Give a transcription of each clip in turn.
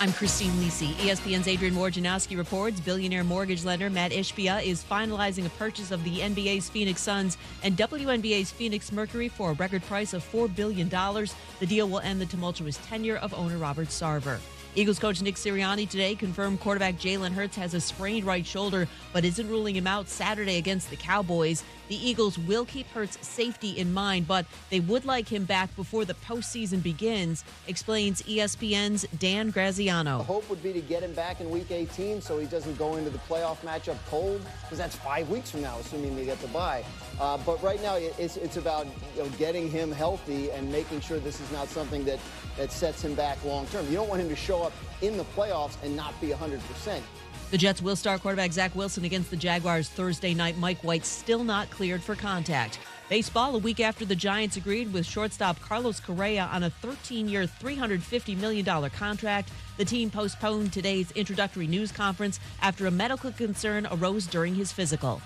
I'm Christine Lisi. ESPN's Adrian Wojnarowski reports billionaire mortgage lender Matt Ishbia is finalizing a purchase of the NBA's Phoenix Suns and WNBA's Phoenix Mercury for a record price of $4 billion. The deal will end the tumultuous tenure of owner Robert Sarver. Eagles coach Nick Sirianni today confirmed quarterback Jalen Hurts has a sprained right shoulder, but isn't ruling him out Saturday against the Cowboys. The Eagles will keep Hurts' safety in mind, but they would like him back before the postseason begins, explains ESPN's Dan Graziano. The hope would be to get him back in Week 18 so he doesn't go into the playoff matchup cold, because that's 5 weeks from now, assuming they get the bye. But right now, it's about getting him healthy and making sure this is not something that sets him back long term. You don't want him to show up in the playoffs and not be 100%. The Jets will start quarterback Zach Wilson against the Jaguars Thursday night. Mike White still not cleared for contact. Baseball, a week after the Giants agreed with shortstop Carlos Correa on a 13-year, $350 million contract, the team postponed today's introductory news conference after a medical concern arose during his physical.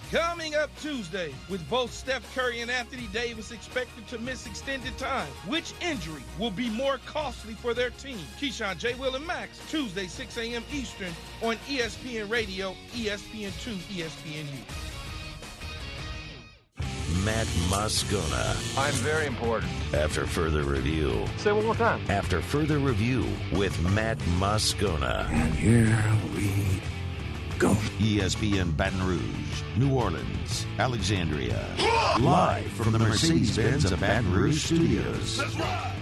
Coming up Tuesday, with both Steph Curry and Anthony Davis expected to miss extended time, which injury will be more costly for their team? Keyshawn, J. Will, and Max, Tuesday, 6 a.m. Eastern on ESPN Radio, ESPN2, ESPNU. Matt Moscona. I'm very important. After further review. Say it one more time. After further review with Matt Moscona. And here we go. ESPN Baton Rouge, New Orleans, Alexandria. Live from the Mercedes-Benz of Baton Rouge studios. That's right.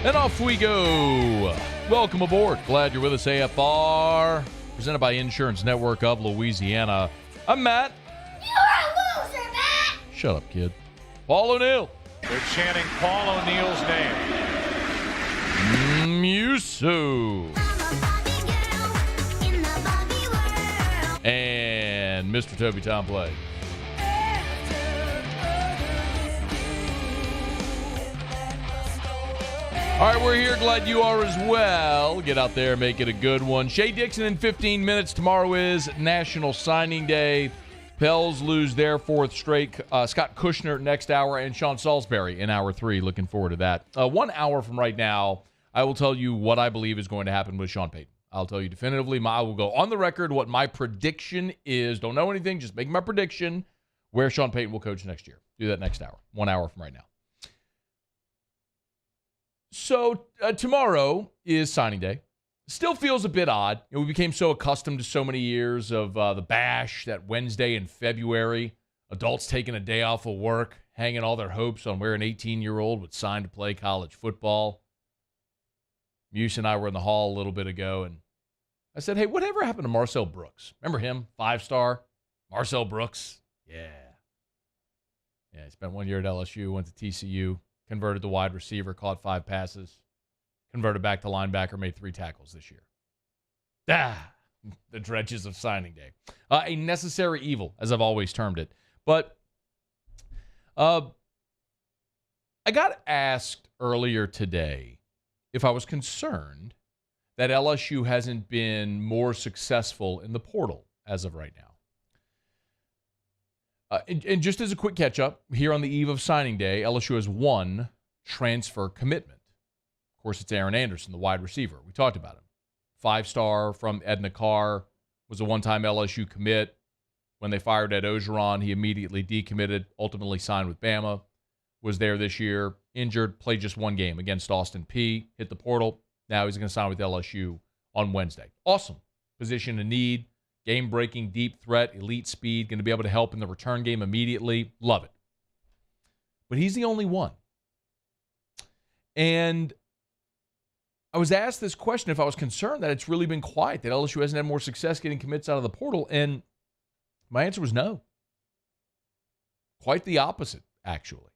And off we go. Welcome aboard. Glad you're with us, AFR. Presented by Insurance Network of Louisiana. I'm Matt. You're a loser, Matt! Shut up, kid. Paul O'Neill. They're chanting Paul O'Neill's name. Musu. And Mr. Toby Tom Play. All right, we're here. Glad you are as well. Get out there, make it a good one. Shea Dixon in 15 minutes. Tomorrow is National Signing Day. Pels lose their fourth straight. Scott Kushner next hour and Sean Salisbury in hour 3. Looking forward to that. 1 hour from right now, I will tell you what I believe is going to happen with Sean Payton. I'll tell you definitively. I will go on the record what my prediction is. Don't know anything. Just make my prediction where Sean Payton will coach next year. Do that next hour. 1 hour from right now. So tomorrow is signing day. Still feels a bit odd. We became so accustomed to so many years of the bash, that Wednesday in February, adults taking a day off of work, hanging all their hopes on where an 18-year-old would sign to play college football. Muse and I were in the hall a little bit ago, and I said, hey, whatever happened to Marcel Brooks? Remember him? 5-star? Marcel Brooks? Yeah, he spent 1 year at LSU, went to TCU. Converted to wide receiver, caught 5 passes. Converted back to linebacker, made 3 tackles this year. The dredges of signing day. A necessary evil, as I've always termed it. But I got asked earlier today if I was concerned that LSU hasn't been more successful in the portal as of right now. And just as a quick catch-up, here on the eve of signing day, LSU has 1 transfer commitment. Of course, it's Aaron Anderson, the wide receiver. We talked about him. 5-star from Edna Carr, was a one-time LSU commit. When they fired Ed Ogeron, he immediately decommitted, ultimately signed with Bama, was there this year, injured, played just 1 game against Austin Peay, hit the portal. Now he's going to sign with LSU on Wednesday. Awesome. Position of need. Game-breaking, deep threat, elite speed, going to be able to help in the return game immediately. Love it. But he's the only one. And I was asked this question if I was concerned that it's really been quiet, that LSU hasn't had more success getting commits out of the portal, and my answer was no. Quite the opposite, actually.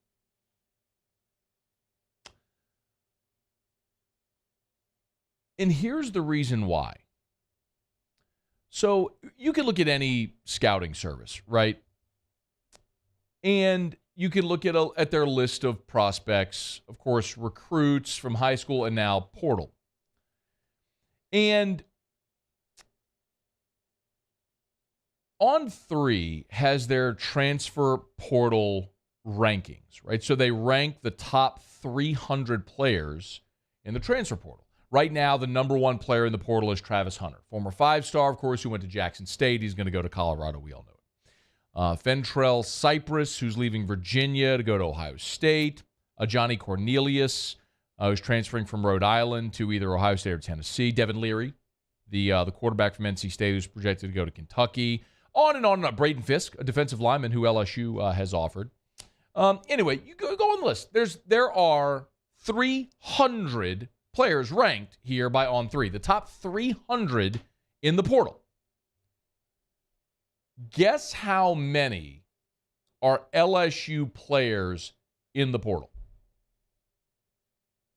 And here's the reason why. So you can look at any scouting service, right? And you can look at their list of prospects, of course, recruits from high school and now portal. And On3 has their transfer portal rankings, right? So they rank the top 300 players in the transfer portal. Right now, the number one player in the portal is Travis Hunter, former 5-star, of course, who went to Jackson State. He's going to go to Colorado. We all know it. Fentrell Cypress, who's leaving Virginia to go to Ohio State. Johnny Cornelius, who's transferring from Rhode Island to either Ohio State or Tennessee. Devin Leary, the quarterback from NC State, who's projected to go to Kentucky. On and on. Braden Fisk, a defensive lineman who LSU has offered. Anyway, you go on the list. There are 300 players ranked here by On3. The top 300 in the portal. Guess how many are LSU players in the portal?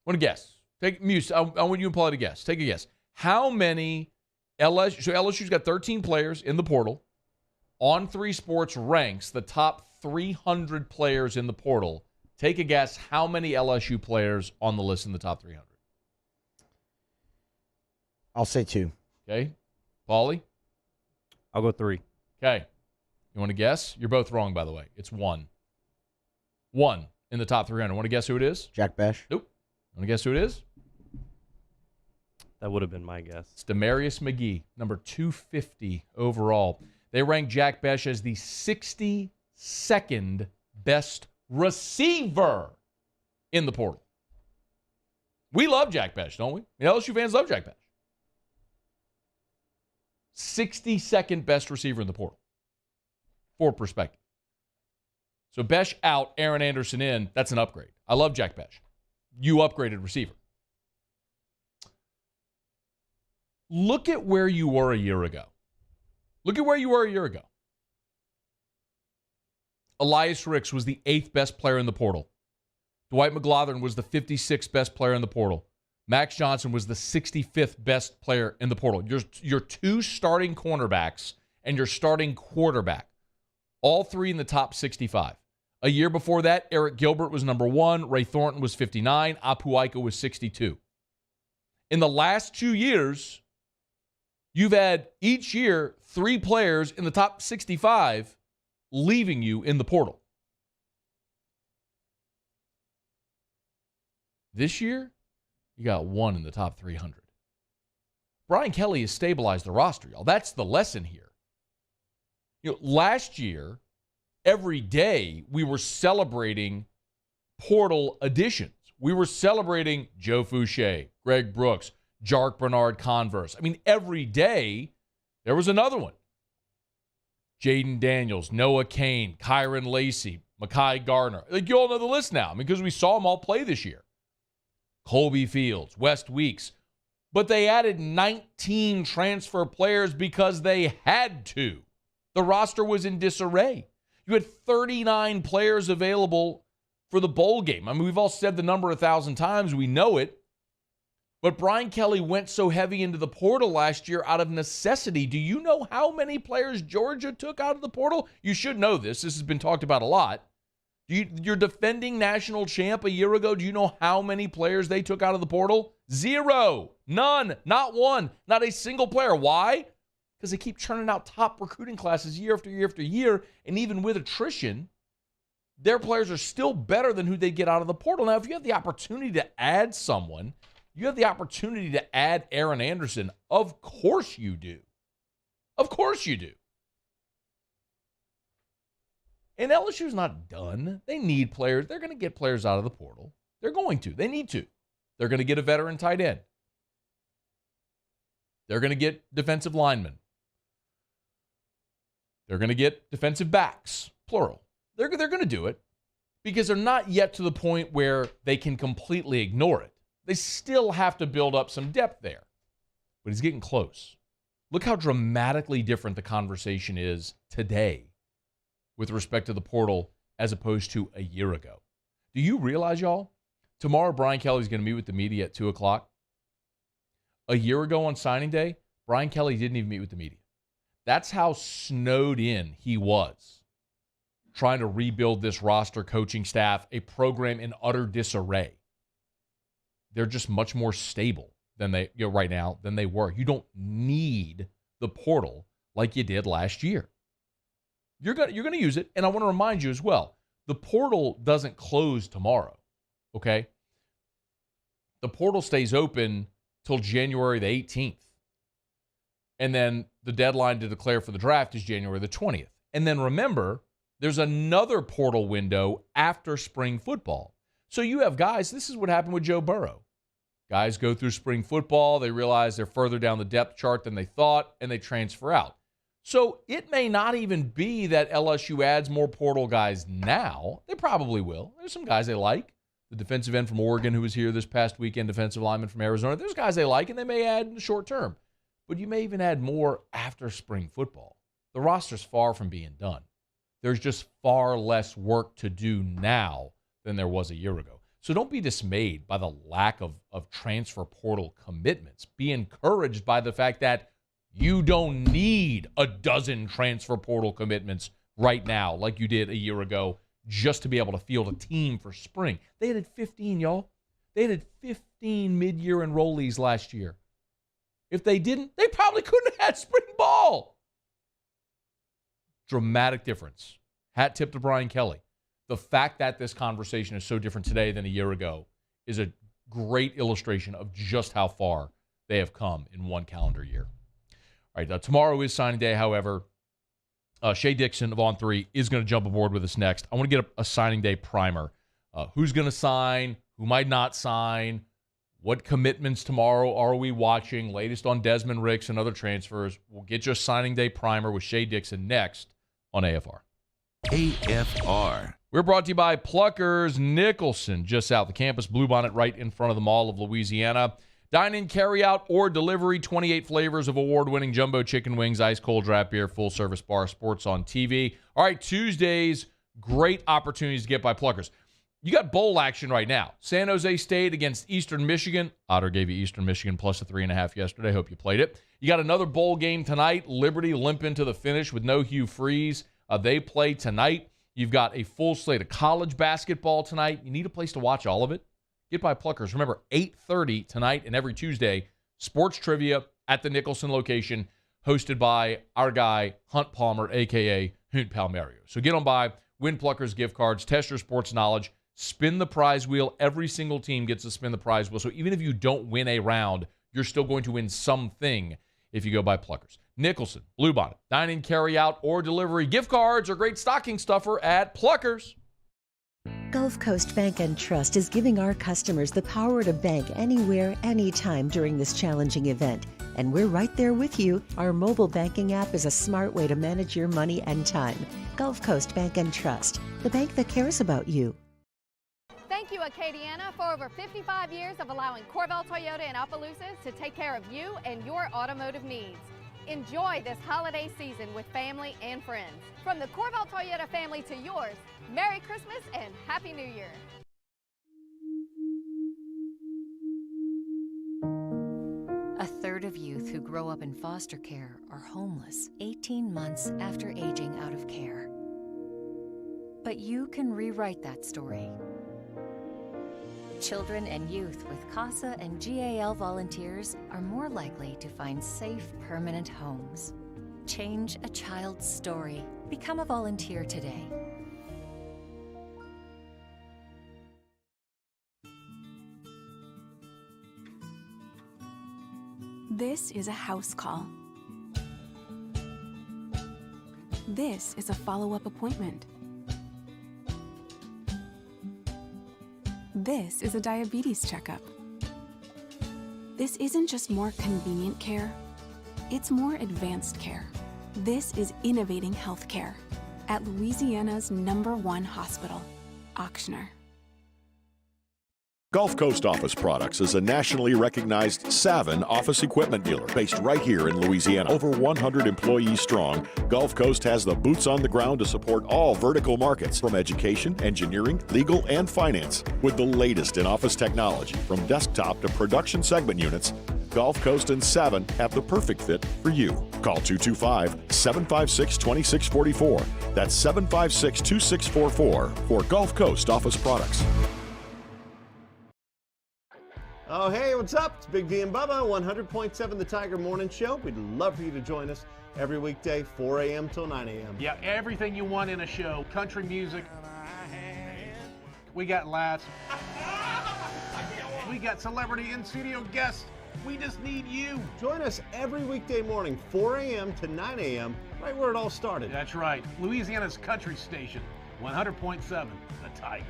I want to guess. Muse, I want you and Paula to guess. Take a guess. How many LSU? So LSU's got 13 players in the portal. On3 Sports ranks the top 300 players in the portal. Take a guess. How many LSU players on the list in the top 300? I'll say 2. Okay. Paulie? I'll go 3. Okay. You want to guess? You're both wrong, by the way. It's 1. 1 in the top 300. Want to guess who it is? Jack Besh. Nope. Want to guess who it is? That would have been my guess. It's Demarius McGee, number 250 overall. They rank Jack Besh as the 62nd best receiver in the portal. We love Jack Besh, don't we? LSU fans love Jack Besh. 62nd best receiver in the portal. For perspective. So Besh out, Aaron Anderson in. That's an upgrade. I love Jack Besh. You upgraded receiver. Look at where you were a year ago. Look at where you were a year ago. Elias Ricks was the 8th best player in the portal. Dwight McGlothern was the 56th best player in the portal. Max Johnson was the 65th best player in the portal. Your 2 starting cornerbacks and your starting quarterback, all 3 in the top 65. A year before that, Eric Gilbert was number 1. Ray Thornton was 59. Apu Aika was 62. In the last 2 years, you've had each year 3 players in the top 65 leaving you in the portal. This year, you got 1 in the top 300. Brian Kelly has stabilized the roster, y'all. That's the lesson here. Last year, every day we were celebrating portal additions. We were celebrating Joe Fouché, Greg Brooks, Jark Bernard Converse. I mean, every day there was another one. Jaden Daniels, Noah Kane, Kyron Lacey, Mekhi Gardner. You all know the list now because we saw them all play this year. Colby Fields, West Weeks. But they added 19 transfer players because they had to. The roster was in disarray. You had 39 players available for the bowl game. I mean, we've all said the number 1,000 times. We know it. But Brian Kelly went so heavy into the portal last year out of necessity. Do you know how many players Georgia took out of the portal? You should know this. This has been talked about a lot. You're defending national champ a year ago. Do you know how many players they took out of the portal? 0. None. Not 1. Not a single player. Why? Because they keep churning out top recruiting classes year after year after year. And even with attrition, their players are still better than who they get out of the portal. Now, if you have the opportunity to add someone, you have the opportunity to add Aaron Anderson. Of course you do. Of course you do. And LSU's not done. They need players. They're going to get players out of the portal. They're going to. They need to. They're going to get a veteran tight end. They're going to get defensive linemen. They're going to get defensive backs, plural. They're going to do it because they're not yet to the point where they can completely ignore it. They still have to build up some depth there. But he's getting close. Look how dramatically different the conversation is today with respect to the portal as opposed to a year ago. Do you realize, y'all, tomorrow Brian Kelly's going to meet with the media at 2 o'clock. A year ago on signing day, Brian Kelly didn't even meet with the media. That's how snowed in he was trying to rebuild this roster, coaching staff, a program in utter disarray. They're just much more stable than they right now than they were. You don't need the portal like you did last year. you're going to use it. And I want to remind you as well, the portal doesn't close tomorrow, okay? The portal stays open till January the 18th. And then the deadline to declare for the draft is January the 20th. And then remember, there's another portal window after spring football. So you have guys, this is what happened with Joe Burrow. Guys go through spring football, they realize they're further down the depth chart than they thought, and they transfer out. So it may not even be that LSU adds more portal guys now. They probably will. There's some guys they like. The defensive end from Oregon who was here this past weekend, defensive lineman from Arizona. There's guys they like, and they may add in the short term. But you may even add more after spring football. The roster's far from being done. There's just far less work to do now than there was a year ago. So don't be dismayed by the lack of transfer portal commitments. Be encouraged by the fact that you don't need a dozen transfer portal commitments right now like you did a year ago just to be able to field a team for spring. They added 15, y'all. They added 15 mid-year enrollees last year. If they didn't, they probably couldn't have had spring ball. Dramatic difference. Hat tip to Brian Kelly. The fact that this conversation is so different today than a year ago is a great illustration of just how far they have come in one calendar year. All right, tomorrow is signing day, however. Shea Dixon of On3 is going to jump aboard with us next. I want to get a signing day primer. Who's going to sign? Who might not sign? What commitments tomorrow are we watching? Latest on Desmond Ricks and other transfers. We'll get you a signing day primer with Shea Dixon next on AFR. AFR. We're brought to you by Pluckers Nicholson, just south of campus, Bluebonnet right in front of the Mall of Louisiana. Dine-in, carry-out, or delivery, 28 flavors of award-winning jumbo chicken wings, ice-cold draft beer, full-service bar, sports on TV. All right, Tuesdays, great opportunities to get by Pluckers. You got bowl action right now. San Jose State against Eastern Michigan. Otter gave you Eastern Michigan plus a 3.5 yesterday. Hope you played it. You got another bowl game tonight. Liberty limping to the finish with no Hugh Freeze. They play tonight. You've got a full slate of college basketball tonight. You need a place to watch all of it. Get by Pluckers. Remember, 8:30 tonight and every Tuesday, sports trivia at the Nicholson location, hosted by our guy, Hunt Palmer, a.k.a. Hoot Palmario. So get on by, win Pluckers gift cards, test your sports knowledge, spin the prize wheel. Every single team gets to spin the prize wheel. So even if you don't win a round, you're still going to win something if you go by Pluckers. Nicholson, Bluebonnet, dine-in, carry-out, or delivery. Gift cards are great stocking stuffer at Pluckers. Gulf Coast Bank and Trust is giving our customers the power to bank anywhere, anytime during this challenging event. And we're right there with you. Our mobile banking app is a smart way to manage your money and time. Gulf Coast Bank and Trust, the bank that cares about you. Thank you, Acadiana, for over 55 years of allowing Corval Toyota in Opelousas to take care of you and your automotive needs. Enjoy this holiday season with family and friends. From the Corval Toyota family to yours, Merry Christmas and Happy New Year. A third of youth who grow up in foster care are homeless 18 months after aging out of care. But you can rewrite that story. Children and youth with CASA and GAL volunteers are more likely to find safe, permanent homes. Change a child's story. Become a volunteer today. This is a house call. This is a follow-up appointment. This is a diabetes checkup. This isn't just more convenient care, it's more advanced care. This is innovating healthcare at Louisiana's #1 hospital, Kushner. Gulf Coast Office Products is a nationally recognized Savin office equipment dealer based right here in Louisiana. Over 100 employees strong, Gulf Coast has the boots on the ground to support all vertical markets from education, engineering, legal, and finance. With the latest in office technology, from desktop to production segment units, Gulf Coast and Savin have the perfect fit for you. Call 225-756-2644. That's 756-2644 for Gulf Coast Office Products. Oh, hey, what's up? It's Big D and Bubba, 100.7 The Tiger Morning Show. We'd love for you to join us every weekday, 4 a.m. till 9 a.m. Yeah, everything you want in a show. Country music. We got laughs. We got celebrity in-studio guests. We just need you. Join us every weekday morning, 4 a.m. to 9 a.m., right where it all started. That's right. Louisiana's country station, 100.7 The Tiger.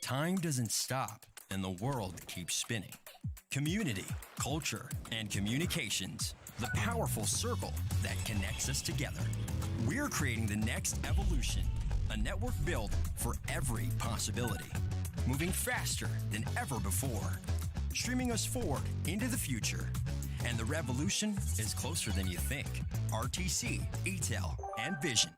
Time doesn't stop, and the world keeps spinning. Community, culture, and communications, the powerful circle that connects us together. We're creating the next evolution, a network built for every possibility, moving faster than ever before, streaming us forward into the future. And the revolution is closer than you think. RTC, ETEL, and Vision.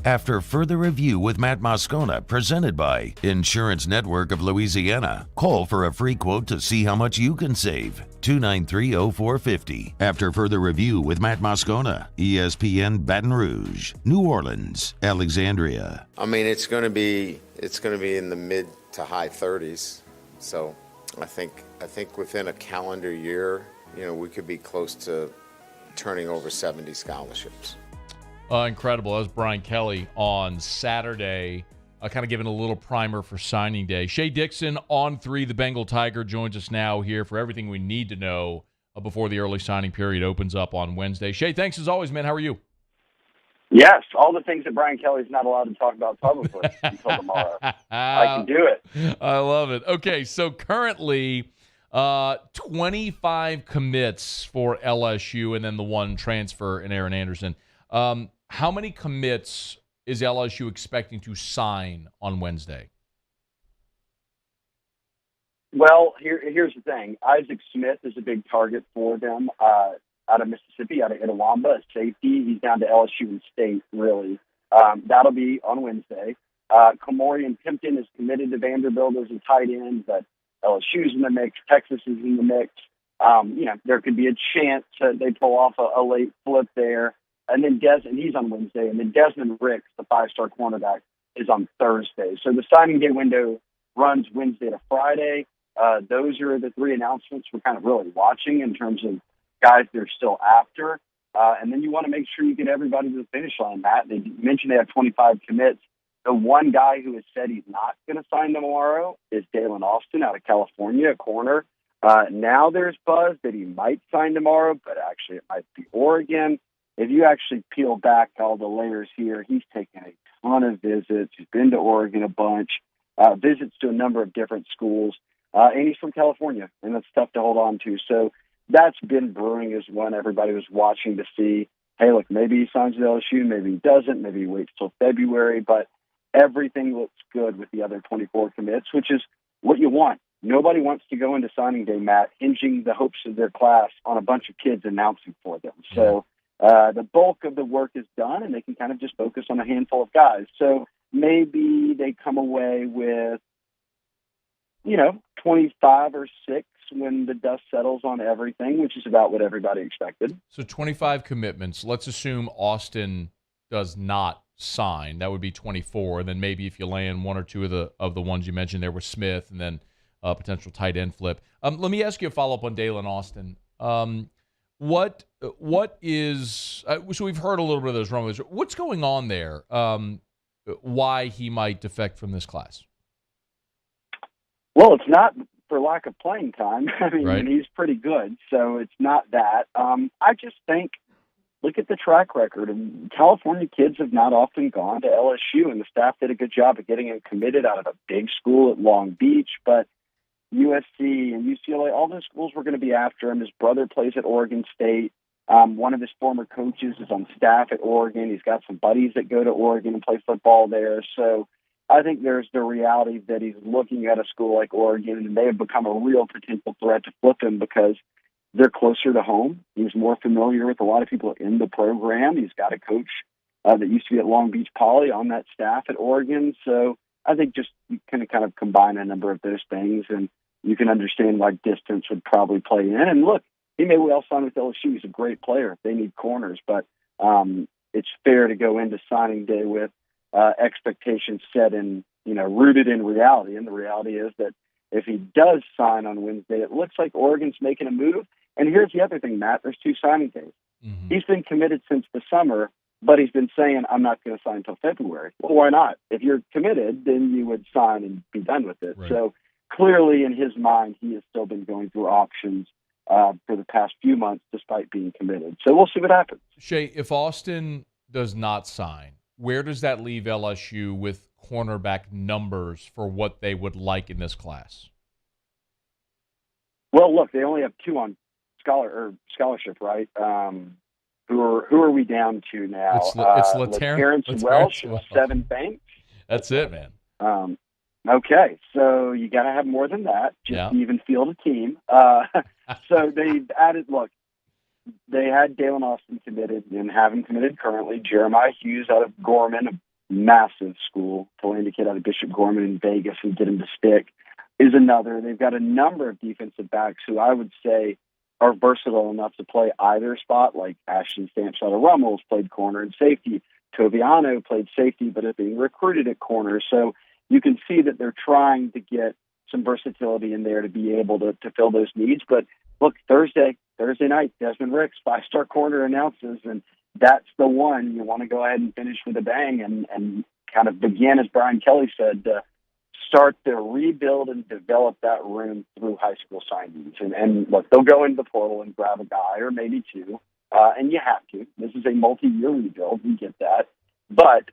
After further review with Matt Moscona, presented by Insurance Network of Louisiana. Call for a free quote to see how much you can save. 293-0450. After further review with Matt Moscona, ESPN Baton Rouge, New Orleans, Alexandria. I mean, it's going to be in the mid to high 30s. So I think within a calendar year, we could be close to turning over 70 scholarships. Incredible. That was Brian Kelly on Saturday, kind of giving a little primer for signing day. Shea Dixon on 3, the Bengal Tiger, joins us now here for everything we need to know before the early signing period opens up on Wednesday. Shea, thanks as always, man. How are you? Yes, all the things that Brian Kelly's not allowed to talk about publicly until tomorrow. I can do it. I love it. Okay, so currently 25 commits for LSU and then the one transfer in Aaron Anderson. How many commits is LSU expecting to sign on Wednesday? Well, here's the thing. Isaac Smith is a big target for them out of Mississippi, out of Itawamba, safety. He's down to LSU and State, really. That'll be on Wednesday. Kamorian Pimpton is committed to Vanderbilt as a tight end, but LSU's in the mix. Texas is in the mix. There could be a chance that they pull off a late flip there. And then he's on Wednesday. And then Desmond Ricks, the 5-star cornerback, is on Thursday. So the signing day window runs Wednesday to Friday. Those are the 3 announcements we're kind of really watching in terms of guys they're still after. And then you want to make sure you get everybody to the finish line, Matt. They mentioned they have 25 commits. The one guy who has said he's not going to sign tomorrow is Dalen Austin out of California, a corner. Now there's buzz that he might sign tomorrow, but actually it might be Oregon. If you actually peel back all the layers here, he's taken a ton of visits. He's been to Oregon a bunch, visits to a number of different schools, and he's from California, and that's tough to hold on to. So that's been brewing as one everybody was watching to see, hey, look, maybe he signs with LSU, maybe he doesn't, maybe he waits till February, but everything looks good with the other 24 commits, which is what you want. Nobody wants to go into signing day, Matt, hinging the hopes of their class on a bunch of kids announcing for them. So the bulk of the work is done, and they can kind of just focus on a handful of guys. So maybe they come away with, 25 or 6 when the dust settles on everything, which is about what everybody expected. So 25 commitments. Let's assume Austin does not sign. That would be 24. And then maybe if you land 1 or 2 of the ones you mentioned there with Smith and then a potential tight end flip. Let me ask you a follow-up on Dalen Austin. What is so we've heard a little bit of those rumors. What's going on there? Why he might defect from this class? Well, it's not for lack of playing time. I mean, right. He's pretty good, so it's not that. I just think, look at the track record. And California kids have not often gone to LSU, and the staff did a good job of getting him committed out of a big school at Long Beach. But USC and UCLA, all those schools were going to be after him. His brother plays at Oregon State. One of his former coaches is on staff at Oregon. He's got some buddies that go to Oregon and play football there. So I think there's the reality that he's looking at a school like Oregon, and they have become a real potential threat to flip him because they're closer to home. He's more familiar with a lot of people in the program. He's got a coach that used to be at Long Beach Poly on that staff at Oregon. So I think just you can kind of combine a number of those things, and you can understand why distance would probably play in. And look, he may well sign with LSU. He's a great player. They need corners, but it's fair to go into signing day with expectations set in, rooted in reality. And the reality is that if he does sign on Wednesday, it looks like Oregon's making a move. And here's the other thing, Matt. There's 2 signing days. Mm-hmm. He's been committed since the summer, but he's been saying, I'm not going to sign until February. Well, why not? If you're committed, then you would sign and be done with it. Right. So clearly in his mind, he has still been going through options for the past few months despite being committed. So we'll see what happens. Shea, if Austin does not sign, where does that leave LSU with cornerback numbers for what they would like in this class? Well, look, they only have 2 on scholarship, right? Who are we down to now? It's Terrence Welsh, 7 Banks. That's it, man. Okay, so you got to have more than that just to even field a team. So they've added. Look, they had Dalen Austin committed and have him committed currently. Jeremiah Hughes out of Gorman, a massive school. Tulane kid out of Bishop Gorman in Vegas who did him to stick is another. They've got a number of defensive backs who I would say are versatile enough to play either spot, like Ashton Stamps out of Rummel's played corner and safety. Toviano played safety, but is being recruited at corner. So you can see that they're trying to get some versatility in there to be able to fill those needs. But look, Thursday night, Desmond Ricks, 5-star corner announces, and that's the one you want to go ahead and finish with a bang and kind of begin, as Brian Kelly said, to start to rebuild and develop that room through high school signings. And look, they'll go into the portal and grab a guy or maybe 2, and you have to. This is a multi-year rebuild. We get that. But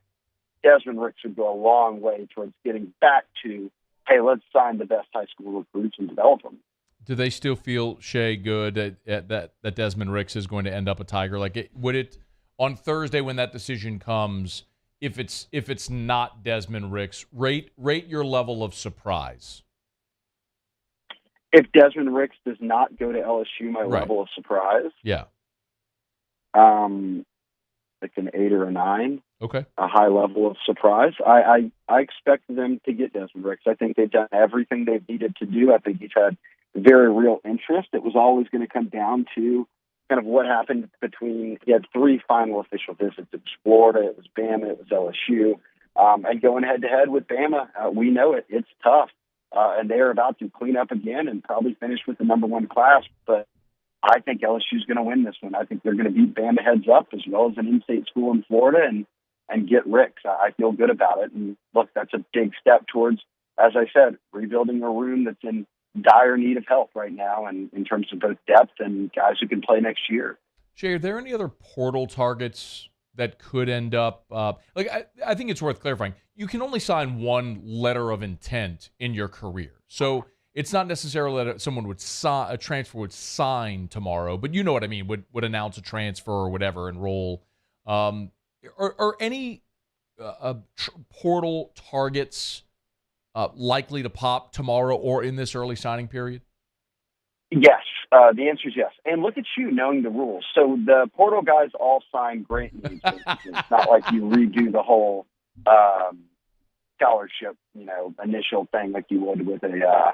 Desmond Ricks would go a long way towards getting back to, hey, let's sign the best high school recruits and develop them. Do they still feel, Shea, good that Desmond Ricks is going to end up a Tiger? Would it on Thursday when that decision comes, if it's not Desmond Ricks, rate your level of surprise? If Desmond Ricks does not go to LSU, my level of surprise? Yeah. Like an 8 or a 9. Okay. A high level of surprise. I expect them to get Desmond Ricks. I think they've done everything they've needed to do. I think he's had very real interest. It was always going to come down to kind of what happened between, he had 3 final official visits. It was Florida, it was Bama, it was LSU. And going head-to-head with Bama, we know it's tough. And they're about to clean up again and probably finish with the number 1 class. But I think LSU's going to win this one. I think they're going to beat Bama heads up as well as an in-state school in Florida and get Ricks. I feel good about it. And look, that's a big step towards, as I said, rebuilding a room that's in dire need of help right now, and in terms of both depth and guys who can play next year. Shea, are there any other portal targets that could end up I think it's worth clarifying. You can only sign 1 letter of intent in your career. So it's not necessarily that someone would sign, a transfer would sign tomorrow, but you know what I mean, would announce a transfer or whatever and roll. Are any portal targets likely to pop tomorrow or in this early signing period? Yes. The answer is yes. And look at you knowing the rules. So the portal guys all sign grant needs. It's not like you redo the whole scholarship, initial thing like you would with a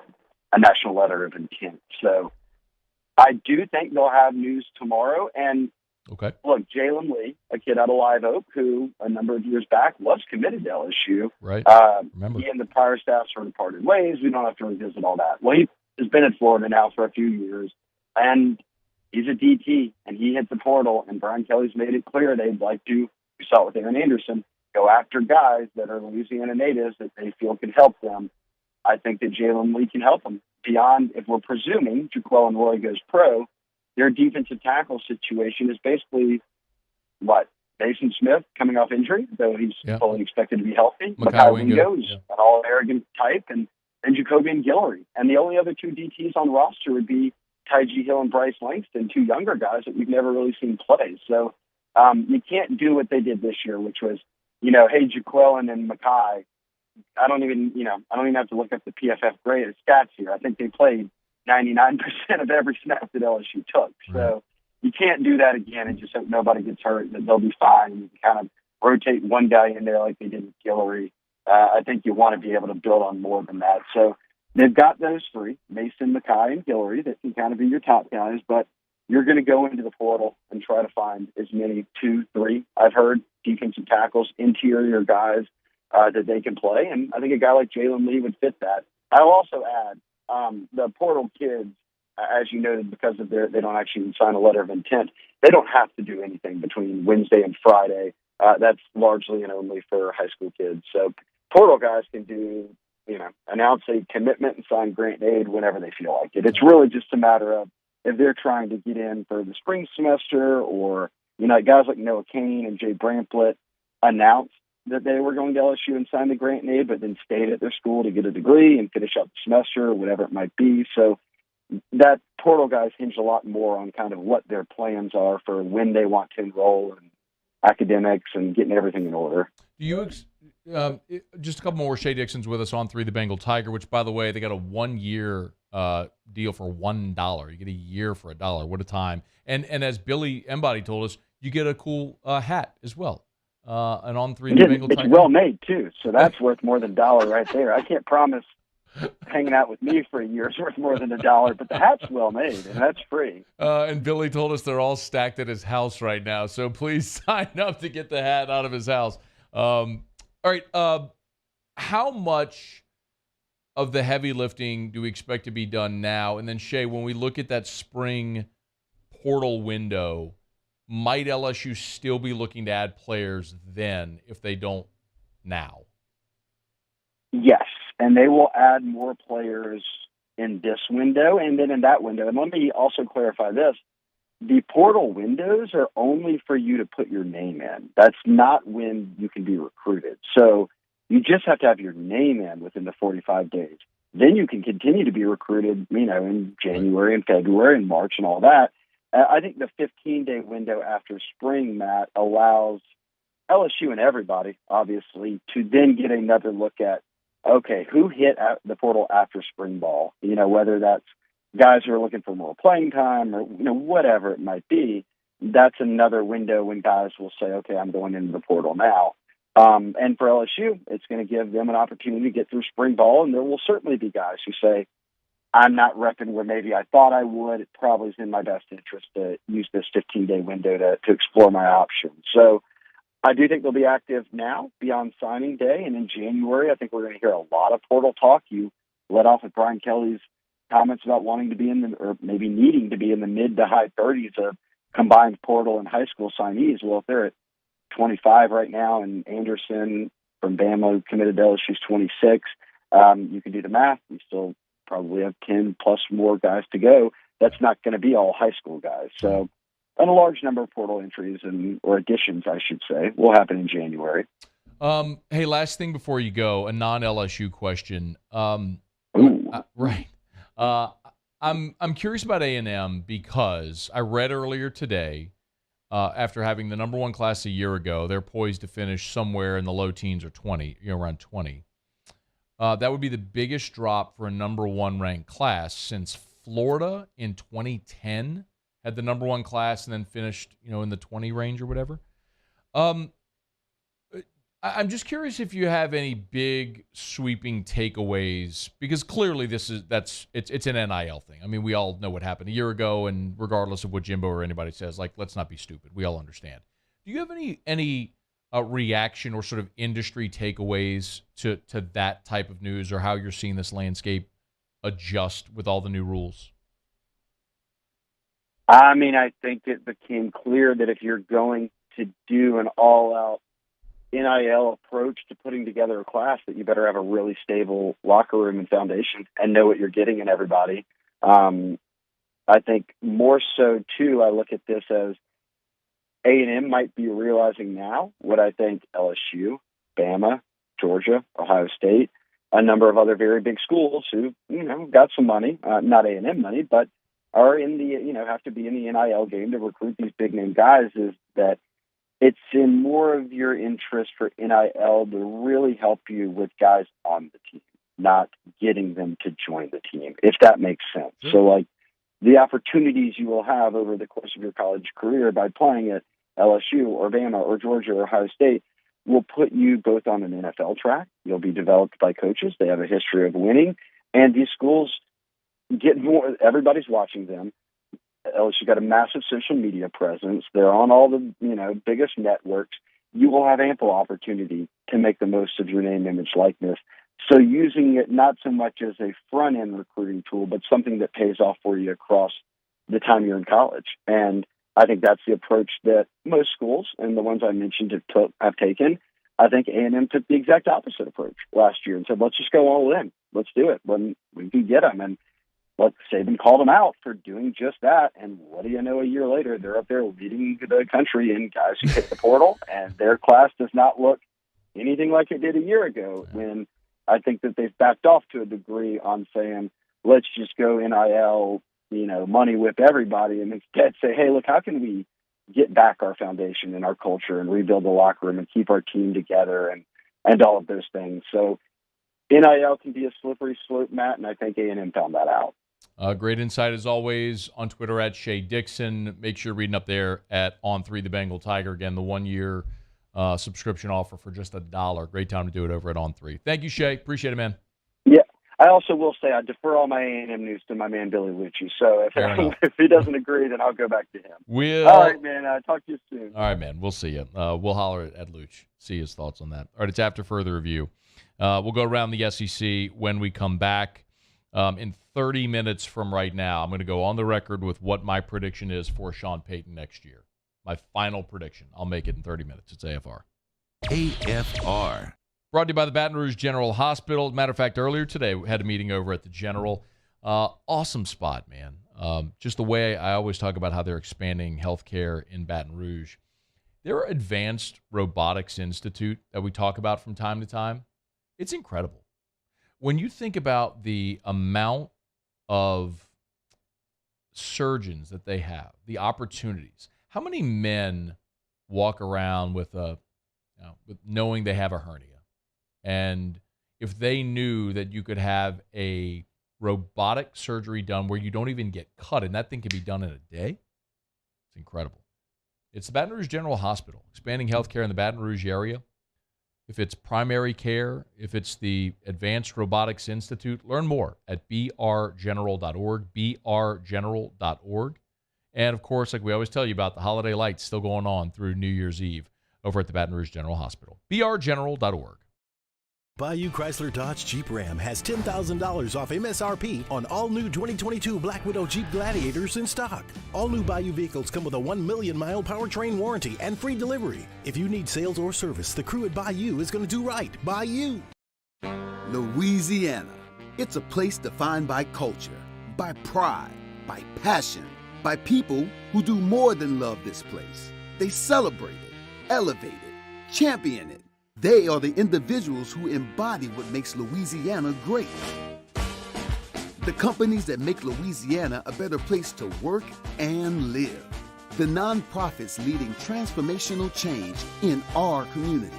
national letter of intent. So I do think they'll have news tomorrow. And okay, look, Jalen Lee, a kid out of Live Oak who a number of years back was committed to LSU. Right. Remember. He and the prior staff sort of parted ways. We don't have to revisit all that. Well, he has been at Florida now for a few years, and he's a DT, and he hit the portal, and Brian Kelly's made it clear they'd like to, we saw it with Aaron Anderson, go after guys that are Louisiana natives that they feel can help them. I think that Jalen Lee can help them. Beyond, if we're presuming Jaquel and Roy goes pro, their defensive tackle situation is basically what? Mason Smith coming off injury, though he's fully expected to be healthy. Makai Wingo is an all-arrogant type, and Jacoby and Guillory. And the only other 2 DTs on roster would be Ty G. Hill and Bryce Langston, 2 younger guys that we've never really seen play. So you can't do what they did this year, which was, hey, Jaquel and then Makai. I don't even have to look up the PFF grade stats here. I think they played 99% of every snap that LSU took. So you can't do that again and just hope nobody gets hurt, that they'll be fine. And you kind of rotate one guy in there like they did with Guillory. I think you want to be able to build on more than that. So they've got those three, Mason, Mackay, and Guillory, that can kind of be your top guys, but you're going to go into the portal and try to find as many 2, 3, I've heard, defensive tackles, interior guys that they can play. And I think a guy like Jalen Lee would fit that. I'll also add the portal kids, as you noted, because of they don't actually sign a letter of intent, they don't have to do anything between Wednesday and Friday. That's largely and only for high school kids. So portal guys can do, announce a commitment and sign grant aid whenever they feel like it. It's really just a matter of if they're trying to get in for the spring semester, or, guys like Noah Kane and Jay Bramplett announced that they were going to LSU and sign the grant aid, but then stayed at their school to get a degree and finish up the semester or whatever it might be. So that portal guys hinge a lot more on kind of what their plans are for when they want to enroll and academics and getting everything in order. Do you just a couple more? Shea Dixon's with us on 3 the Bengal Tiger, which, by the way, they got a 1-year deal for $1. You get a year for $1. What a time. And as Billy Embody told us, you get a cool hat as well. And on 3 the Bengal Tiger. It's well made, too, so that's worth more than $1 right there. I can't promise hanging out with me for a year is worth more than $1, but the hat's well made, and that's free. And Billy told us they're all stacked at his house right now, so please sign up to get the hat out of his house. All right, how much of the heavy lifting do we expect to be done now? And then, Shea, when we look at that spring portal window, might LSU still be looking to add players then if they don't now? Yes, and they will add more players in this window and then in that window. And let me also clarify this. The portal windows are only for you to put your name in. That's not when you can be recruited. So you just have to have your name in within the 45 days. Then you can continue to be recruited, in January and February and March and all that. I think the 15-day window after spring, Matt, allows LSU and everybody, obviously, to then get another look at, okay, who hit the portal after spring ball? Whether that's guys who are looking for more playing time or, whatever it might be. That's another window when guys will say, okay, I'm going into the portal now. And for LSU, it's going to give them an opportunity to get through spring ball, and there will certainly be guys who say, I'm not repping where maybe I thought I would. It probably is in my best interest to use this 15-day window to explore my options. So I do think they'll be active now beyond signing day. And in January, I think we're going to hear a lot of portal talk. You led off with Brian Kelly's comments about wanting to be or maybe needing to be in the mid to high 30s of combined portal and high school signees. Well, if they're at 25 right now and Anderson from Bama committed to LSU's 26, you can do the math. We still probably have 10 plus more guys to go. That's not going to be all high school guys. So, and a large number of portal entries or additions, I should say, will happen in January. Hey, last thing before you go, a non-LSU question. Right. I'm curious about A&M because I read earlier today, after having the number 1 class a year ago, they're poised to finish somewhere in the low teens or 20, around 20. That would be the biggest drop for a number 1 ranked class since Florida in 2010 had the number 1 class and then finished, in the 20 range or whatever. I'm just curious if you have any big sweeping takeaways, because clearly it's an NIL thing. I mean, we all know what happened a year ago, and regardless of what Jimbo or anybody says, let's not be stupid. We all understand. Do you have any reaction or sort of industry takeaways to that type of news, or how you're seeing this landscape adjust with all the new rules? I mean, I think it became clear that if you're going to do an all-out NIL approach to putting together a class, that you better have a really stable locker room and foundation and know what you're getting in everybody. I think more so, too, I look at this as A&M might be realizing now what I think LSU, Bama, Georgia, Ohio State, a number of other very big schools who, got some money, not A&M money, but are in the, have to be in the NIL game to recruit these big name guys, is that it's in more of your interest for NIL to really help you with guys on the team, not getting them to join the team, if that makes sense. Mm-hmm. So, the opportunities you will have over the course of your college career by playing at LSU or Bama or Georgia or Ohio State will put you both on an NFL track. You'll be developed by coaches. They have a history of winning. And these schools get more, everybody's watching them. LSU got a massive social media presence. They're on all the, biggest networks. You will have ample opportunity to make the most of your name, image, likeness. So using it not so much as a front-end recruiting tool, but something that pays off for you across the time you're in college. And I think that's the approach that most schools, and the ones I mentioned, have taken. I think A&M took the exact opposite approach last year and said, let's just go all in. Let's do it when we can get them. And Saban called them out for doing just that. And what do you know, a year later, they're up there leading the country in guys who hit the portal, and their class does not look anything like it did a year ago, when I think that they've backed off to a degree on saying, let's just go NIL, money whip everybody, and instead say, hey, look, how can we get back our foundation and our culture and rebuild the locker room and keep our team together and all of those things. So NIL can be a slippery slope, Matt, and I think A&M found that out. Great insight as always on Twitter at Shea Dixon. Make sure you're reading up there at On3 the Bengal Tiger. Again, the 1-year subscription offer for just $1. Great time to do it over at On3. Thank you, Shea. Appreciate it, man. Yeah. I also will say I defer all my A&M news to my man Billy Lucci. So if he doesn't agree, then I'll go back to him. All right, man. Talk to you soon. All right, man. We'll see you. We'll holler at Luch. See his thoughts on that. All right, it's after further review. We'll go around the SEC when we come back. In 30 minutes from right now, I'm going to go on the record with what my prediction is for Sean Payton next year. My final prediction. I'll make it in 30 minutes. It's AFR. AFR. Brought to you by the Baton Rouge General Hospital. Matter of fact, earlier today, we had a meeting over at the General. Awesome spot, man. Just the way I always talk about how they're expanding healthcare in Baton Rouge. Their Advanced Robotics Institute that we talk about from time to time, it's incredible. When you think about the amount of surgeons that they have, the opportunities, how many men walk around with knowing they have a hernia? And if they knew that you could have a robotic surgery done where you don't even get cut, and that thing can be done in a day, it's incredible. It's the Baton Rouge General Hospital, expanding healthcare in the Baton Rouge area. If it's primary care, if it's the Advanced Robotics Institute, learn more at brgeneral.org, brgeneral.org. And, of course, like we always tell you about, the holiday lights still going on through New Year's Eve over at the Baton Rouge General Hospital, brgeneral.org. Bayou Chrysler Dodge Jeep Ram has $10,000 off MSRP on all new 2022 Black Widow Jeep Gladiators in stock. All new Bayou vehicles come with a 1 million mile powertrain warranty and free delivery. If you need sales or service, the crew at Bayou is going to do right by you. Louisiana. It's a place defined by culture, by pride, by passion, by people who do more than love this place. They celebrate it, elevate it, champion it. They are the individuals who embody what makes Louisiana great. The companies that make Louisiana a better place to work and live. The nonprofits leading transformational change in our communities.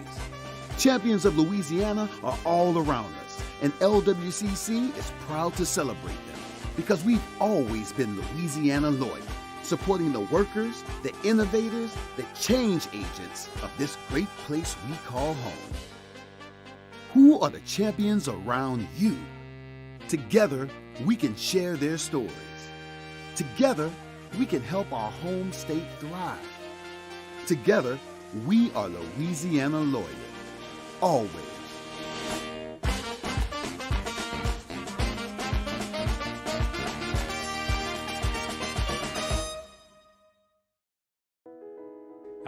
Champions of Louisiana are all around us, and LWCC is proud to celebrate them because we've always been Louisiana loyal, supporting the workers, the innovators, the change agents of this great place we call home. Who are the champions around you? Together, we can share their stories. Together, we can help our home state thrive. Together, we are Louisiana loyal. Always.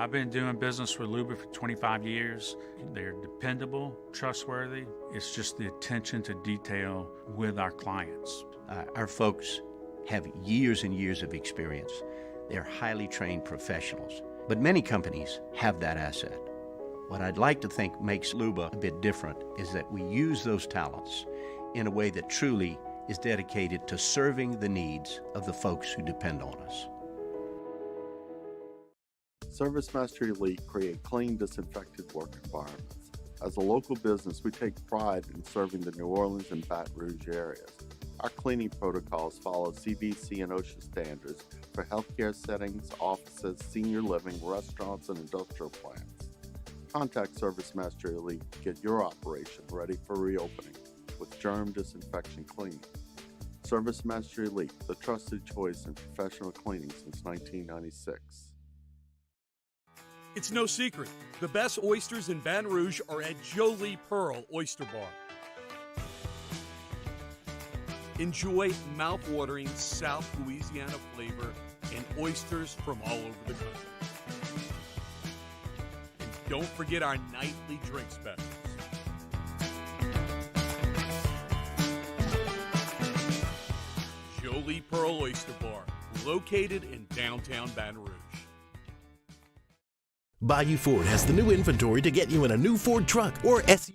I've been doing business with Luba for 25 years. They're dependable, trustworthy. It's just the attention to detail with our clients. Our folks have years and years of experience. They're highly trained professionals, but many companies have that asset. What I'd like to think makes Luba a bit different is that we use those talents in a way that truly is dedicated to serving the needs of the folks who depend on us. ServiceMaster Elite create clean, disinfected work environments. As a local business, we take pride in serving the New Orleans and Baton Rouge areas. Our cleaning protocols follow CDC and OSHA standards for healthcare settings, offices, senior living, restaurants, and industrial plants. Contact Service Master Elite to get your operation ready for reopening with germ disinfection cleaning. Service Master Elite, the trusted choice in professional cleaning since 1996. It's no secret. The best oysters in Baton Rouge are at Jolie Pearl Oyster Bar. Enjoy mouth-watering South Louisiana flavor and oysters from all over the country. And don't forget our nightly drink specials. Jolie Pearl Oyster Bar, located in downtown Baton Rouge. Bayou Ford has the new inventory to get you in a new Ford truck or SUV.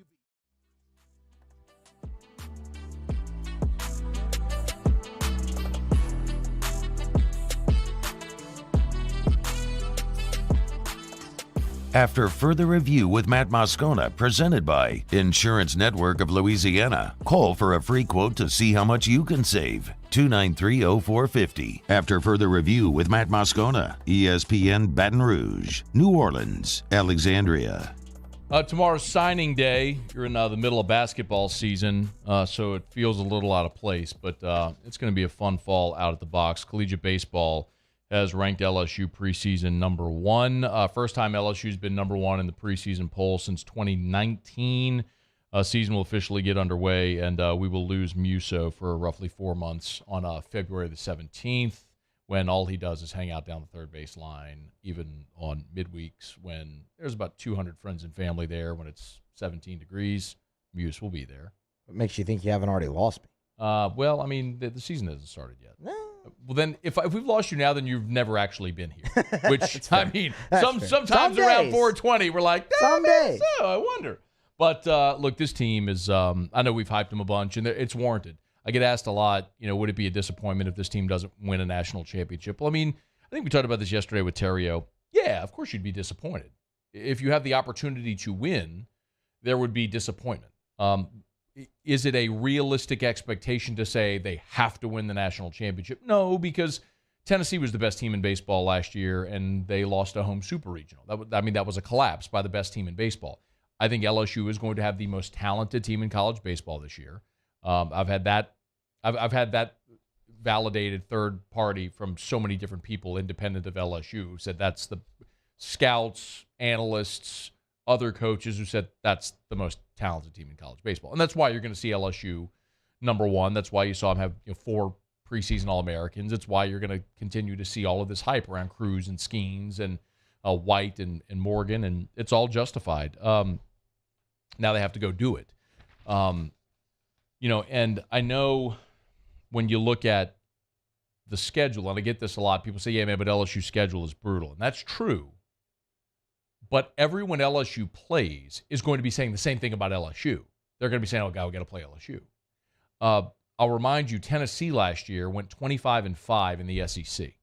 After further review with Matt Moscona, presented by Insurance Network of Louisiana, call for a free quote to see how much you can save. 293-0450. After further review with Matt Moscona, ESPN Baton Rouge, New Orleans, Alexandria. Tomorrow's signing day. You're in the middle of basketball season, so it feels a little out of place, but it's going to be a fun fall out at the box. Collegiate baseball has ranked LSU preseason number 1. First time LSU's been number 1 in the preseason poll since 2019. Season will officially get underway, and we will lose Musso for roughly 4 months on February the 17th, when all he does is hang out down the third base line, even on midweeks when there's about 200 friends and family there. When it's 17 degrees, Muse will be there. What makes you think you haven't already lost me? Well, I mean, the season hasn't started yet. Well, then, if we've lost you now, then you've never actually been here. Which, I mean, sometimes around 420, we're like, some days. So, I wonder. But, look, this team is, I know we've hyped them a bunch, and it's warranted. I get asked a lot, would it be a disappointment if this team doesn't win a national championship? Well, I mean, I think we talked about this yesterday with Terrio. Yeah, of course you'd be disappointed. If you have the opportunity to win, there would be disappointment. Is it a realistic expectation to say they have to win the national championship? No, because Tennessee was the best team in baseball last year, and they lost a home super regional. That was a collapse by the best team in baseball. I think LSU is going to have the most talented team in college baseball this year. I've had that validated third party from so many different people, independent of LSU, who said that's the scouts, analysts, other coaches who said that's the most talented team in college baseball. And that's why you're going to see LSU number 1. That's why you saw them have 4 preseason All-Americans. It's why you're going to continue to see all of this hype around Cruz and Skeens and White and Morgan, and it's all justified. Now they have to go do it. And I know when you look at the schedule, and I get this a lot, people say, yeah, man, but LSU's schedule is brutal. And that's true. But everyone LSU plays is going to be saying the same thing about LSU. They're going to be saying, oh, God, we got to play LSU. I'll remind you, Tennessee last year went 25-5 in the SEC.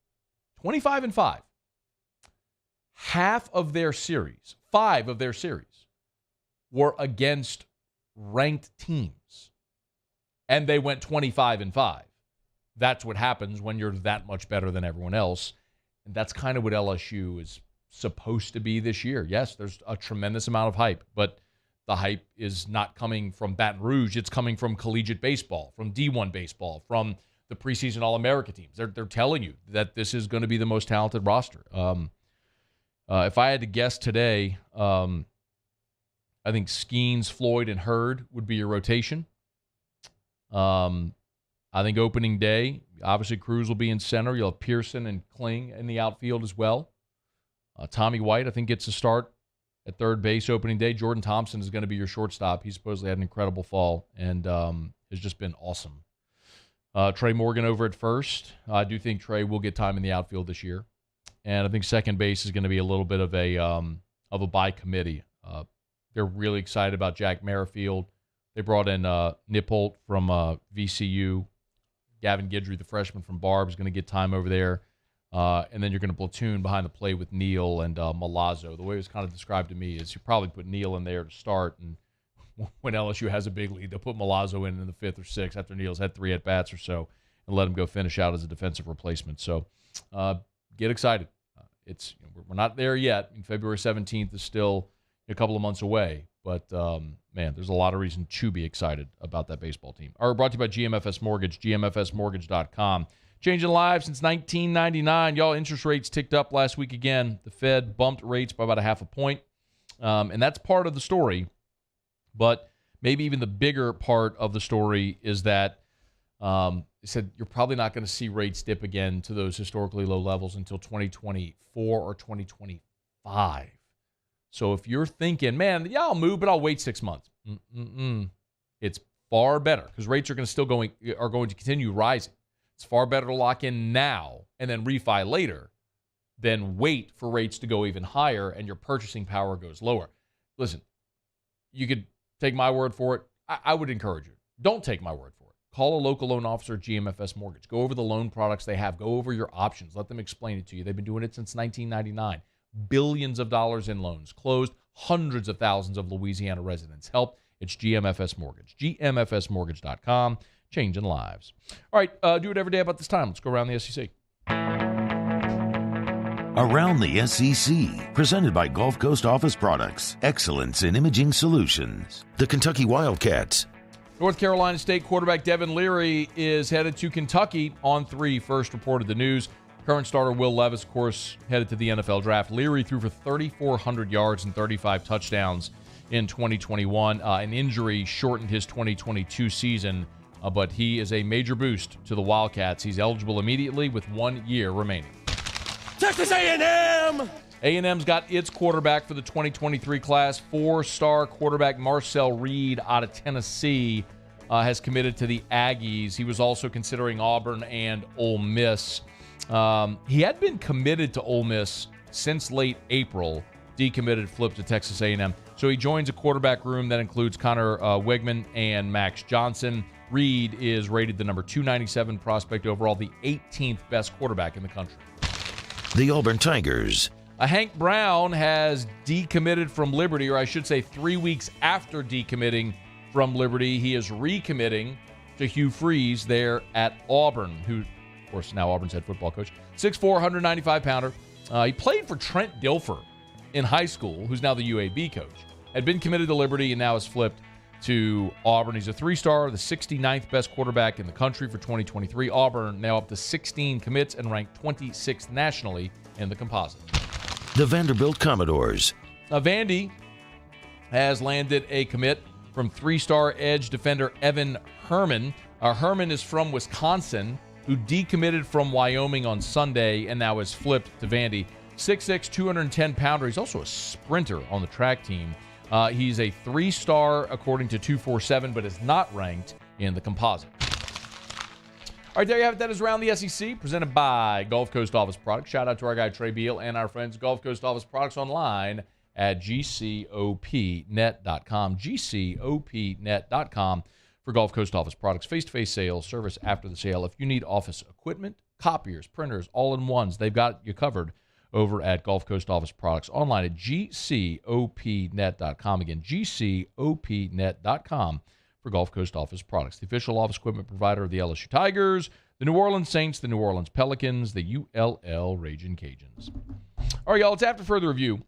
25-5. Half of their series, 5 of their series, were against ranked teams. And they went 25-5. That's what happens when you're that much better than everyone else. And that's kind of what LSU is supposed to be this year. Yes, there's a tremendous amount of hype, but the hype is not coming from Baton Rouge. It's coming from collegiate baseball, from D1 baseball, from the preseason All-America teams. They're telling you that this is going to be the most talented roster. If I had to guess today, I think Skeens, Floyd, and Hurd would be your rotation. I think opening day, obviously Cruz will be in center. You'll have Pearson and Kling in the outfield as well. Tommy White, I think, gets a start at third base opening day. Jordan Thompson is going to be your shortstop. He supposedly had an incredible fall and has just been awesome. Trey Morgan over at first. I do think Trey will get time in the outfield this year. And I think second base is going to be a little bit of a by committee. They're really excited about Jack Merrifield. They brought in Nippolt from VCU. Gavin Guidry, the freshman from Barb, is going to get time over there. And then you're going to platoon behind the plate with Neal and Milazzo. The way it was kind of described to me is you probably put Neal in there to start, and when LSU has a big lead. They'll put Milazzo in the 5th or 6th after Neal's had 3 at-bats or so and let him go finish out as a defensive replacement. So get excited. We're not there yet. February 17th is still a couple of months away. But, man, there's a lot of reason to be excited about that baseball team. All right, brought to you by GMFS Mortgage, gmfsmortgage.com. Changing lives since 1999. Y'all, interest rates ticked up last week again. The Fed bumped rates by about 0.5 point. And that's part of the story. But maybe even the bigger part of the story is that they said you're probably not going to see rates dip again to those historically low levels until 2024 or 2025. So if you're thinking, man, yeah, I'll move, but I'll wait 6 months. It's far better because rates are going to continue rising. It's far better to lock in now and then refi later than wait for rates to go even higher and your purchasing power goes lower. Listen, you could take my word for it. I would encourage you. Don't take my word for it. Call a local loan officer at GMFS Mortgage. Go over the loan products they have. Go over your options. Let them explain it to you. They've been doing it since 1999. Billions of dollars in loans closed. Hundreds of thousands of Louisiana residents helped. It's GMFS Mortgage. GMFSmortgage.com. Changing lives. All right, do it every day about this time. Let's go around the SEC. Around the SEC, presented by Gulf Coast Office Products, excellence in imaging solutions. The Kentucky Wildcats. North Carolina State quarterback Devin Leary is headed to Kentucky on 3, first reported the news. Current starter Will Levis, of course, headed to the NFL draft. Leary threw for 3,400 yards and 35 touchdowns in 2021. An injury shortened his 2022 season, but he is a major boost to the Wildcats. He's eligible immediately with 1 year remaining. Texas A&M! A&M's got its quarterback for the 2023 class. 4-star quarterback Marcel Reed out of Tennessee has committed to the Aggies. He was also considering Auburn and Ole Miss. He had been committed to Ole Miss since late April. Decommitted, flipped to Texas A&M. So he joins a quarterback room that includes Connor Wegman and Max Johnson. Reed is rated the number 297 prospect overall, the 18th best quarterback in the country. The Auburn Tigers. Hank Brown has decommitted from Liberty, or I should say 3 weeks after decommitting from Liberty. He is recommitting to Hugh Freeze there at Auburn, who, of course, now Auburn's head football coach. 6'4", 195-pounder. He played for Trent Dilfer in high school, who's now the UAB coach. Had been committed to Liberty and now has flipped to Auburn. He's a 3-star, the 69th best quarterback in the country for 2023. Auburn now up to 16 commits and ranked 26th nationally in the composite. The Vanderbilt Commodores. Vandy has landed a commit from 3-star edge defender Evan Herman. Herman is from Wisconsin, who decommitted from Wyoming on Sunday and now has flipped to Vandy. 6'6", 210-pounder. He's also a sprinter on the track team. He's a 3-star according to 247, but is not ranked in the composite. All right, there you have it. That is Around the SEC, presented by Gulf Coast Office Products. Shout out to our guy Trey Beal and our friends Gulf Coast Office Products online at gcopnet.com. gcopnet.com for Gulf Coast Office Products. Face-to-face sales, service after the sale. If you need office equipment, copiers, printers, all-in-ones, they've got you covered over at Gulf Coast Office Products, online at gcopnet.com. Again, gcopnet.com for Gulf Coast Office Products, the official office equipment provider of the LSU Tigers, the New Orleans Saints, the New Orleans Pelicans, the ULL Ragin' Cajuns. All right, y'all, it's after further review.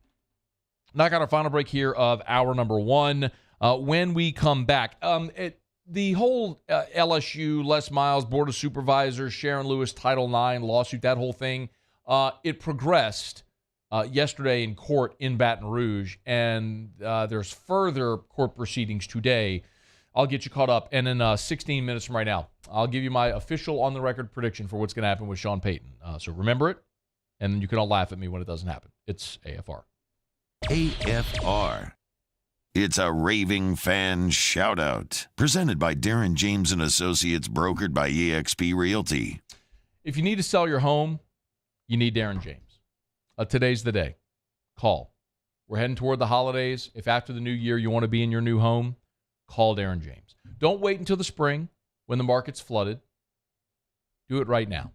Knock out our final break here of hour number 1. When we come back, the whole LSU, Les Miles, Board of Supervisors, Sharon Lewis, Title IX lawsuit, that whole thing, it progressed yesterday in court in Baton Rouge, and there's further court proceedings today. I'll get you caught up, and in 16 minutes from right now, I'll give you my official on-the-record prediction for what's going to happen with Sean Payton. So remember it, and then you can all laugh at me when it doesn't happen. It's AFR. AFR. It's a raving fan shout-out. Presented by Darren James & Associates, brokered by eXp Realty. If you need to sell your home, you need Darren James. Today's the day. Call. We're heading toward the holidays. If after the new year you want to be in your new home, call Darren James. Don't wait until the spring when the market's flooded. Do it right now.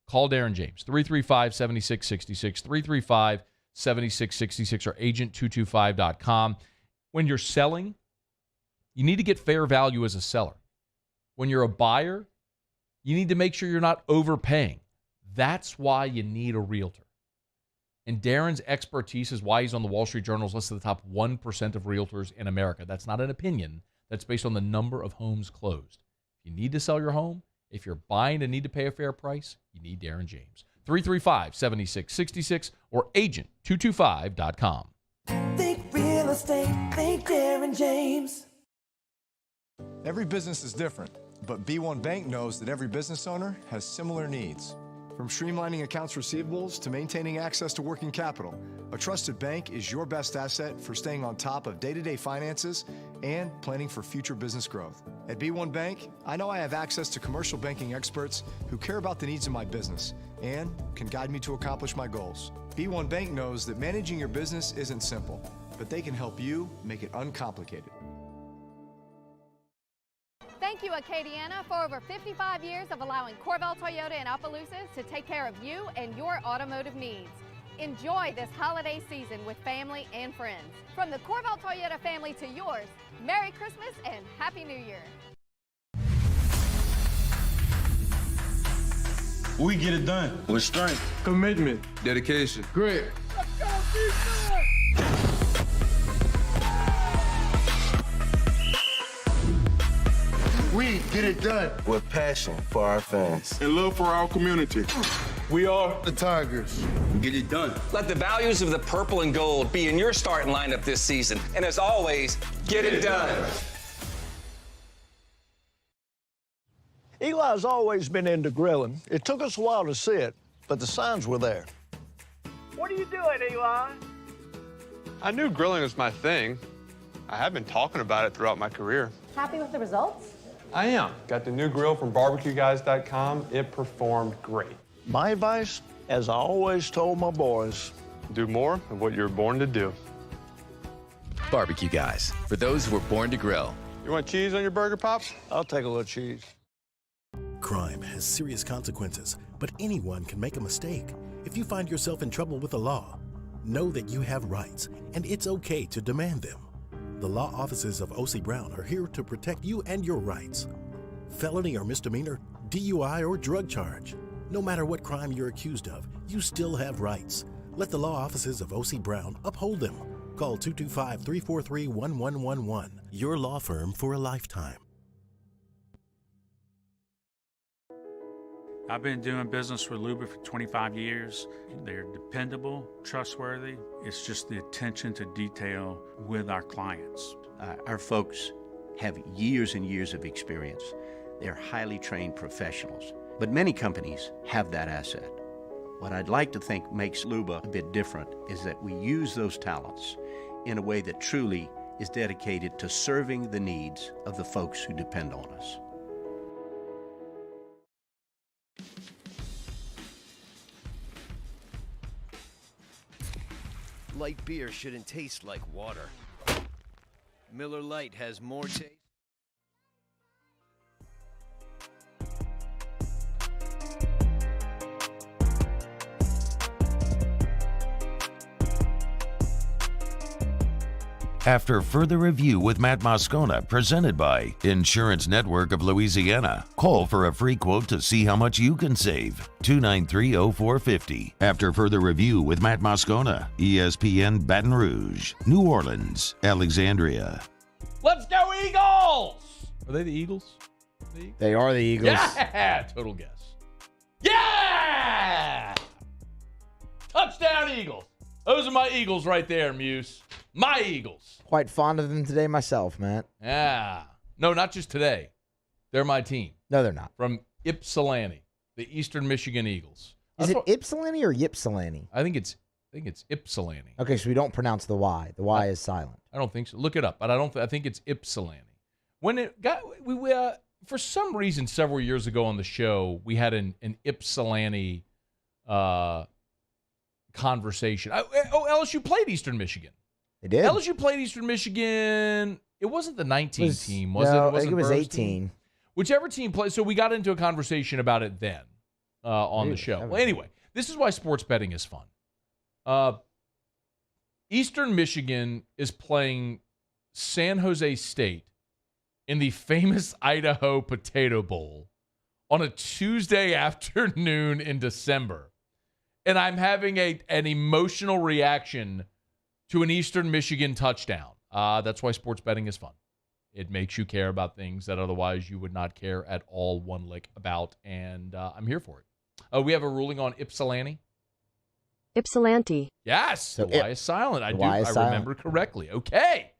Call Darren James, 335-7666, 335-7666, or agent225.com. When you're selling, You need to get fair value as a seller. When you're a buyer, you need to make sure you're not overpaying. That's why you need a realtor. And Darren's expertise is why he's on the Wall Street Journal's list of the top 1% of realtors in America. That's not an opinion. That's based on the number of homes closed. If you need to sell your home, if you're buying and need to pay a fair price, you need Darren James. 335-7666 or agent225.com. Think real estate, think Darren James. Every business is different, but B1 Bank knows that every business owner has similar needs. From streamlining accounts receivables to maintaining access to working capital, a trusted bank is your best asset for staying on top of day-to-day finances and planning for future business growth. At B1 Bank, I know I have access to commercial banking experts who care about the needs of my business and can guide me to accomplish my goals. B1 Bank knows that managing your business isn't simple, but they can help you make it uncomplicated. Thank you, Acadiana, for over 55 years of allowing Corvell Toyota in Opelousas to take care of you and your automotive needs. Enjoy this holiday season with family and friends. From the Corvell Toyota family to yours, Merry Christmas and Happy New Year. We get it done with strength, commitment, dedication, grit. Let's go, defense! We get it done with passion for our fans and love for our community. We are the Tigers. Get it done. Let the values of the purple and gold be in your starting lineup this season. And as always, get it done. Eli's always been into grilling. It took us a while to see it, but the signs were there. What are you doing, Eli? I knew grilling was my thing. I have been talking about it throughout my career. Happy with the results? I am. Got the new grill from barbecueguys.com. It performed great. My advice, as I always told my boys, do more of what you're born to do. Barbecue Guys, for those who were born to grill. You want cheese on your burger, Pops? I'll take a little cheese. Crime has serious consequences, but anyone can make a mistake. If you find yourself in trouble with the law, know that you have rights, and it's okay to demand them. The law offices of O.C. Brown are here to protect you and your rights. Felony or misdemeanor, DUI or drug charge. No matter what crime you're accused of, you still have rights. Let the law offices of O.C. Brown uphold them. Call 225-343-1111. Your law firm for a lifetime. I've been doing business with Luba for 25 years. They're dependable, trustworthy. It's just the attention to detail with our clients. Our folks have years and years of experience. They're highly trained professionals, but many companies have that asset. What I'd like to think makes Luba a bit different is that we use those talents in a way that truly is dedicated to serving the needs of the folks who depend on us. Light beer shouldn't taste like water. Miller Lite has more taste. After further review with Matt Moscona, presented by Insurance Network of Louisiana. Call for a free quote to see how much you can save. 293-0450. After further review with Matt Moscona, ESPN Baton Rouge, New Orleans, Alexandria. Let's go Eagles! Are they the Eagles? They are the Eagles. Yeah! Total guess. Yeah! Touchdown Eagles. Those are my Eagles right there, Muse. My Eagles. Quite fond of them today myself, Matt. Yeah. No, not just today. They're my team. No, they're not. From Ypsilanti, the Eastern Michigan Eagles. Is it Ypsilanti or Ypsilanti? I think it's Ypsilanti. Okay, so we don't pronounce the Y. The Y is silent. I don't think so. Look it up, but I think it's Ypsilanti. When it got for some reason several years ago on the show, we had an Ypsilanti conversation. LSU played Eastern Michigan. They did. LSU played Eastern Michigan. It wasn't the 19 team, was it? No, I think it was 18. Whichever team played. So we got into a conversation about it then on the show. Well, anyway, this is why sports betting is fun. Eastern Michigan is playing San Jose State in the famous Idaho Potato Bowl on a Tuesday afternoon in December. And I'm having an emotional reaction to an Eastern Michigan touchdown. That's why sports betting is fun. It makes you care about things that otherwise you would not care at all one lick about, and I'm here for it. We have a ruling on Ypsilanti. Ypsilanti. Yes, the Y is silent. I silent. remember correctly. Okay,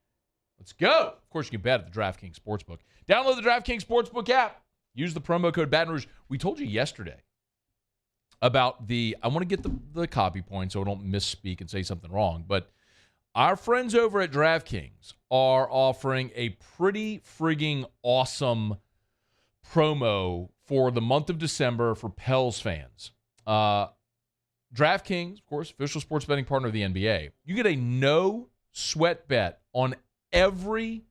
let's go. Of course, you can bet at the DraftKings Sportsbook. Download the DraftKings Sportsbook app. Use the promo code Baton Rouge. We told you yesterday about I want to get the copy point so I don't misspeak and say something wrong, but our friends over at DraftKings are offering a pretty frigging awesome promo for the month of December for Pels fans. DraftKings, of course, official sports betting partner of the NBA. You get a no-sweat bet on every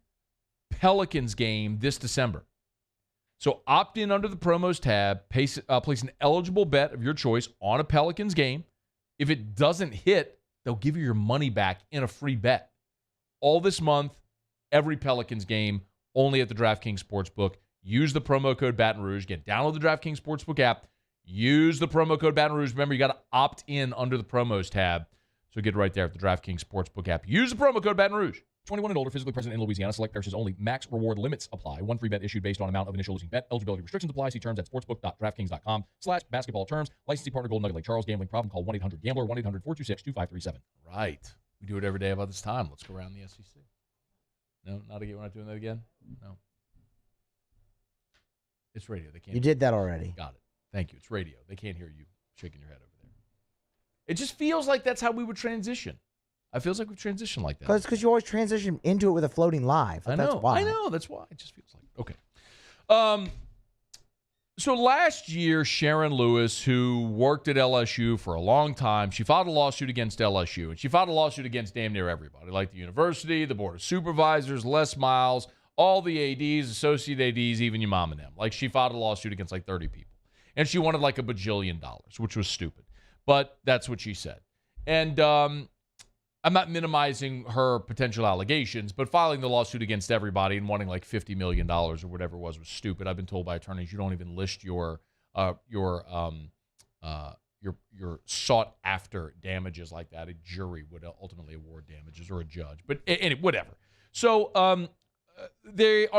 Pelicans game this December. So opt in under the promos tab, place an eligible bet of your choice on a Pelicans game. If it doesn't hit, they'll give you your money back in a free bet. All this month, every Pelicans game, only at the DraftKings Sportsbook. Use the promo code Baton Rouge. Again, download the DraftKings Sportsbook app. Use the promo code Baton Rouge. Remember, you got to opt in under the promos tab. So get right there at the DraftKings Sportsbook app. Use the promo code Baton Rouge. 21 and older, physically present in Louisiana. Select purchases only. Max reward limits apply. One free bet issued based on amount of initial losing bet. Eligibility restrictions apply. See terms at sportsbook.draftkings.com/basketball terms. Licensee partner Golden Nugget Lake Charles. Gambling problem? Call 1-800-GAMBLER. 1-800-426-2537. Right. We do it every day about this time. Let's go around the SEC. No, not again. We're not doing that again? No. It's radio. They can't. You did that already. Got it. Thank you. It's radio. They can't hear you shaking your head over there. It just feels like that's how we would transition. It feels like we've transitioned like that. Because you always transition into it with a floating live. I know. That's why. I know. That's why. It just feels like. Okay. So last year, Sharon Lewis, who worked at LSU for a long time, she filed a lawsuit against LSU. And she filed a lawsuit against damn near everybody, like the university, the board of supervisors, Les Miles, all the ADs, associate ADs, even your mom and them. Like, she filed a lawsuit against like 30 people. And she wanted like $1 bajillion, which was stupid. But that's what she said. And I'm not minimizing her potential allegations, but filing the lawsuit against everybody and wanting like $50 million or whatever it was stupid. I've been told by attorneys you don't even list your sought after damages like that. A jury would ultimately award damages, or a judge, but anyway, whatever. So on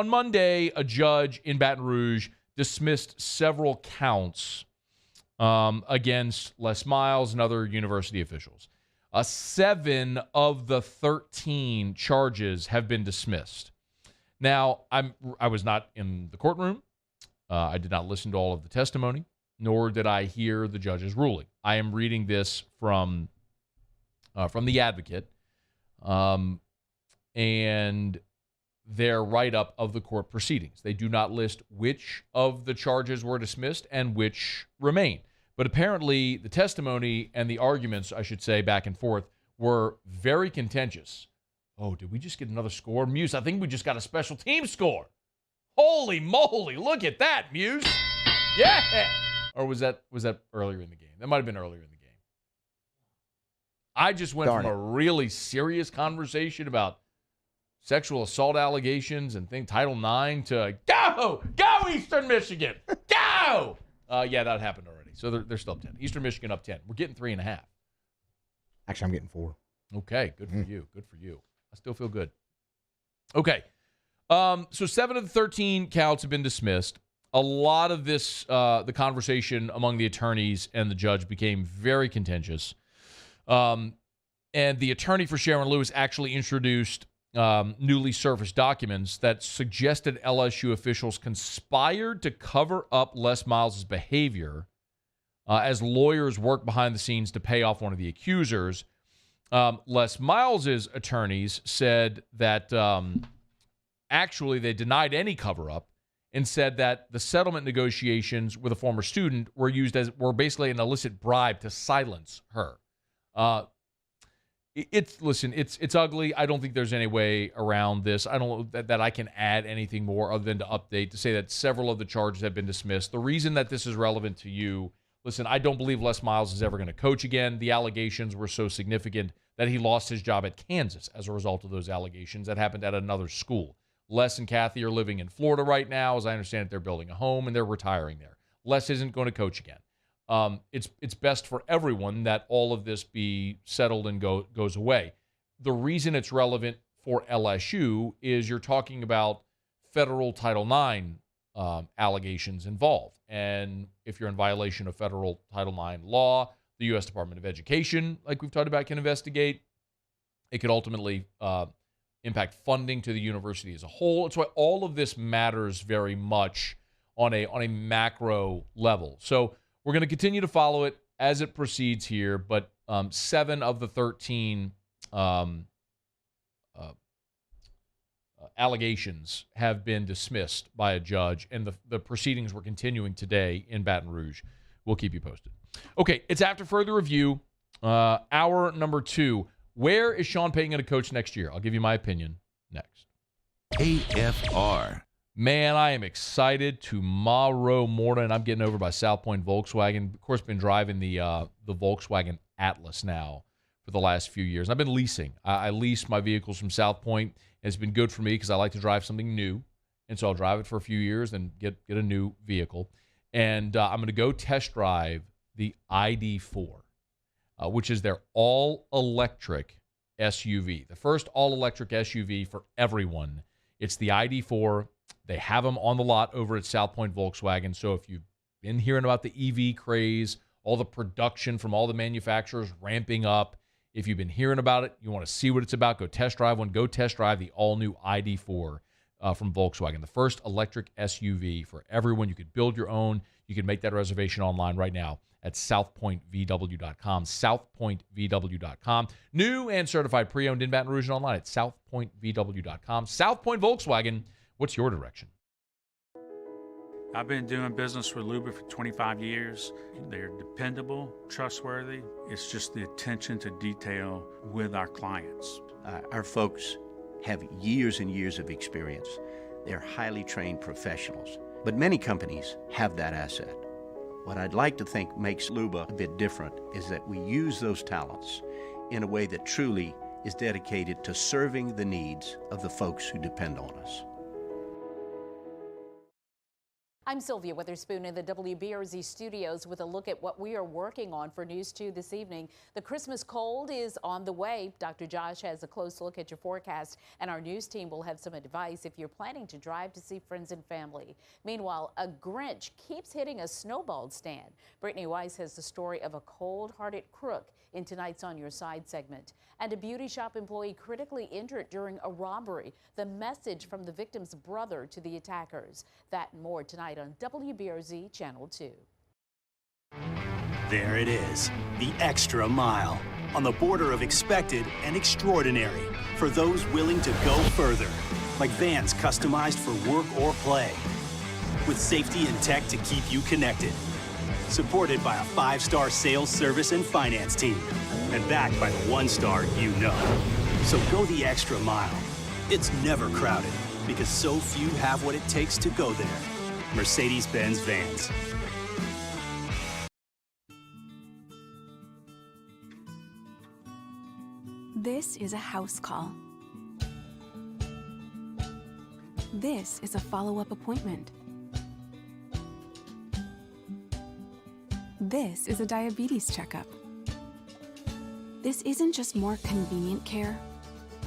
Monday, a judge in Baton Rouge dismissed several counts against Les Miles and other university officials. 7 of the 13 charges have been dismissed. Now, I was not in the courtroom. I did not listen to all of the testimony, nor did I hear the judge's ruling. I am reading this from the Advocate, and their write-up of the court proceedings. They do not list which of the charges were dismissed and which remain. But apparently, the testimony and the arguments, I should say, back and forth, were very contentious. Oh, did we just get another score? Muse, I think we just got a special team score. Holy moly, look at that, Muse. Yeah. Or was that earlier in the game? That might have been earlier in the game. I just went from a really serious conversation about sexual assault allegations and Title IX to go Eastern Michigan, go. Yeah, that happened already. So they're still up 10. Eastern Michigan up 10. We're getting 3.5. Actually, I'm getting 4. Okay, good for you. Good for you. I still feel good. Okay. So 7 of the 13 counts have been dismissed. A lot of this, the conversation among the attorneys and the judge became very contentious. And the attorney for Sharon Lewis actually introduced newly surfaced documents that suggested LSU officials conspired to cover up Les Miles' behavior as lawyers worked behind the scenes to pay off one of the accusers. Les Miles' attorneys said that actually they denied any cover-up and said that the settlement negotiations with a former student were basically an illicit bribe to silence her. It's ugly. I don't think there's any way around this. I don't know that I can add anything more other than to update to say that several of the charges have been dismissed. The reason that this is relevant to you, listen, I don't believe Les Miles is ever going to coach again. The allegations were so significant that he lost his job at Kansas as a result of those allegations. That happened at another school. Les and Kathy are living in Florida right now. As I understand it, they're building a home and they're retiring there. Les isn't going to coach again. It's best for everyone that all of this be settled and goes away. The reason it's relevant for LSU is you're talking about federal Title IX allegations involved. And if you're in violation of federal Title IX law, the U.S. Department of Education, like we've talked about, can investigate. It could ultimately impact funding to the university as a whole. That's why all of this matters very much on a macro level. So we're going to continue to follow it as it proceeds here, but 7 of the 13 allegations have been dismissed by a judge, and the proceedings were continuing today in Baton Rouge. We'll keep you posted. Okay, it's after further review. Hour number 2. Where is Sean Payton going to coach next year? I'll give you my opinion next. AFR. Man, I am excited. Tomorrow morning, I'm getting over by South Point Volkswagen. Of course, been driving the Volkswagen Atlas now for the last few years. I've been leasing. I lease my vehicles from South Point. It's been good for me because I like to drive something new. And so I'll drive it for a few years and get a new vehicle. And I'm going to go test drive the ID4, which is their all-electric SUV. The first all-electric SUV for everyone. It's the ID4. They have them on the lot over at South Point Volkswagen. So if you've been hearing about the EV craze, all the production from all the manufacturers ramping up, if you've been hearing about it, you want to see what it's about, go test drive one. Go test drive the all-new ID4 from Volkswagen, the first electric SUV for everyone. You could build your own. You can make that reservation online right now at southpointvw.com, southpointvw.com. New and certified pre-owned in Baton Rouge and online at southpointvw.com. South Point Volkswagen, what's your direction? I've been doing business with Luba for 25 years. They're dependable, trustworthy. It's just the attention to detail with our clients. Our folks have years and years of experience. They're highly trained professionals. But many companies have that asset. What I'd like to think makes Luba a bit different is that we use those talents in a way that truly is dedicated to serving the needs of the folks who depend on us. I'm Sylvia Witherspoon in the WBRZ studios with a look at what we are working on for News 2 this evening. The Christmas cold is on the way. Dr. Josh has a close look at your forecast, and our news team will have some advice if you're planning to drive to see friends and family. Meanwhile, a Grinch keeps hitting a snowball stand. Brittany Weiss has the story of a cold-hearted crook in tonight's On Your Side segment. And a beauty shop employee critically injured during a robbery. The message from the victim's brother to the attackers. That and more tonight on WBRZ Channel 2. There it is, the extra mile. On the border of expected and extraordinary. For those willing to go further. Like vans customized for work or play. With safety and tech to keep you connected. Supported by a 5-star sales, service, and finance team. And backed by the 1-star you know. So go the extra mile. It's never crowded because so few have what it takes to go there. Mercedes-Benz Vans. This is a house call. This is a follow-up appointment. This is a diabetes checkup. This isn't just more convenient care,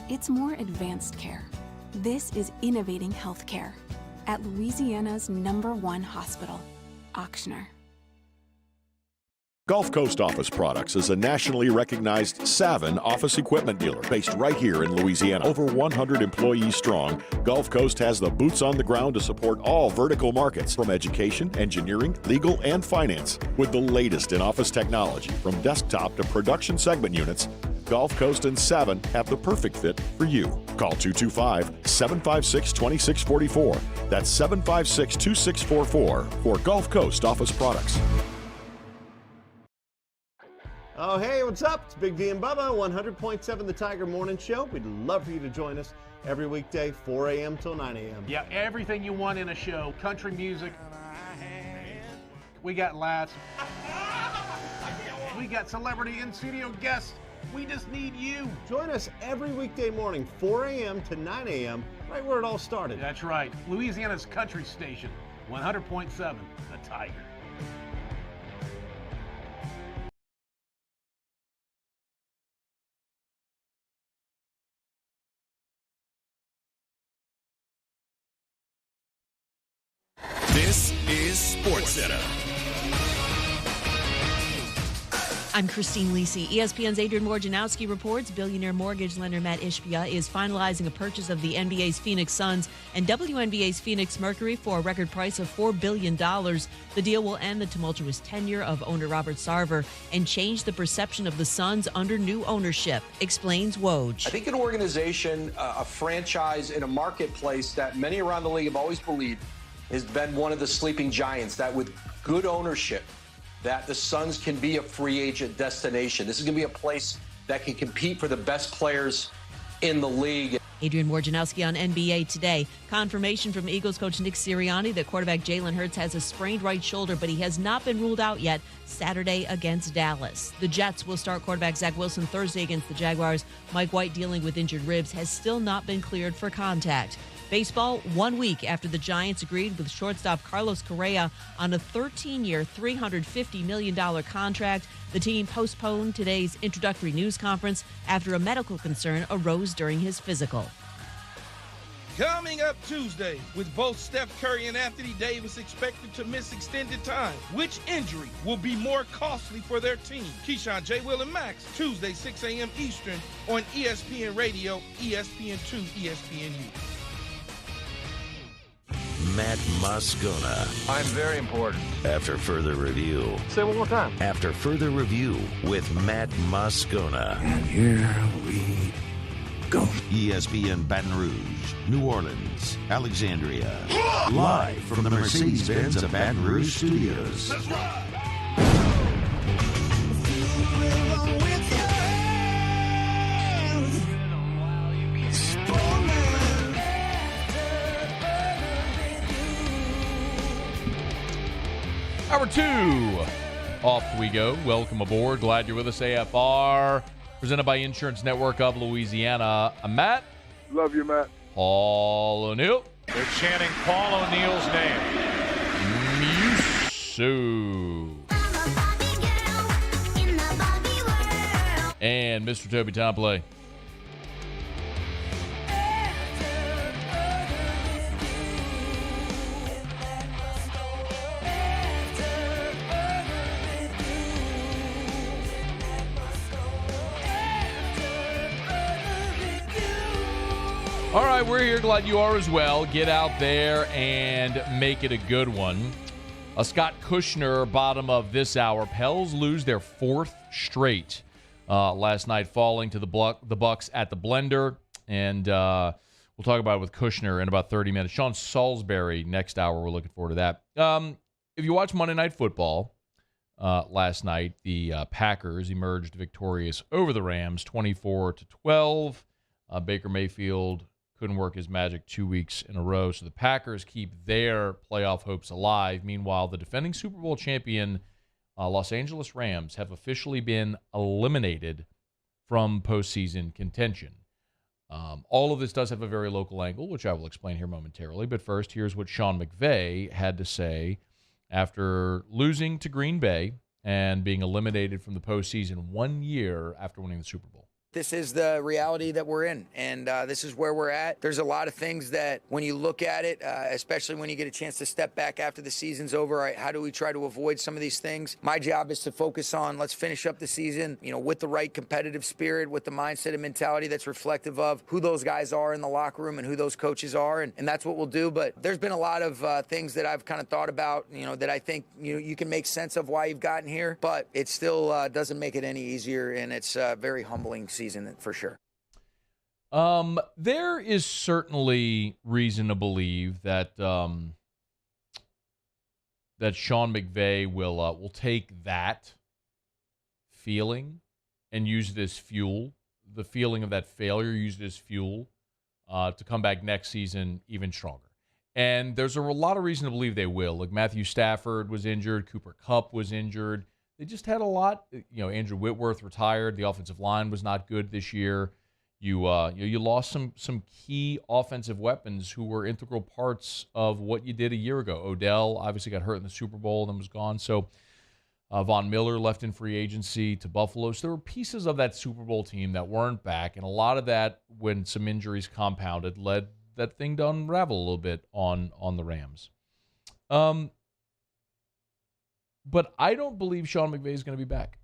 it's more advanced care. This is innovating healthcare at Louisiana's #1 hospital, Kushner. Gulf Coast Office Products is a nationally recognized Savin office equipment dealer based right here in Louisiana. Over 100 employees strong, Gulf Coast has the boots on the ground to support all vertical markets from education, engineering, legal, and finance. With the latest in office technology from desktop to production segment units, Gulf Coast and Savin have the perfect fit for you. Call 225-756-2644. That's 756-2644 for Gulf Coast Office Products. Oh, hey, what's up? It's Big D and Bubba, 100.7 The Tiger Morning Show. We'd love for you to join us every weekday, 4 a.m. till 9 a.m. Yeah, everything you want in a show. Country music. We got laughs. We got celebrity in-studio guests. We just need you. Join us every weekday morning, 4 a.m. to 9 a.m. Right where it all started. That's right. Louisiana's country station, 100.7, The Tiger. This is SportsCenter. I'm Christine Lisi. ESPN's Adrian Wojnarowski reports billionaire mortgage lender Matt Ishbia is finalizing a purchase of the NBA's Phoenix Suns and WNBA's Phoenix Mercury for a record price of $4 billion. The deal will end the tumultuous tenure of owner Robert Sarver and change the perception of the Suns under new ownership, explains Woj. I think an organization, a franchise in a marketplace that many around the league have always believed has been one of the sleeping giants, that with good ownership, that the Suns can be a free agent destination. This is going to be a place that can compete for the best players in the league. Adrian Wojnarowski on NBA Today. Confirmation from Eagles coach Nick Sirianni that quarterback Jalen Hurts has a sprained right shoulder, but he has not been ruled out yet Saturday against Dallas. The Jets will start quarterback Zach Wilson Thursday against the Jaguars. Mike White, dealing with injured ribs, has still not been cleared for contact. Baseball, 1 week after the Giants agreed with shortstop Carlos Correa on a 13-year, $350 million contract, the team postponed today's introductory news conference after a medical concern arose during his physical. Coming up Tuesday, with both Steph Curry and Anthony Davis expected to miss extended time, which injury will be more costly for their team? Keyshawn, J. Will, and Max, Tuesday, 6 a.m. Eastern on ESPN Radio, ESPN2, ESPNU. Matt Moscona. I'm very important. After further review. Say it one more time. After further review with Matt Moscona. And here we go. ESPN Baton Rouge, New Orleans, Alexandria. Live from the Mercedes-Benz of Baton Rouge Studios. Let's ride. Hour 2, off we go. Welcome aboard. Glad you're with us, AFR. Presented by Insurance Network of Louisiana. I'm Matt. Love you, Matt. Paul O'Neill. They're chanting Paul O'Neill's name. Musu. And Mr. Toby Tomplay. All right, we're here. Glad you are as well. Get out there and make it a good one. Scott Kushner, bottom of this hour. Pels lose their fourth straight last night, falling to the Bucks at the Blender. And we'll talk about it with Kushner in about 30 minutes. Sean Salisbury next hour. We're looking forward to that. If you watch Monday Night Football last night, the Packers emerged victorious over the Rams, 24-12. Baker Mayfield couldn't work his magic 2 weeks in a row, so the Packers keep their playoff hopes alive. Meanwhile, the defending Super Bowl champion Los Angeles Rams have officially been eliminated from postseason contention. All of this does have a very local angle, which I will explain here momentarily. But first, here's what Sean McVay had to say after losing to Green Bay and being eliminated from the postseason 1 year after winning the Super Bowl. This is the reality that we're in, and this is where we're at. There's a lot of things that when you look at it, especially when you get a chance to step back after the season's over, how do we try to avoid some of these things? My job is to focus on let's finish up the season, with the right competitive spirit, with the mindset and mentality that's reflective of who those guys are in the locker room and who those coaches are, and that's what we'll do. But there's been a lot of things that I've kind of thought about, that I think you can make sense of why you've gotten here, but it still doesn't make it any easier, and it's a very humbling season for sure. There is certainly reason to believe that that Sean McVay will take that feeling and use it as fuel, the feeling of that failure, use it as fuel to come back next season even stronger. And there's a lot of reason to believe they will. Like Matthew Stafford was injured, Cooper Kupp was injured. They just had a lot. Andrew Whitworth retired. The offensive line was not good this year. You lost some key offensive weapons who were integral parts of what you did a year ago. Odell obviously got hurt in the Super Bowl and then was gone. So Von Miller left in free agency to Buffalo. So there were pieces of that Super Bowl team that weren't back, and a lot of that, when some injuries compounded, led that thing to unravel a little bit on the Rams. But I don't believe Sean McVay is going to be back.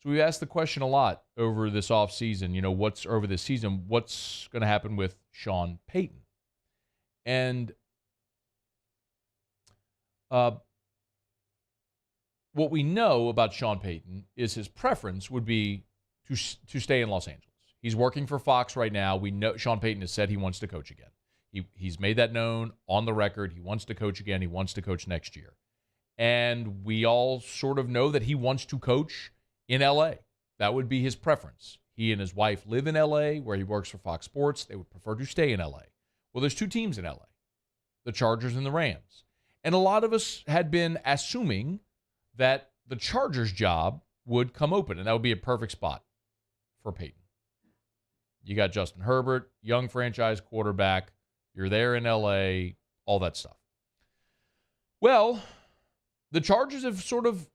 So we've asked the question a lot over this offseason, what's over this season, what's going to happen with Sean Payton? And what we know about Sean Payton is his preference would be to stay in Los Angeles. He's working for Fox right now. We know Sean Payton has said he wants to coach again. He's made that known on the record. He wants to coach again. He wants to coach next year. And we all sort of know that he wants to coach in L.A. That would be his preference. He and his wife live in L.A., where he works for Fox Sports. They would prefer to stay in L.A. Well, there's two teams in L.A., the Chargers and the Rams. And a lot of us had been assuming that the Chargers job would come open, and that would be a perfect spot for Peyton. You got Justin Herbert, young franchise quarterback. You're there in L.A., all that stuff. Well, the Chargers have sort of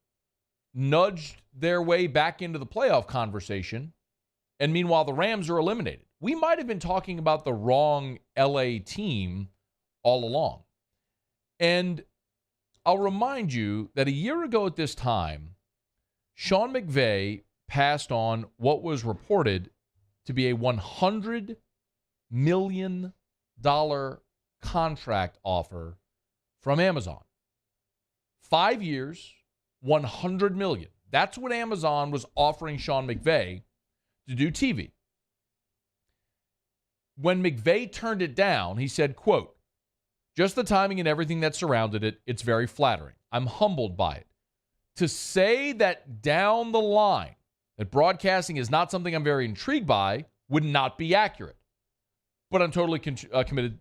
nudged their way back into the playoff conversation, and meanwhile, the Rams are eliminated. We might have been talking about the wrong L.A. team all along. And I'll remind you that a year ago at this time, Sean McVay passed on what was reported to be a $100 million contract offer from Amazon. 5 years, $100 million. That's what Amazon was offering Sean McVay to do TV. When McVay turned it down, he said, quote, "Just the timing and everything that surrounded it, it's very flattering. I'm humbled by it. To say that down the line that broadcasting is not something I'm very intrigued by would not be accurate. But I'm totally committed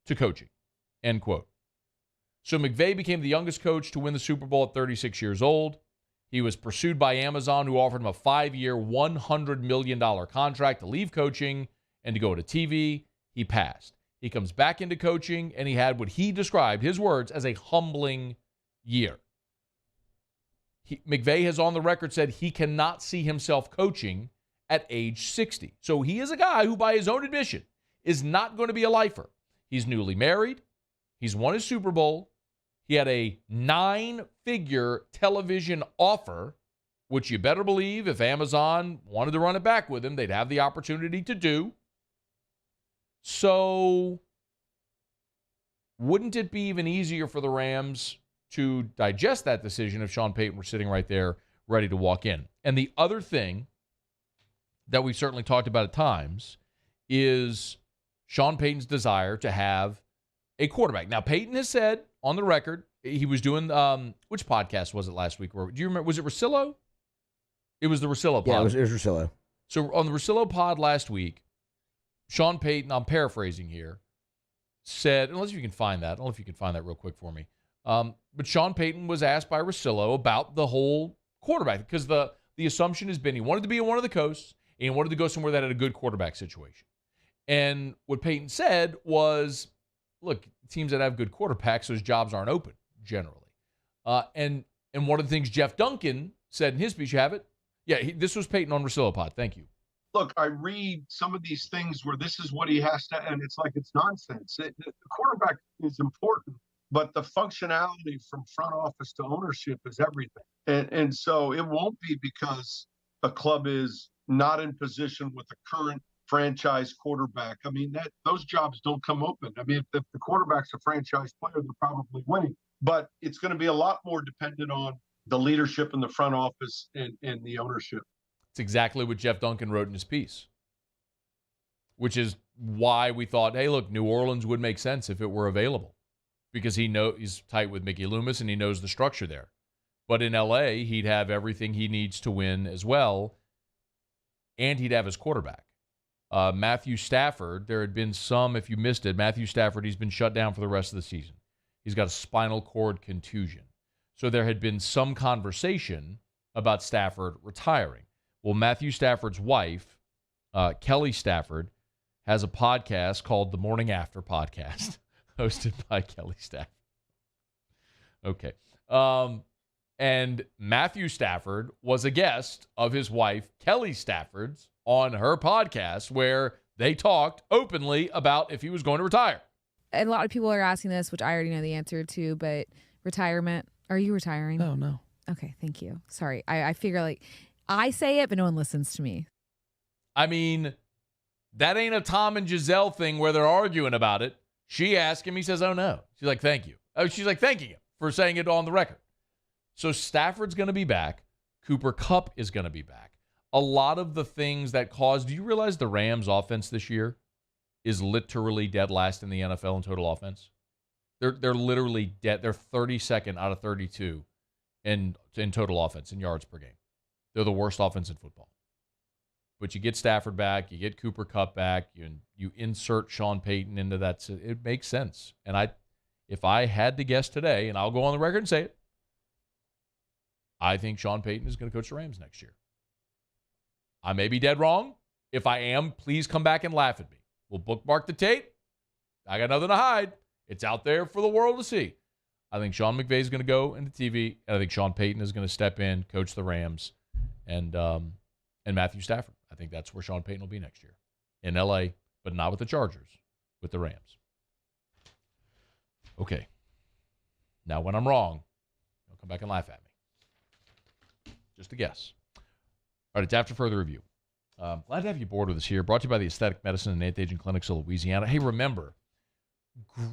to coaching." End quote. So McVay became the youngest coach to win the Super Bowl at 36 years old. He was pursued by Amazon, who offered him a 5-year, $100 million contract to leave coaching and to go to TV. He passed. He comes back into coaching, and he had what he described, his words, as a humbling year. McVay has on the record said he cannot see himself coaching at age 60. So he is a guy who, by his own admission, is not going to be a lifer. He's newly married. He's won his Super Bowl. He had a 9-figure television offer, which you better believe if Amazon wanted to run it back with him, they'd have the opportunity to do. So wouldn't it be even easier for the Rams to digest that decision if Sean Payton were sitting right there ready to walk in? And the other thing that we've certainly talked about at times is Sean Payton's desire to have a quarterback. Now, Payton has said on the record, he was doing, which podcast was it last week? Do you remember? Was it Russillo? It was the Russillo pod. Yeah, it was Russillo. So on the Russillo pod last week, Sean Payton, I'm paraphrasing here, said, unless you can find that. I don't know if you can find that real quick for me. But Sean Payton was asked by Russillo about the whole quarterback, because the assumption has been he wanted to be in one of the coasts, and he wanted to go somewhere that had a good quarterback situation. And what Payton said was, look, teams that have good quarterbacks, those jobs aren't open generally. And one of the things Jeff Duncan said in his speech, you have it? Yeah, this was Payton on Russillo Pod. Thank you. Look, I read some of these things where this is what he has to, and it's like it's nonsense. The quarterback is important, but the functionality from front office to ownership is everything. And so it won't be because a club is not in position with a current franchise quarterback. I mean, those jobs don't come open. I mean, if the quarterback's a franchise player, they're probably winning. But it's going to be a lot more dependent on the leadership in the front office and the ownership. It's exactly what Jeff Duncan wrote in his piece, which is why we thought, hey, look, New Orleans would make sense if it were available, because he's tight with Mickey Loomis and he knows the structure there. But in L.A., he'd have everything he needs to win as well, and he'd have his quarterback. Matthew Stafford, there had been some, if you missed it, Matthew Stafford, he's been shut down for the rest of the season. He's got a spinal cord contusion. So there had been some conversation about Stafford retiring. Well, Matthew Stafford's wife Kelly Stafford has a podcast called The Morning After Podcast, hosted by Kelly Stafford. Okay. And Matthew Stafford was a guest of his wife, Kelly Stafford's, on her podcast where they talked openly about if he was going to retire. A lot of people are asking this, which I already know the answer to, but retirement. Are you retiring? Oh, no. Okay, thank you. Sorry. I figure like I say it, but no one listens to me. I mean, that ain't a Tom and Giselle thing where they're arguing about it. She asked him. He says, oh, no. She's like, thank you. Oh, she's like, thanking him for saying it on the record. So Stafford's going to be back. Cooper Kupp is going to be back. A lot of the things that caused, do you realize the Rams offense this year is literally dead last in the NFL in total offense? They're literally dead. They're 32nd out of 32 in total offense in yards per game. They're the worst offense in football. But you get Stafford back, you get Cooper Kupp back, you insert Sean Payton into that. It makes sense. And if I had to guess today, and I'll go on the record and say it, I think Sean Payton is going to coach the Rams next year. I may be dead wrong. If I am, please come back and laugh at me. We'll bookmark the tape. I got nothing to hide. It's out there for the world to see. I think Sean McVay is going to go into TV, and I think Sean Payton is going to step in, coach the Rams, and Matthew Stafford. I think that's where Sean Payton will be next year. In L.A., but not with the Chargers, with the Rams. Okay. Now, when I'm wrong, don't come back and laugh at me. Just a guess. All right, it's after further review. Glad to have you aboard with us here. Brought to you by the Aesthetic Medicine and Anti-Aging Clinics of Louisiana. Hey, remember,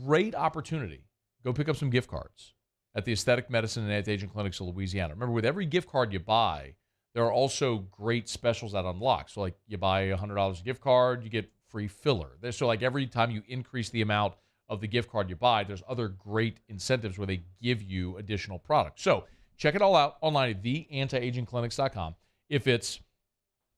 great opportunity. Go pick up some gift cards at the Aesthetic Medicine and Anti-Aging Clinics of Louisiana. Remember, with every gift card you buy, there are also great specials that unlock. So, like, you buy a $100 gift card, you get free filler. So, like, every time you increase the amount of the gift card you buy, there's other great incentives where they give you additional products. So, check it all out online at theantiagingclinics.com. If it's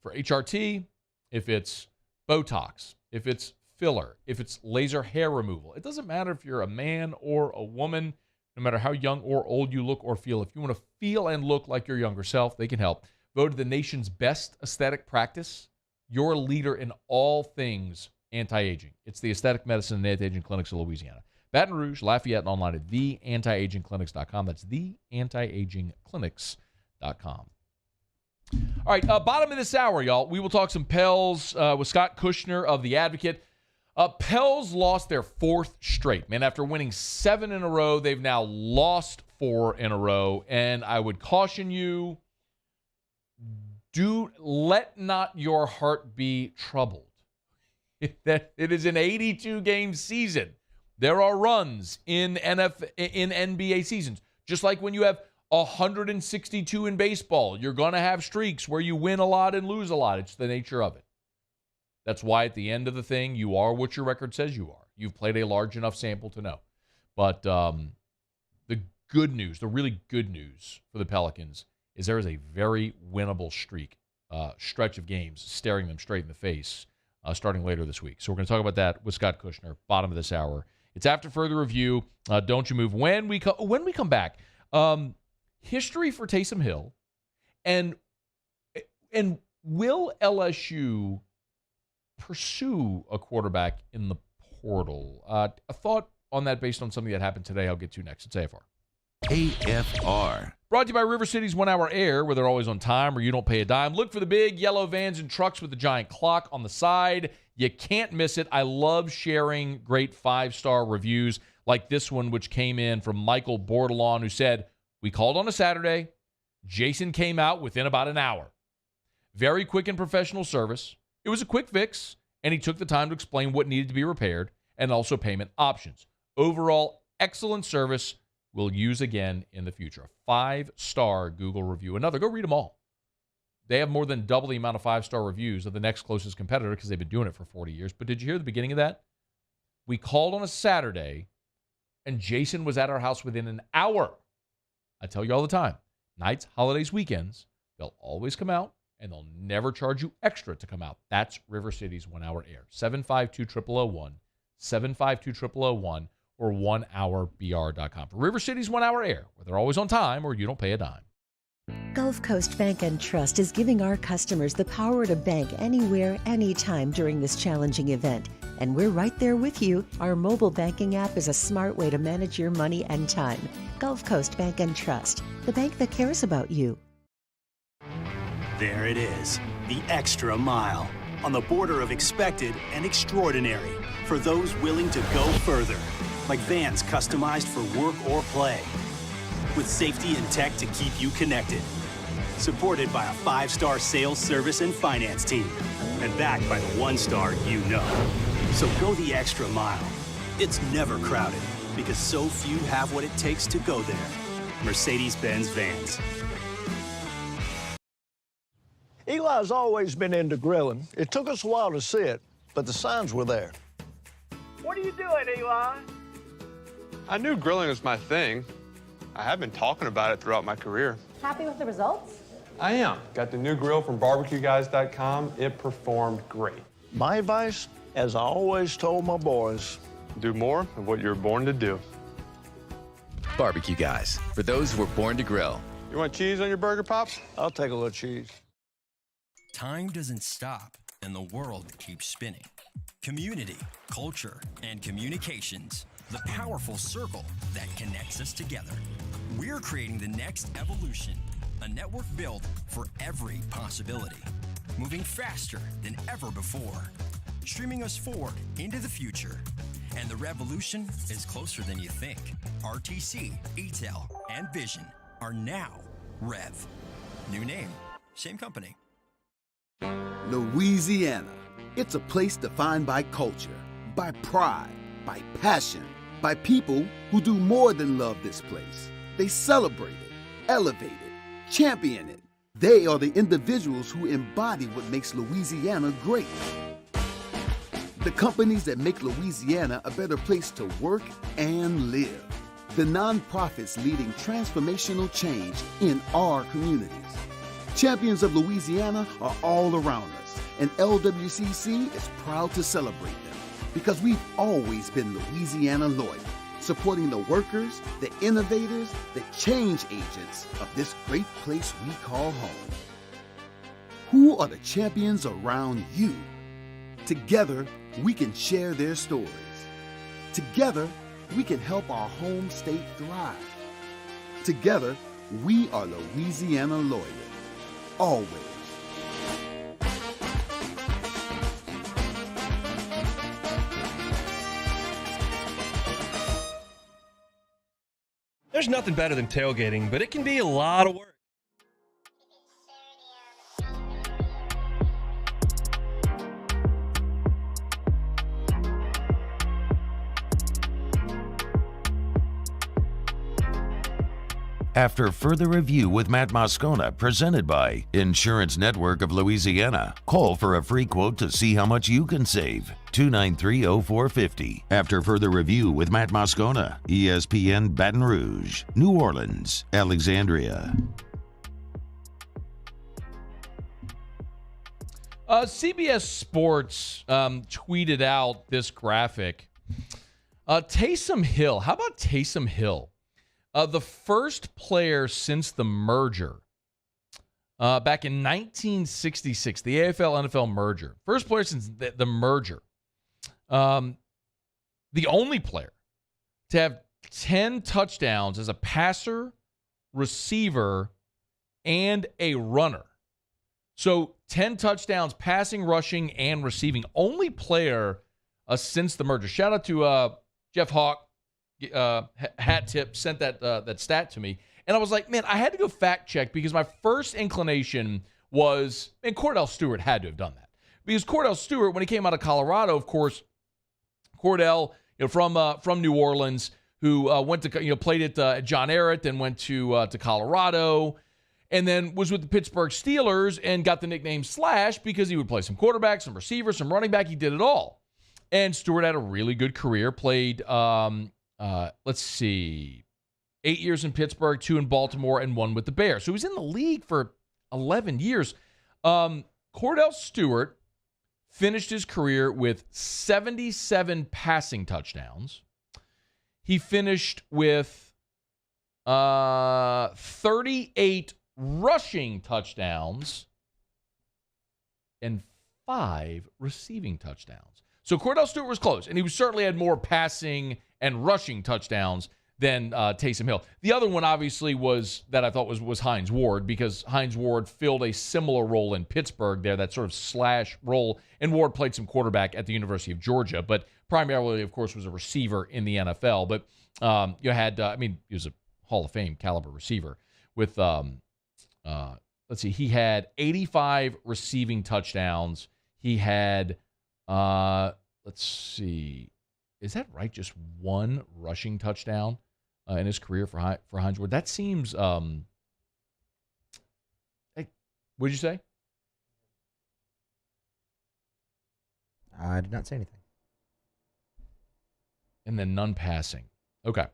for HRT, if it's Botox, if it's filler, if it's laser hair removal. It doesn't matter if you're a man or a woman, no matter how young or old you look or feel. If you want to feel and look like your younger self, they can help. Voted the nation's best aesthetic practice, your leader in all things anti-aging. It's the Aesthetic Medicine and Anti-Aging Clinics of Louisiana. Baton Rouge, Lafayette, and online at theantiagingclinics.com. That's theantiagingclinics.com. All right, bottom of this hour, y'all. We will talk some Pels with Scott Kushner of The Advocate. Pels lost their fourth straight. Man, after winning 7 in a row, they've now lost 4 in a row. And I would caution you, let not your heart be troubled. It is an 82-game season. There are runs in NBA seasons. Just like when you have 162 in baseball, you're going to have streaks where you win a lot and lose a lot. It's the nature of it. That's why at the end of the thing, you are what your record says you are. You've played a large enough sample to know. But the good news, the really good news for the Pelicans is there is a very winnable stretch of games staring them straight in the face starting later this week. So we're going to talk about that with Scott Kushner, bottom of this hour. It's after further review. Don't you move. When we come back, history for Taysom Hill, and will LSU pursue a quarterback in the portal? A thought on that based on something that happened today I'll get to next. It's AFR. AFR. Brought to you by River City's 1 Hour Air, where they're always on time or you don't pay a dime. Look for the big yellow vans and trucks with the giant clock on the side. You can't miss it. I love sharing great 5-star reviews like this one, which came in from Michael Bordelon, who said, "We called on a Saturday. Jason came out within about an hour. Very quick and professional service. It was a quick fix, and he took the time to explain what needed to be repaired and also payment options. Overall, excellent service. We'll use again in the future." A 5-star Google review. Another, go read them all. They have more than double the amount of 5-star reviews of the next closest competitor because they've been doing it for 40 years. But did you hear the beginning of that? We called on a Saturday, and Jason was at our house within an hour. I tell you all the time, nights, holidays, weekends, they'll always come out, and they'll never charge you extra to come out. That's River City's 1 Hour Air. 752-0001, 752-0001, or 1hourbr.com. For River City's 1 Hour Air, where they're always on time or you don't pay a dime. Gulf Coast Bank and Trust is giving our customers the power to bank anywhere, anytime during this challenging event. And we're right there with you. Our mobile banking app is a smart way to manage your money and time. Gulf Coast Bank and Trust, the bank that cares about you. There it is, the extra mile. On the border of expected and extraordinary. For those willing to go further. Like vans customized for work or play. With safety and tech to keep you connected. Supported by a 5-star sales, service, and finance team. And backed by the 1-star you know. So go the extra mile. It's never crowded because so few have what it takes to go there. Mercedes-Benz Vans. Eli's always been into grilling. It took us a while to see it, but the signs were there. What are you doing, Eli? I knew grilling was my thing. I have been talking about it throughout my career. Happy with the results? I am. Got the new grill from barbecueguys.com. It performed great. My advice, as I always told my boys, do more of what you were born to do. Barbecue Guys, for those who were born to grill. You want cheese on your burger, Pops? I'll take a little cheese. Time doesn't stop, and the world keeps spinning. Community, culture, and communications, the powerful circle that connects us together. We're creating the next evolution, a network built for every possibility, moving faster than ever before, streaming us forward into the future. And the revolution is closer than you think. RTC, ETEL, and Vision are now Rev. New name, same company. Louisiana. It's a place defined by culture, by pride, by passion, by people who do more than love this place. They celebrate it, elevate it, champion it. They are the individuals who embody what makes Louisiana great. The companies that make Louisiana a better place to work and live. The nonprofits leading transformational change in our communities. Champions of Louisiana are all around us, and LWCC is proud to celebrate them because we've always been Louisiana loyal, supporting the workers, the innovators, the change agents of this great place we call home. Who are the champions around you? Together, we can share their stories. Together, we can help our home state thrive. Together, we are Louisiana loyal. Always. There's nothing better than tailgating, but it can be a lot of work. After further review with Matt Moscona, presented by Insurance Network of Louisiana. Call for a free quote to see how much you can save. 293-0450. After further review with Matt Moscona, ESPN Baton Rouge, New Orleans, Alexandria. CBS Sports tweeted out this graphic. Taysom Hill. How about Taysom Hill? The first player since the merger, back in 1966, the AFL-NFL merger. First player since the merger. The only player to have 10 touchdowns as a passer, receiver, and a runner. So 10 touchdowns passing, rushing, and receiving. Only player since the merger. Shout out to Jeff Hawk. Hat tip sent that stat to me, and I was like, man, I had to go fact check because my first inclination was, and Cordell Stewart had to have done that because Cordell Stewart, when he came out of Colorado, of course, Cordell, from New Orleans, who went to played at John Ehret, then went to Colorado, and then was with the Pittsburgh Steelers and got the nickname Slash because he would play some quarterback, some receiver, some running back. He did it all, and Stewart had a really good career. Played. Let's see, 8 years in Pittsburgh, 2 in Baltimore, and 1 with the Bears. So he was in the league for 11 years. Cordell Stewart finished his career with 77 passing touchdowns. He finished with 38 rushing touchdowns and 5 receiving touchdowns. So Cordell Stewart was close, and he certainly had more passing and rushing touchdowns than Taysom Hill. The other one, obviously, was that I thought was Hines Ward, because Hines Ward filled a similar role in Pittsburgh there, that sort of slash role, and Ward played some quarterback at the University of Georgia, but primarily, of course, was a receiver in the NFL. But you had, he was a Hall of Fame caliber receiver with, let's see, he had 85 receiving touchdowns. He had, let's see, is that right? Just 1 rushing touchdown in his career for Hines Ward. That seems, hey, what'd you say? I did not say anything. And then none passing. Okay.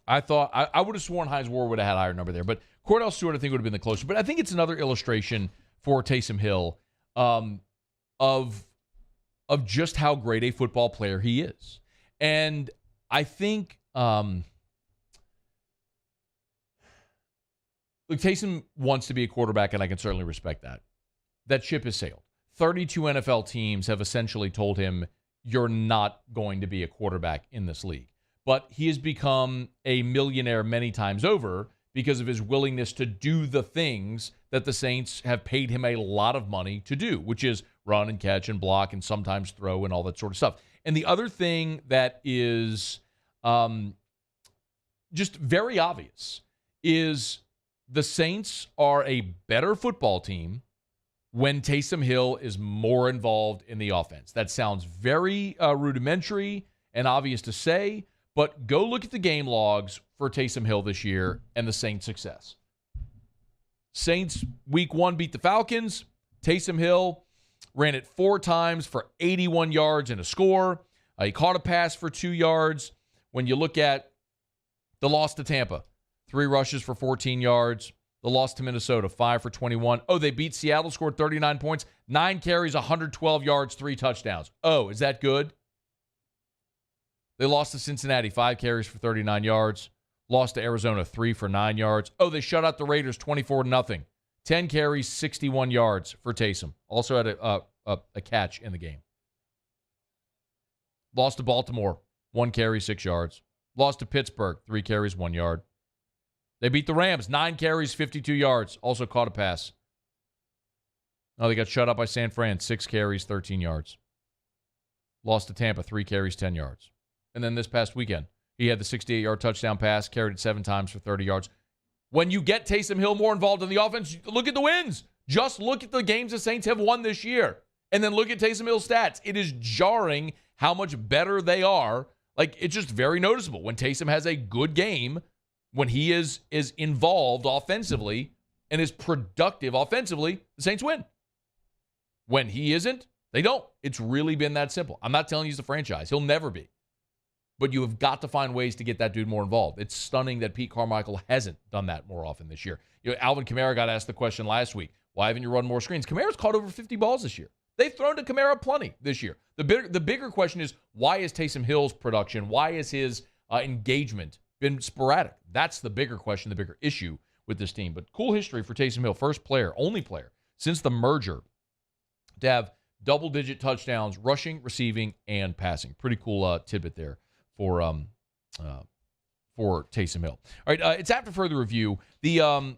I thought, I would have sworn Hines Ward would have had a higher number there, but Cordell Stewart, I think, would have been the closer. But I think it's another illustration for Taysom Hill of just how great a football player he is. And I think, look, Taysom wants to be a quarterback, and I can certainly respect that. That ship has sailed. 32 NFL teams have essentially told him, you're not going to be a quarterback in this league. But he has become a millionaire many times over because of his willingness to do the things that the Saints have paid him a lot of money to do, which is run and catch and block and sometimes throw and all that sort of stuff. And the other thing that is just very obvious is the Saints are a better football team when Taysom Hill is more involved in the offense. That sounds very rudimentary and obvious to say, but go look at the game logs for Taysom Hill this year and the Saints' success. Saints, week 1, beat the Falcons. Taysom Hill ran it 4 times for 81 yards and a score. He caught a pass for 2 yards. When you look at the loss to Tampa, 3 rushes for 14 yards. The loss to Minnesota, 5 for 21. Oh, they beat Seattle, scored 39 points, 9 carries, 112 yards, 3 touchdowns. Oh, is that good? They lost to Cincinnati, 5 carries for 39 yards. Lost to Arizona, 3 for 9 yards. Oh, they shut out the Raiders 24-0. 10 carries, 61 yards for Taysom. Also had a catch in the game. Lost to Baltimore, 1 carry, 6 yards. Lost to Pittsburgh, 3 carries, 1 yard. They beat the Rams, 9 carries, 52 yards. Also caught a pass. Oh, they got shut out by San Fran, 6 carries, 13 yards. Lost to Tampa, 3 carries, 10 yards. And then this past weekend, he had the 68-yard touchdown pass, carried it 7 times for 30 yards. When you get Taysom Hill more involved in the offense, look at the wins. Just look at the games the Saints have won this year. And then look at Taysom Hill's stats. It is jarring how much better they are. Like, it's just very noticeable. When Taysom has a good game, when he is involved offensively and is productive offensively, the Saints win. When he isn't, they don't. It's really been that simple. I'm not telling you he's the franchise. He'll never be. But you have got to find ways to get that dude more involved. It's stunning that Pete Carmichael hasn't done that more often this year. Alvin Kamara got asked the question last week, why haven't you run more screens? Kamara's caught over 50 balls this year. They've thrown to Kamara plenty this year. The bigger question is, why is Taysom Hill's production, why is his engagement been sporadic? That's the bigger question, the bigger issue with this team. But cool history for Taysom Hill. First player, only player, since the merger to have double-digit touchdowns, rushing, receiving, and passing. Pretty cool tidbit there for Taysom Hill. All right, it's after further review. We are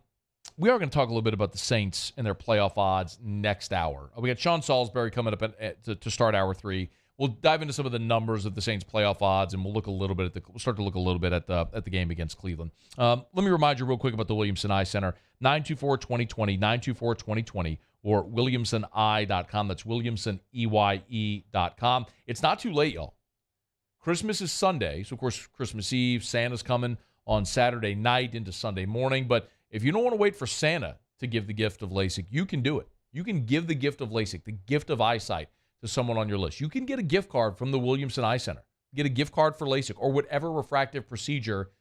going to talk a little bit about the Saints and their playoff odds next hour. We got Sean Salisbury coming up to start hour 3. We'll dive into some of the numbers of the Saints playoff odds, and we'll look a little bit we'll start to look a little bit at the game against Cleveland. Let me remind you real quick about the Williamson Eye Center, 924-2020, 924-2020, or williamsoneye.com. That's williamsoneye.com. It's not too late, y'all. Christmas is Sunday, so of course Christmas Eve. Santa's coming on Saturday night into Sunday morning. But if you don't want to wait for Santa to give the gift of LASIK, you can do it. You can give the gift of LASIK, the gift of eyesight, to someone on your list. You can get a gift card from the Williamson Eye Center. Get a gift card for LASIK or whatever refractive procedure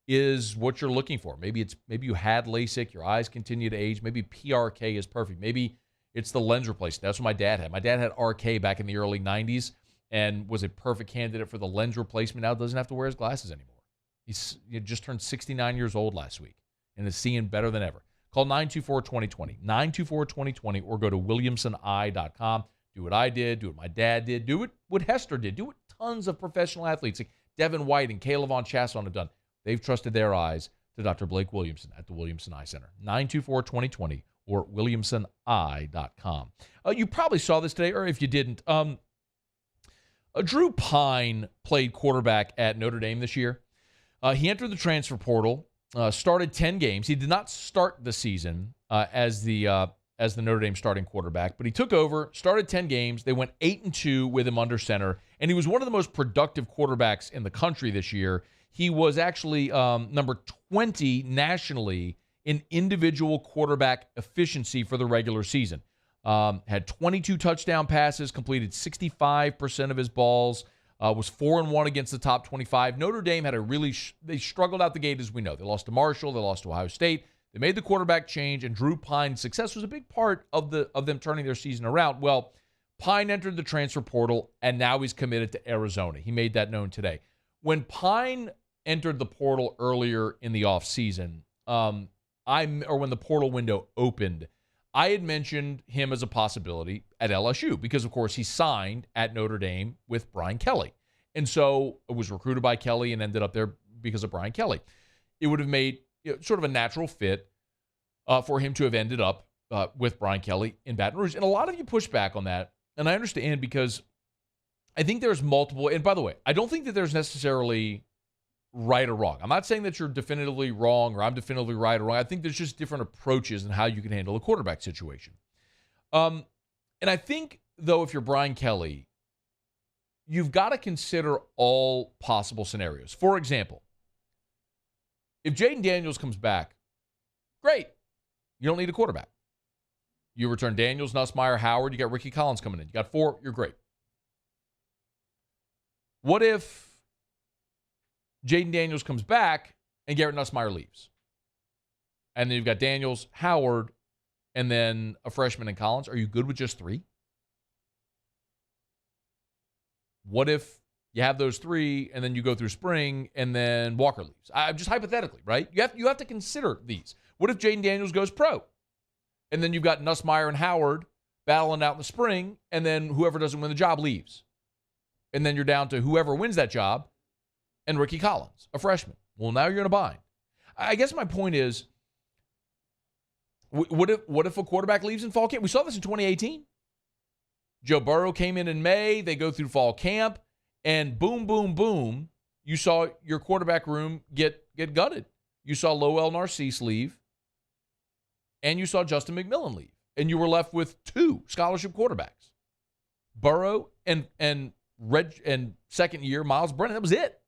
is what you're looking for. Maybe you had LASIK, your eyes continue to age. Maybe PRK is perfect. Maybe it's the lens replacement. That's what my dad had. My dad had RK back in the early 90s. And was a perfect candidate for the lens replacement. Now doesn't have to wear his glasses anymore. He just turned 69 years old last week and is seeing better than ever. Call 924-2020, 924-2020, or go to williamsoni.com. Do what I did, do what my dad did, do what Hester did, do what tons of professional athletes like Devin White and Kayla Von Chasson have done. They've trusted their eyes to Dr. Blake Williamson at the Williamson Eye Center. 924-2020 or williamsoni.com. You probably saw this today, or if you didn't, Drew Pine played quarterback at Notre Dame this year. He entered the transfer portal, started 10 games. He did not start the season as the Notre Dame starting quarterback, but he took over, started 10 games. They went 8-2 with him under center, and he was one of the most productive quarterbacks in the country this year. He was actually number 20 nationally in individual quarterback efficiency for the regular season. Had 22 touchdown passes, completed 65% of his balls, was 4-1 against the top 25. Notre Dame had they struggled out the gate, as we know. They lost to Marshall, they lost to Ohio State. They made the quarterback change, and Drew Pine's success was a big part of them turning their season around. Well, Pine entered the transfer portal, and now he's committed to Arizona. He made that known today. When Pine entered the portal earlier in the offseason, when the portal window opened, I had mentioned him as a possibility at LSU because, of course, he signed at Notre Dame with Brian Kelly. And so it was recruited by Kelly and ended up there because of Brian Kelly. It would have made sort of a natural fit for him to have ended up with Brian Kelly in Baton Rouge. And a lot of you push back on that, and I understand because I think there's multiple. And by the way, I don't think that there's necessarily right or wrong. I'm not saying that you're definitively wrong or I'm definitively right or wrong. I think there's just different approaches in how you can handle a quarterback situation. And I think, though, if you're Brian Kelly, you've got to consider all possible scenarios. For example, if Jaden Daniels comes back, great. You don't need a quarterback. You return Daniels, Nussmeier, Howard. You got Ricky Collins coming in. You got 4. You're great. What if Jaden Daniels comes back and Garrett Nussmeier leaves? And then you've got Daniels, Howard, and then a freshman in Collins. Are you good with just 3? What if you have those 3 and then you go through spring and then Walker leaves? I'm just hypothetically, right? You have to consider these. What if Jaden Daniels goes pro? And then you've got Nussmeier and Howard battling out in the spring, and then whoever doesn't win the job leaves. And then you're down to whoever wins that job and Ricky Collins, a freshman. Well, now you're in a bind. I guess my point is, what if a quarterback leaves in fall camp? We saw this in 2018. Joe Burrow came in May. They go through fall camp, and boom, boom, boom, you saw your quarterback room get gutted. You saw Lowell Narcisse leave, and you saw Justin McMillan leave, and you were left with 2 scholarship quarterbacks, Burrow and second year Miles Brennan. That was it.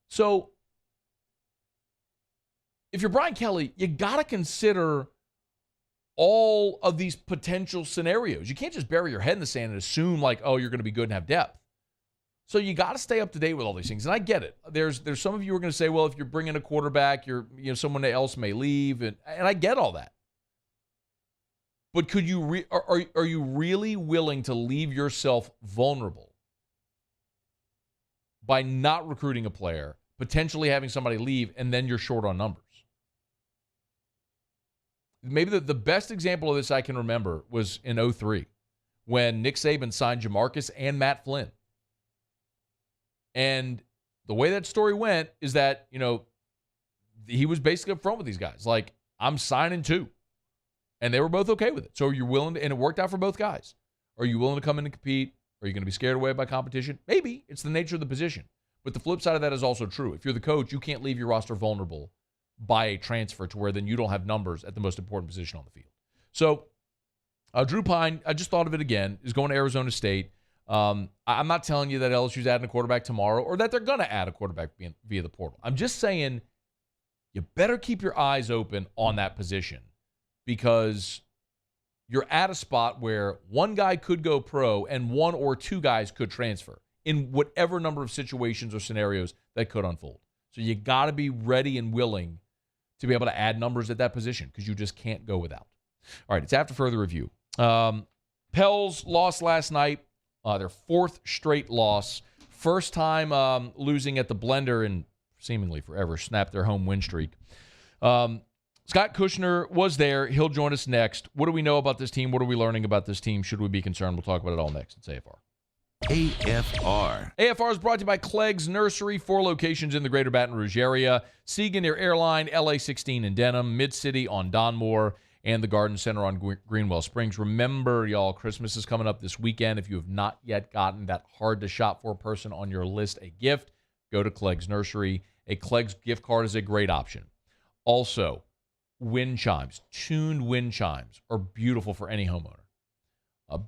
So if you're Brian Kelly, you got to consider all of these potential scenarios. You can't just bury your head in the sand and assume like, oh, you're going to be good and have depth. So you got to stay up to date with all these things. And I get it. There's some of you who are going to say, well, if you're bringing a quarterback, someone else may leave, and I get all that. But could you are you really willing to leave yourself vulnerable by not recruiting a player, potentially having somebody leave, and then you're short on numbers? Maybe the best example of this I can remember was in 2003 when Nick Saban signed Jamarcus and Matt Flynn. And the way that story went is that, he was basically up front with these guys. Like, I'm signing 2. And they were both okay with it. So are you willing to, and it worked out for both guys. Are you willing to come in and compete? Are you going to be scared away by competition? Maybe. It's the nature of the position. But the flip side of that is also true. If you're the coach, you can't leave your roster vulnerable by a transfer to where then you don't have numbers at the most important position on the field. So Drew Pine, I just thought of it again, is going to Arizona State. I'm not telling you that LSU's adding a quarterback tomorrow or that they're going to add a quarterback via the portal. I'm just saying you better keep your eyes open on that position because you're at a spot where one guy could go pro and 1 or 2 guys could transfer in whatever number of situations or scenarios that could unfold. So you got to be ready and willing to be able to add numbers at that position because you just can't go without. All right, it's after further review. Pels lost last night, their 4th straight loss. First time losing at the Blender in seemingly forever, snapped their home win streak. Scott Kushner was there. He'll join us next. What do we know about this team? What are we learning about this team? Should we be concerned? We'll talk about it all next. It's AFR. AFR. AFR is brought to you by Clegg's Nursery, 4 locations in the greater Baton Rouge area. Siegen near Airline, LA 16 in Denham, Mid-City on Donmore, and the Garden Center on Greenwell Springs. Remember, y'all, Christmas is coming up this weekend. If you have not yet gotten that hard-to-shop-for person on your list a gift, go to Clegg's Nursery. A Clegg's gift card is a great option. Also, wind chimes, tuned wind chimes are beautiful for any homeowner.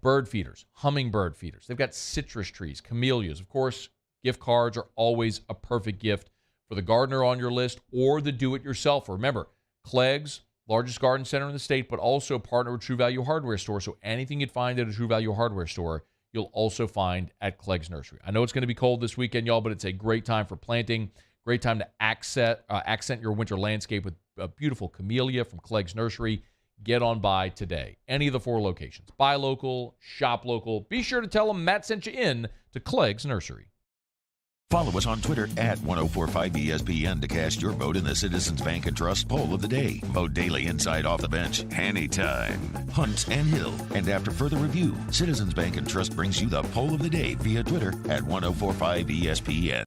Bird feeders, hummingbird feeders. They've got citrus trees, camellias. Of course, gift cards are always a perfect gift for the gardener on your list or the do-it-yourselfer. Remember, Clegg's, largest garden center in the state, but also partner with True Value Hardware Store. So anything you'd find at a True Value Hardware Store, you'll also find at Clegg's Nursery. I know it's going to be cold this weekend, y'all, but it's a great time for planting, great time to accent your winter landscape with a beautiful camellia from Clegg's Nursery. Get on by today. Any of the 4 locations. Buy local, shop local. Be sure to tell them Matt sent you in to Clegg's Nursery. Follow us on Twitter at 1045ESPN to cast your vote in the Citizens Bank and Trust poll of the day. Vote daily inside Off the Bench, anytime. Hunt and Hill. And after further review, Citizens Bank and Trust brings you the poll of the day via Twitter at 1045ESPN.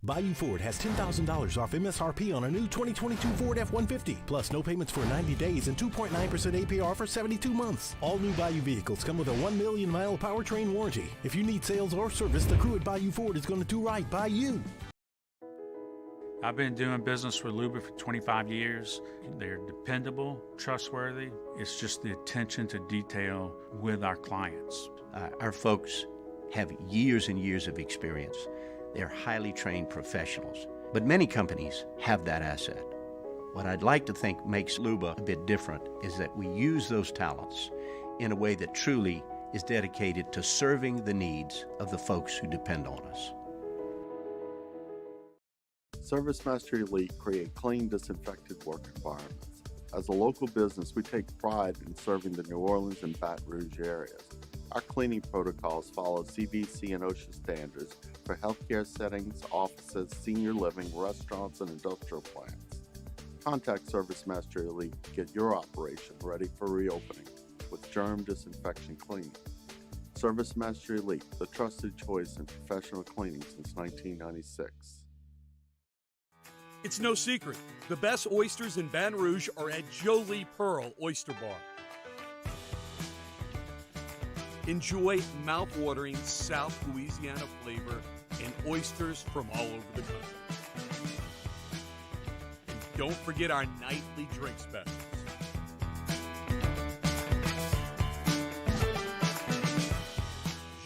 Bayou Ford has $10,000 off MSRP on a new 2022 Ford F-150, plus no payments for 90 days and 2.9% APR for 72 months. All new Bayou vehicles come with a 1 million mile powertrain warranty. If you need sales or service, the crew at Bayou Ford is going to do right by you. I've been doing business with Luba for 25 years. They're dependable, trustworthy. It's just the attention to detail with our clients. Our folks have years and years of experience. They're highly trained professionals, but many companies have that asset. What I'd like to think makes Luba a bit different is that we use those talents in a way that truly is dedicated to serving the needs of the folks who depend on us. ServiceMaster Elite create clean, disinfected work environments. As a local business, we take pride in serving the New Orleans and Baton Rouge areas. Our cleaning protocols follow CDC and OSHA standards for healthcare settings, offices, senior living, restaurants, and industrial plants. Contact ServiceMaster Elite to get your operation ready for reopening with germ disinfection cleaning. ServiceMaster Elite, the trusted choice in professional cleaning since 1996. It's no secret. The best oysters in Baton Rouge are at Jolie Pearl Oyster Bar. Enjoy mouth-watering South Louisiana flavor and oysters from all over the country. And don't forget our nightly drink specials.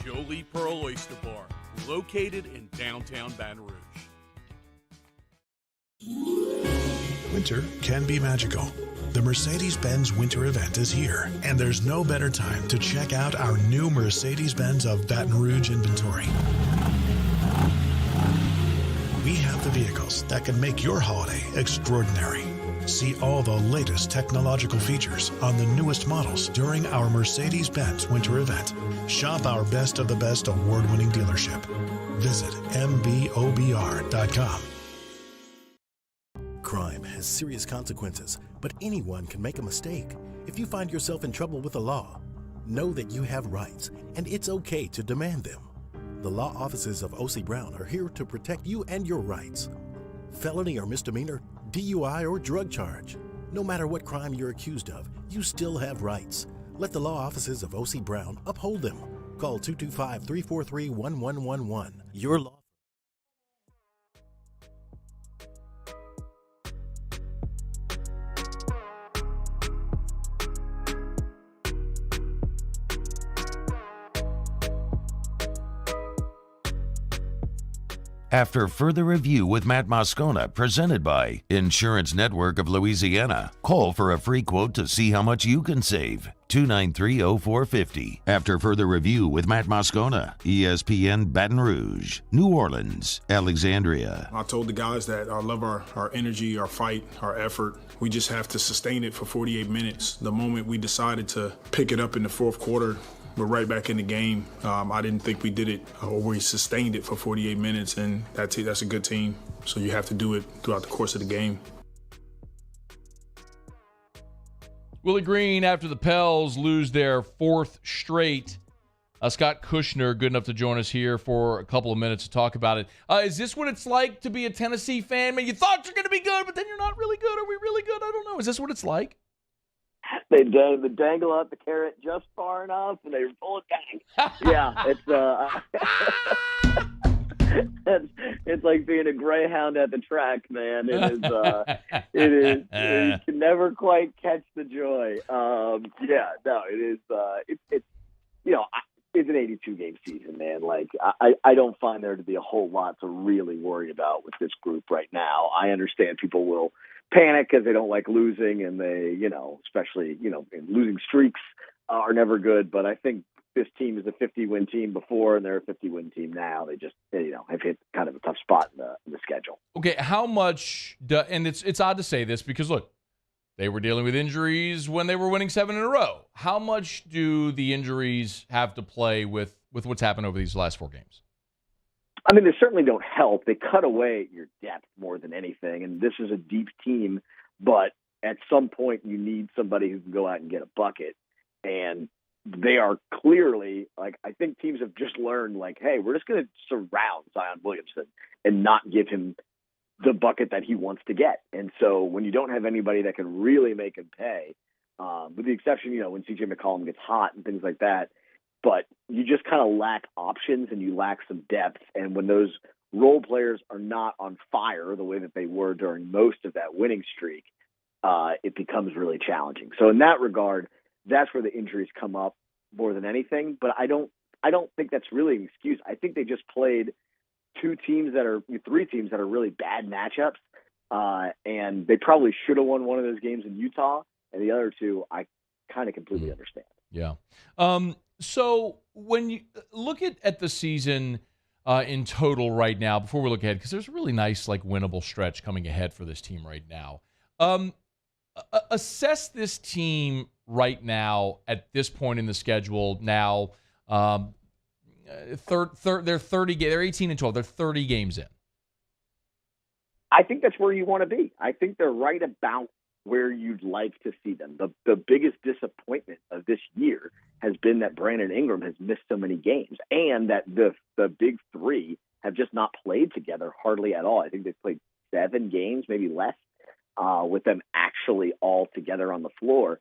Jolie Pearl Oyster Bar, located in downtown Baton Rouge. Winter can be magical. The Mercedes-Benz Winter Event is here, and there's no better time to check out our new Mercedes-Benz of Baton Rouge inventory. We have the vehicles that can make your holiday extraordinary. See all the latest technological features on the newest models during our Mercedes-Benz Winter Event. Shop our best of the best award-winning dealership. Visit mbobr.com. Crime has serious consequences, but anyone can make a mistake. If you find yourself in trouble with the law, know that you have rights, and it's okay to demand them. The law offices of O.C. Brown are here to protect you and your rights. Felony or misdemeanor, DUI or drug charge. No matter what crime you're accused of, you still have rights. Let the law offices of O.C. Brown uphold them. Call 225-343-1111. Your law. After further review with Matt Moscona, presented by Insurance Network of Louisiana. Call for a free quote to see how much you can save. 293-0450. After further review with Matt Moscona, ESPN Baton Rouge, New Orleans, Alexandria. I told the guys that I love our energy, our fight, our effort. We just have to sustain it for 48 minutes. The moment we decided to pick it up in the fourth quarter, we're right back in the game. I didn't think we did it, or we sustained it for 48 minutes, and that's a good team. So you have to do it throughout the course of the game. Willie Green, after the Pels lose their fourth straight. Scott Kushner, good enough to join us here for a couple of minutes to talk about it. Is this what it's like to be a Tennessee fan? Man, you thought you're going to be good, but then you're not really good. Are we really good? I don't know. Is this what it's like? They dangle out the carrot just far enough, and they pull it back. Yeah, it's like being a greyhound at the track, man. It is. You can never quite catch the joy. It is. It's an 82-game season, man. Like I don't find there to be a whole lot to really worry about with this group right now. I understand people will panic because they don't like losing, and they, especially, losing streaks are never good. But I think this team is a 50-win team before, and they're a 50-win team now. They just, have hit kind of a tough spot in the schedule. Okay, how much? And it's odd to say this because look, they were dealing with injuries when they were winning 7 in a row. How much do the injuries have to play with what's happened over these last 4 games? I mean, they certainly don't help. They cut away at your depth more than anything. And this is a deep team, but at some point you need somebody who can go out and get a bucket. And they are clearly, I think teams have just learned, hey, we're just going to surround Zion Williamson and not give him the bucket that he wants to get. And so when you don't have anybody that can really make him pay, with the exception, when CJ McCollum gets hot and things like that, but you just kind of lack options and you lack some depth. And when those role players are not on fire the way that they were during most of that winning streak, it becomes really challenging. So in that regard, that's where the injuries come up more than anything. But I don't think that's really an excuse. I think they just played 3 teams that are really bad matchups. And they probably should have won one of those games in Utah. And the other 2, I kind of completely understand. Yeah. So when you look at the season in total right now, before we look ahead, because there's a really nice, winnable stretch coming ahead for this team right now. Assess this team right now at this point in the schedule. Now, they're 30. They're 18 and 12. They're 30 games in. I think that's where you want to be. I think they're right about where you'd like to see them. The biggest disappointment of this year has been that Brandon Ingram has missed so many games, and that the big 3 have just not played together hardly at all. I think they've played 7 games, maybe less, with them actually all together on the floor.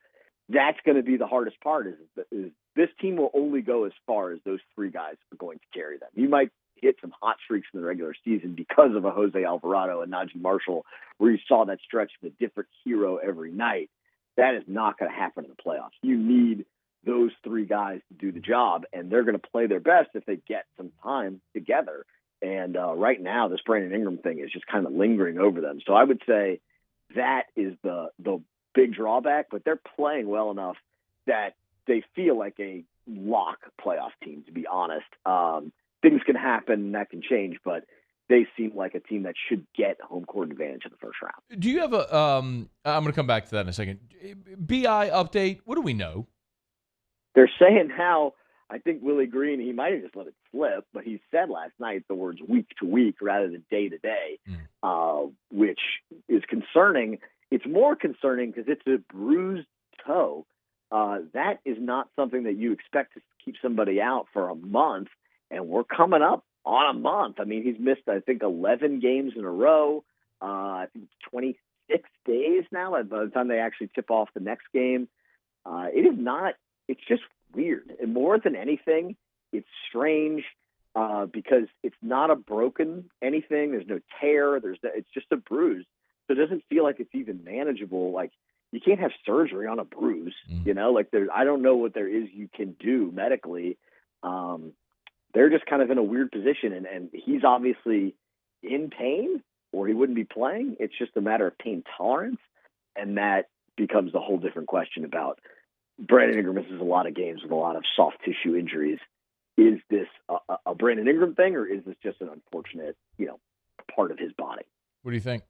That's going to be the hardest part is this team will only go as far as those 3 guys are going to carry them. You might hit some hot streaks in the regular season because of a Jose Alvarado and Najee Marshall, where you saw that stretch of a different hero every night. That is not going to happen in the playoffs. You need those 3 guys to do the job, and they're going to play their best if they get some time together. And right now, this Brandon Ingram thing is just kind of lingering over them. So I would say that is the big drawback, but they're playing well enough that they feel like a lock playoff team, to be honest. Things can happen and that can change, but they seem like a team that should get home court advantage in the first round. Do you have a I'm going to come back to that in a second. BI update, what do we know? They're saying how, I think Willie Green, he might have just let it slip, but he said last night the words week to week rather than day to day, which is concerning. It's more concerning because it's a bruised toe. That is not something that you expect to keep somebody out for a month, and we're coming up on a month. I mean, he's missed, I think, 11 games in a row. I think 26 days now by the time they actually tip off the next game. It is not – it's just weird. And more than anything, it's strange because it's not a broken anything. There's no tear. It's just a bruise. So it doesn't feel like it's even manageable. Like, you can't have surgery on a bruise, I don't know what there is you can do medically. They're just kind of in a weird position, and he's obviously in pain or he wouldn't be playing. It's just a matter of pain tolerance, and that becomes a whole different question about Brandon Ingram misses a lot of games with a lot of soft tissue injuries. Is this a Brandon Ingram thing, or is this just an unfortunate, part of his body? What do you think?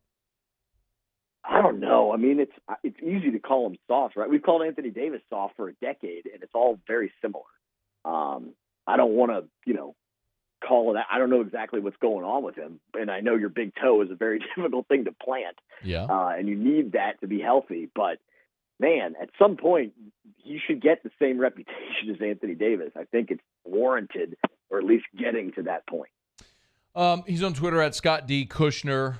I don't know. I mean, it's easy to call him soft, right? We've called Anthony Davis soft for a decade, and it's all very similar. I don't want to, call it. I don't know exactly what's going on with him, and I know your big toe is a very difficult thing to plant. Yeah. And you need that to be healthy, but man, at some point, he should get the same reputation as Anthony Davis. I think it's warranted, or at least getting to that point. He's on Twitter at Scott D. Kushner.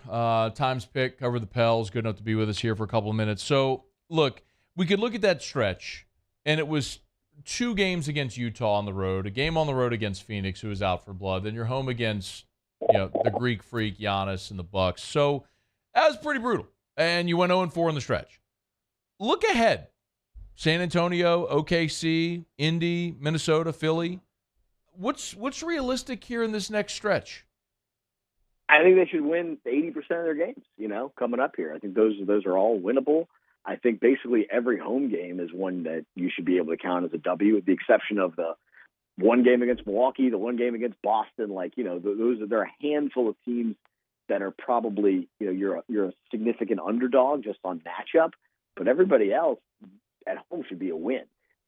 Times pick, cover the Pels. Good enough to be with us here for a couple of minutes. So, look, we could look at that stretch, and it was 2 games against Utah on the road, a game on the road against Phoenix, who was out for blood. Then you're home against the Greek freak, Giannis, and the Bucks. So that was pretty brutal. And you went 0-4 in the stretch. Look ahead. San Antonio, OKC, Indy, Minnesota, Philly. What's realistic here in this next stretch? I think they should win 80% of their games, coming up here. I think those are all winnable. I think basically every home game is one that you should be able to count as a W, with the exception of the one game against Milwaukee, the one game against Boston. There are a handful of teams that are probably, you're a significant underdog just on matchup, but everybody else at home should be a win.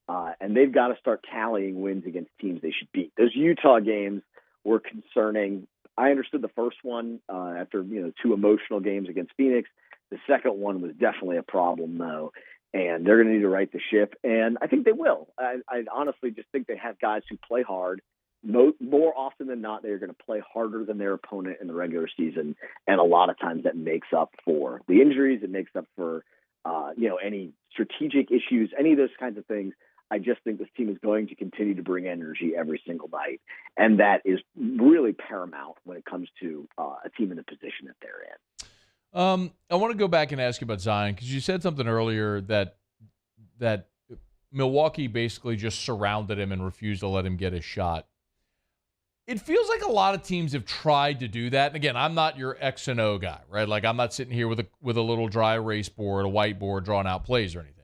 And they've got to start tallying wins against teams they should beat. Those Utah games were concerning. I understood the first one after 2 emotional games against Phoenix. The second one was definitely a problem, though, and they're going to need to right the ship, and I think they will. I honestly just think they have guys who play hard. More often than not, they're going to play harder than their opponent in the regular season, and a lot of times that makes up for the injuries. It makes up for any strategic issues, any of those kinds of things. I just think this team is going to continue to bring energy every single night, and that is really paramount when it comes to a team in the position that they're in. I want to go back and ask you about Zion, because you said something earlier that Milwaukee basically just surrounded him and refused to let him get his shot. It feels like a lot of teams have tried to do that. And again, I'm not your X and O guy, right? Like, I'm not sitting here with a little dry erase board, a whiteboard, drawing out plays or anything.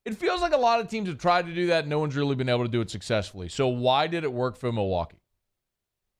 It feels like a lot of teams have tried to do that, and no one's really been able to do it successfully. So why did it work for Milwaukee?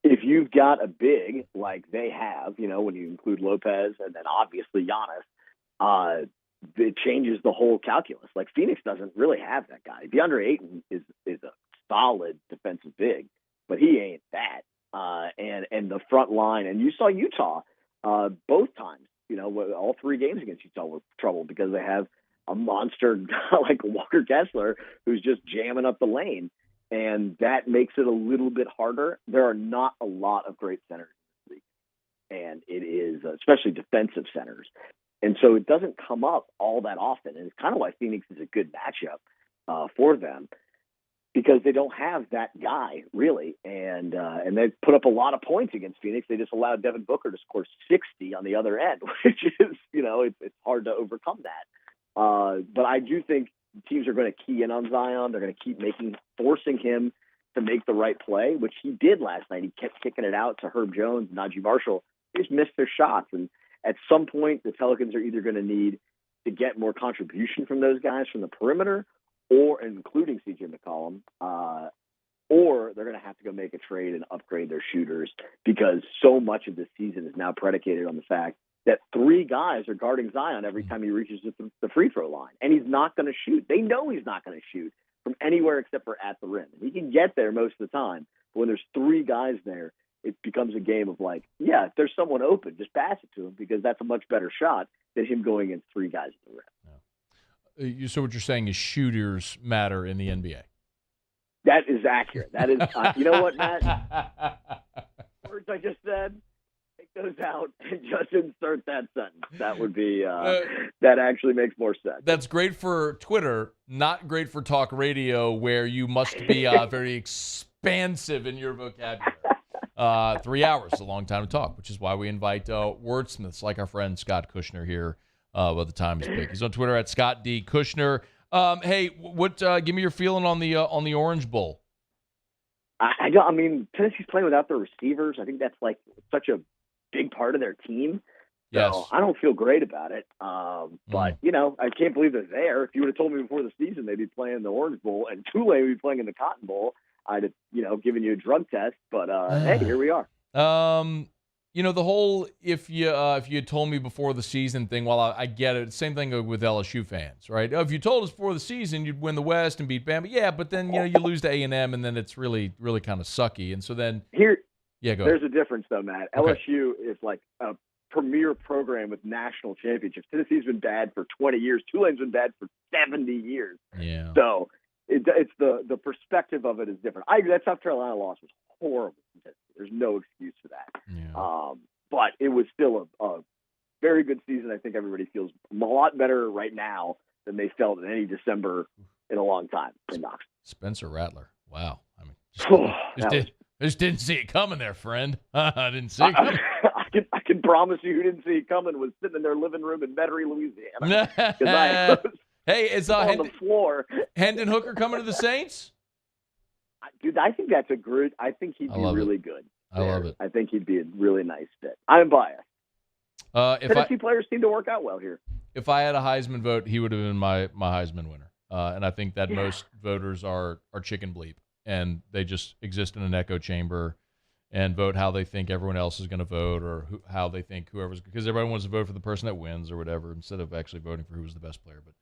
If you've got a big like they have, when you include Lopez and then obviously Giannis, it changes the whole calculus. Like, Phoenix doesn't really have that guy. DeAndre Ayton is a solid defensive big, but he ain't that. And the front line, and you saw Utah both times. All 3 games against Utah were trouble because they have a monster like Walker Kessler who's just jamming up the lane, and that makes it a little bit harder. There are not a lot of great centers in the league, and it is especially defensive centers, and so it doesn't come up all that often, and it's kind of why Phoenix is a good matchup for them, because they don't have that guy really, and they put up a lot of points against Phoenix. They just allowed Devin Booker to score 60 on the other end, which is it's hard to overcome that. But I do think teams are going to key in on Zion. They're going to keep forcing him to make the right play, which he did last night. He kept kicking it out to Herb Jones and Najee Marshall. They just missed their shots. And at some point, the Pelicans are either going to need to get more contribution from those guys from the perimeter, or including CJ McCollum, or they're going to have to go make a trade and upgrade their shooters, because so much of this season is now predicated on the fact that 3 guys are guarding Zion every time he reaches the free throw line. And he's not going to shoot. They know he's not going to shoot from anywhere except for at the rim. He can get there most of the time. But when there's 3 guys there, it becomes a game of like, yeah, if there's someone open, just pass it to him, because that's a much better shot than him going against 3 guys at the rim. So what you're saying is shooters matter in the NBA. That is accurate. That is, you know what, Matt? Words I just said, take those out and just insert that sentence. That would be, that actually makes more sense. That's great for Twitter, not great for talk radio, where you must be very expansive in your vocabulary. 3 hours is a long time to talk, which is why we invite wordsmiths like our friend Scott Kushner here with the Times pick. He's on Twitter at Scott D. Kushner. Hey, give me your feeling on the Orange Bowl. I mean, Tennessee's playing without their receivers. I think that's like such a big part of their team. So yes. I don't feel great about it. But, I can't believe they're there. If you would have told me before the season they'd be playing the Orange Bowl and Tulane would be playing in the Cotton Bowl, I'd have, given you a drug test. But, hey, here we are. The whole if you had told me before the season thing, well, I get it. Same thing with LSU fans, right? If you told us before the season you'd win the West and beat Bama, yeah, but then you lose to A&M, and then it's really, really kind of sucky. And so then go ahead. A difference, though, Matt. Okay. LSU is like a premier program with national championships. Tennessee's been bad for 20 years. Tulane's been bad for 70 years. Yeah. So it's the perspective of it is different. That South Carolina loss was horrible. There's no excuse for that. Yeah. But it was still a very good season. I think everybody feels a lot better right now than they felt in any December in a long time in Knoxville. Spencer Rattler. Wow. I mean, just didn't see it coming there, friend. I didn't see it coming. I can promise you who didn't see it coming was sitting in their living room in Metairie, Louisiana. Hey, is on the floor. Hendon Hooker coming to the Saints? Dude, I think that's I think he'd be really good. I love it. I think he'd be a really nice fit. I'm biased. Tennessee players seem to work out well here. If I had a Heisman vote, he would have been my Heisman winner. And I think that most voters are chicken bleep, and they just exist in an echo chamber and vote how they think everyone else is going to vote, or how they think because everyone wants to vote for the person that wins or whatever, instead of actually voting for who was the best player. But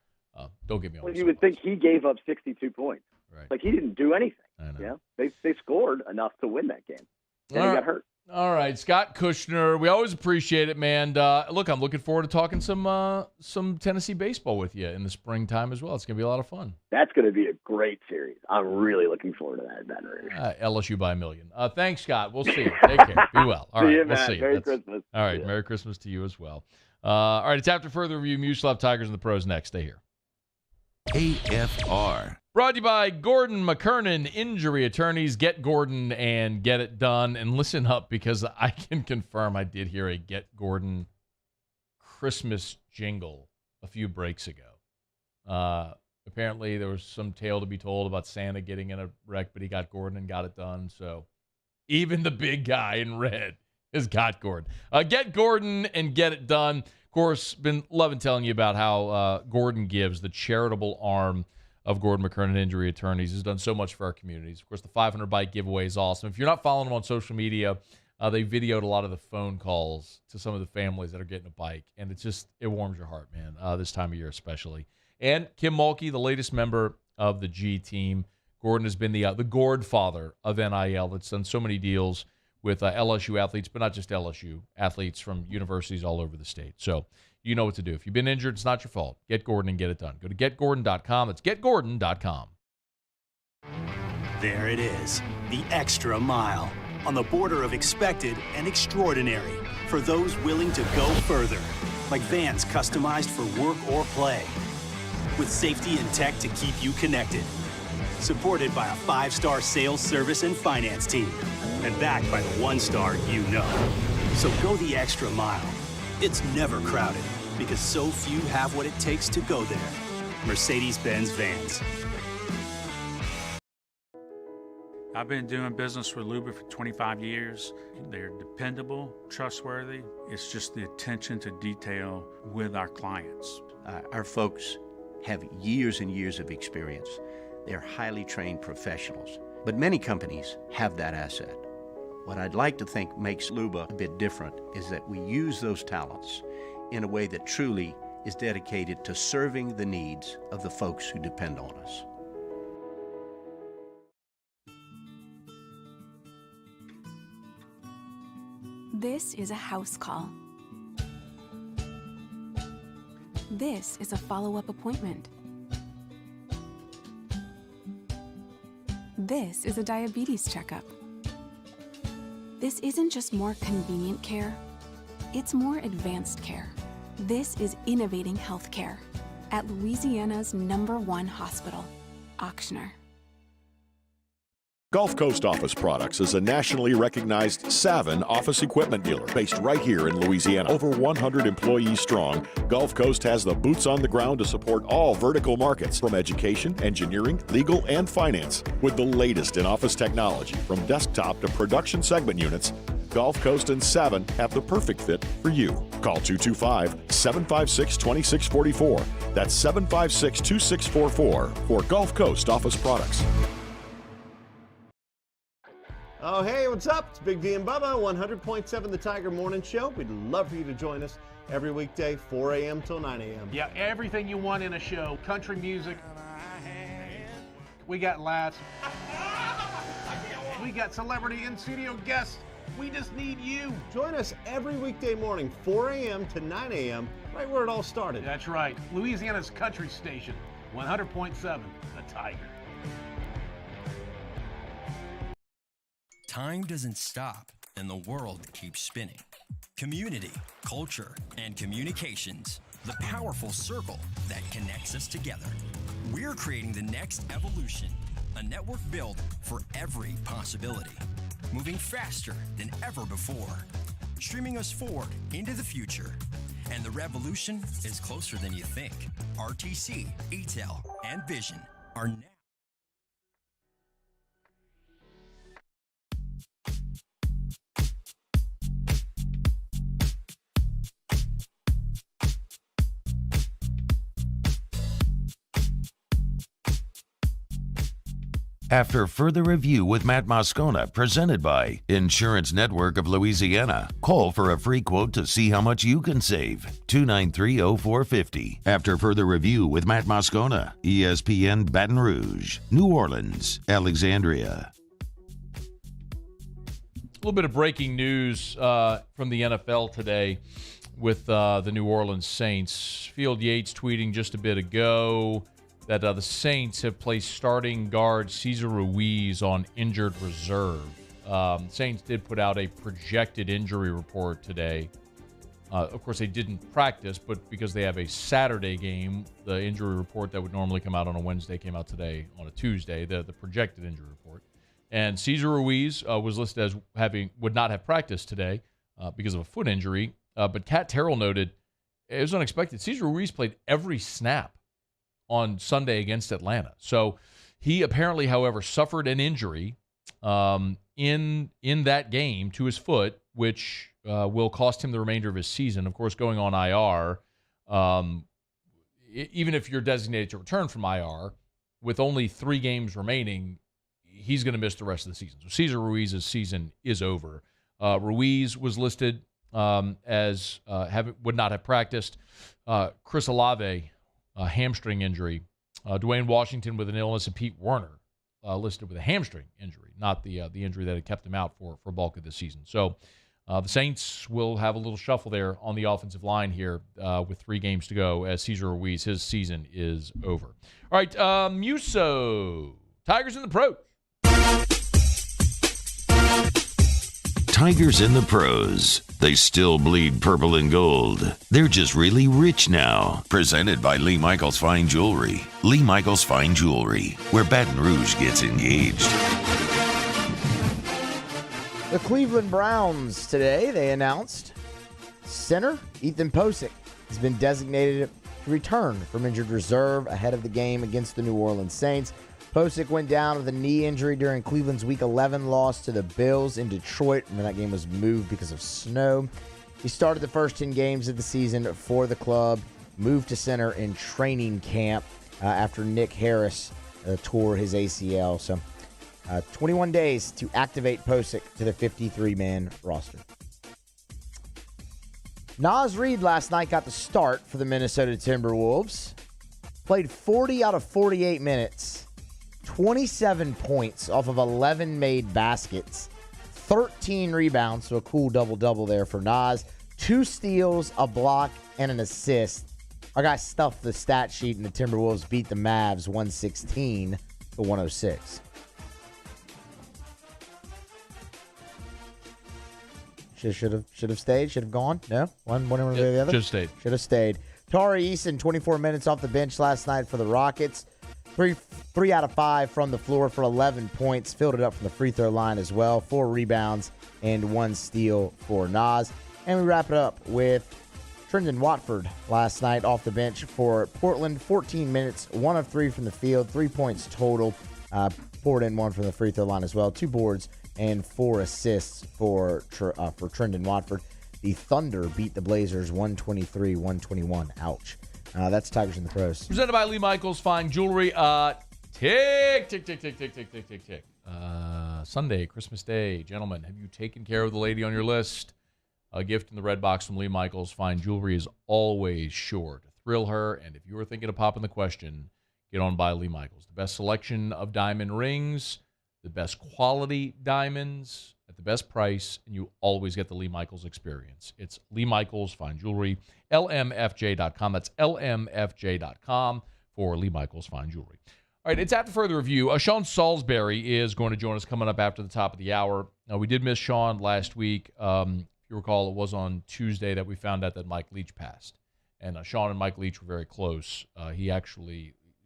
don't get me on. Well, you would think he gave up 62 points. Right. Like he didn't do anything. I know. Yeah, they scored enough to win that game. And he got hurt. All right, Scott Kushner, we always appreciate it, man. Look, I'm looking forward to talking some Tennessee baseball with you in the springtime as well. It's going to be a lot of fun. That's going to be a great series. I'm really looking forward to that. LSU by a million. Thanks, Scott. We'll see you. Take care. Be well. All right, we'll see you. Merry Christmas. All right, Merry Christmas to you as well. All right, it's after further review. Muslov Tigers and the Pros next. Stay here. AFR. Brought to you by Gordon McKernan Injury Attorneys. Get Gordon and get it done. And listen up, because I can confirm I did hear a Get Gordon Christmas jingle a few breaks ago. Apparently there was some tale to be told about Santa getting in a wreck, but he got Gordon and got it done. So even the big guy in red has got Gordon. Get Gordon and get it done. Of course, been loving telling you about how Gordon Gives, the charitable arm of Gordon McKernan Injury Attorneys, has done so much for our communities. Of course, the 500 bike giveaway is awesome. If you're not following them on social media, they videoed a lot of the phone calls to some of the families that are getting a bike, and it warms your heart, man, this time of year especially. And Kim Mulkey, the latest member of the G team. Gordon has been the Gord father of NIL that's done so many deals with LSU athletes, but not just LSU, athletes from universities all over the state. So you know what to do. If you've been injured, it's not your fault. Get Gordon and get it done. Go to getgordon.com. That's getgordon.com. There it is, the extra mile, on the border of expected and extraordinary, for those willing to go further, like vans customized for work or play, with safety and tech to keep you connected. Supported by a 5-star sales, service, and finance team. And backed by the 1-star you know. So go the extra mile. It's never crowded, because so few have what it takes to go there. Mercedes-Benz Vans. I've been doing business with Luba for 25 years. They're dependable, trustworthy. It's just the attention to detail with our clients. Our folks have years and years of experience. They're highly trained professionals, but many companies have that asset. What I'd like to think makes Luba a bit different is that we use those talents in a way that truly is dedicated to serving the needs of the folks who depend on us. This is a house call. This is a follow-up appointment. This is a diabetes checkup. This isn't just more convenient care, it's more advanced care. This is innovating healthcare at Louisiana's #1 hospital, Kushner. Gulf Coast Office Products is a nationally recognized Savin office equipment dealer based right here in Louisiana. Over 100 employees strong, Gulf Coast has the boots on the ground to support all vertical markets, from education, engineering, legal, and finance. With the latest in office technology, from desktop to production segment units, Gulf Coast and Savin have the perfect fit for you. Call 225-756-2644. That's 756-2644 for Gulf Coast Office Products. Oh, hey, what's up? It's Big D and Bubba, 100.7 The Tiger Morning Show. We'd love for you to join us every weekday, 4 a.m. till 9 a.m. Yeah, everything you want in a show. Country music. We got laughs. We got celebrity in-studio guests. We just need you. Join us every weekday morning, 4 a.m. to 9 a.m., right where it all started. That's right. Louisiana's country station. 100.7 The Tiger. Time doesn't stop, and the world keeps spinning. Community, culture, and communications, the powerful circle that connects us together. We're creating the next evolution, a network built for every possibility, moving faster than ever before, streaming us forward into the future. And the revolution is closer than you think. RTC, ETEL, and Vision are now. After further review with Matt Moscona, presented by Insurance Network of Louisiana, call for a free quote to see how much you can save. 293-0450. After further review with Matt Moscona, ESPN Baton Rouge, New Orleans, Alexandria. A little bit of breaking news from the NFL today with the New Orleans Saints. Field Yates tweeting just a bit ago that the Saints have placed starting guard Cesar Ruiz on injured reserve. Saints did put out a projected injury report today. Of course, they didn't practice, but because they have a Saturday game, the injury report that would normally come out on a Wednesday came out today on a Tuesday, the projected injury report. And Cesar Ruiz was listed as would not have practiced today because of a foot injury. But Kat Terrell noted it was unexpected. Cesar Ruiz played every snap on Sunday against Atlanta. So he apparently, however, suffered an injury in that game to his foot, which will cost him the remainder of his season. Of course, going on IR, even if you're designated to return from IR, with only 3 games remaining, he's going to miss the rest of the season. So Cesar Ruiz's season is over. Ruiz was listed as would not have practiced. Chris Olave, a hamstring injury. Dwayne Washington with an illness, and Pete Werner listed with a hamstring injury, not the injury that had kept him out for bulk of the season. So the Saints will have a little shuffle there on the offensive line here with 3 games to go as Cesar Ruiz, his season is over. All right, Muso, Tigers in the Pros. Tigers in the Pros. They still bleed purple and gold. They're just really rich now. Presented by Lee Michaels Fine Jewelry. Lee Michaels Fine Jewelry, where Baton Rouge gets engaged. The Cleveland Browns today, they announced center Ethan Posick has been designated to return from injured reserve ahead of the game against the New Orleans Saints. Posick went down with a knee injury during Cleveland's Week 11 loss to the Bills in Detroit, when that game was moved because of snow. He started the first 10 games of the season for the club, moved to center in training camp after Nick Harris tore his ACL. So 21 days to activate Posick to the 53-man roster. Naz Reid last night got the start for the Minnesota Timberwolves. Played 40 out of 48 minutes. 27 points off of 11 made baskets, 13 rebounds, so a cool double-double there for Naz. 2 steals, a block, and an assist. Our guy stuffed the stat sheet, and the Timberwolves beat the Mavs 116-106. Should have stayed. Should have gone. No, one over the other. Should have stayed. Should have stayed. Tari Eason, 24 minutes off the bench last night for the Rockets. Three out of 5 from the floor for 11 points. Filled it up from the free throw line as well. 4 rebounds and 1 steal for Naz. And we wrap it up with Trendon Watford last night off the bench for Portland. 14 minutes, 1 of 3 from the field, 3 points total. Poured in 1 from the free throw line as well. 2 boards and 4 assists for Trendon Watford. The Thunder beat the Blazers 123-121. Ouch. That's Tigers in the Pros. Presented by Lee Michaels Fine Jewelry. Tick. Sunday, Christmas Day. Gentlemen, have you taken care of the lady on your list? A gift in the red box from Lee Michaels Fine Jewelry is always sure to thrill her. And if you were thinking of popping the question, get on by Lee Michaels. The best selection of diamond rings, the best quality diamonds at the best price, and you always get the Lee Michaels experience. It's Lee Michaels Fine Jewelry, lmfj.com. That's lmfj.com for Lee Michaels Fine Jewelry. All right, it's after further review. Sean Salisbury is going to join us coming up after the top of the hour. We did miss Sean last week. If you recall, it was on Tuesday that we found out that Mike Leach passed. And Sean and Mike Leach were very close.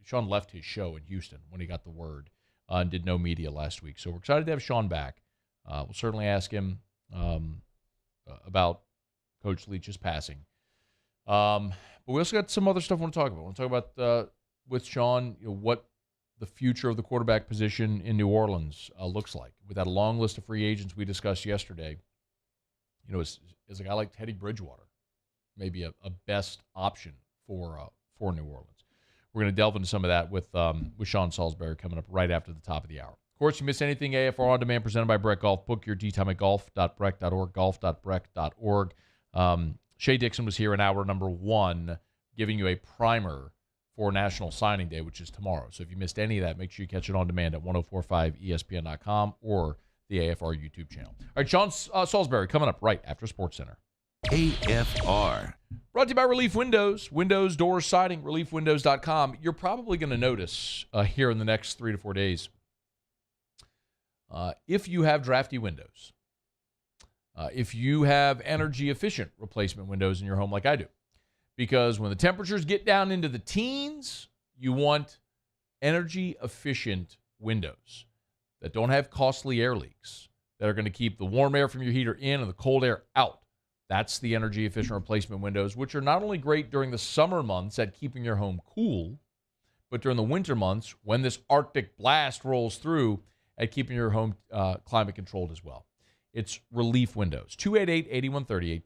Sean left his show in Houston when he got the word and did no media last week. So we're excited to have Sean back. We'll certainly ask him about Coach Leach's passing. But we also got some other stuff I want to talk about. I want to talk about, with Sean, what the future of the quarterback position in New Orleans looks like. With that long list of free agents we discussed yesterday, is a guy like Teddy Bridgewater maybe a best option for New Orleans? We're going to delve into some of that with Sean Salisbury coming up right after the top of the hour. Of course, you miss anything AFR On Demand presented by Breck Golf. Book your tee time at golf.breck.org, golf.breck.org. Shea Dixon was here in hour number 1 giving you a primer for National Signing Day, which is tomorrow. So if you missed any of that, make sure you catch it on demand at 1045ESPN.com or the AFR YouTube channel. All right, Sean Salisbury coming up right after SportsCenter. AFR. Brought to you by Relief Windows. Windows, doors, siding, reliefwindows.com. You're probably going to notice here in the next 3 to 4 days, if you have drafty windows, if you have energy-efficient replacement windows in your home like I do, because when the temperatures get down into the teens, you want energy-efficient windows that don't have costly air leaks, that are going to keep the warm air from your heater in and the cold air out. That's the energy-efficient replacement windows, which are not only great during the summer months at keeping your home cool, but during the winter months when this Arctic blast rolls through at keeping your home climate controlled as well. It's Relief Windows. 288-8138,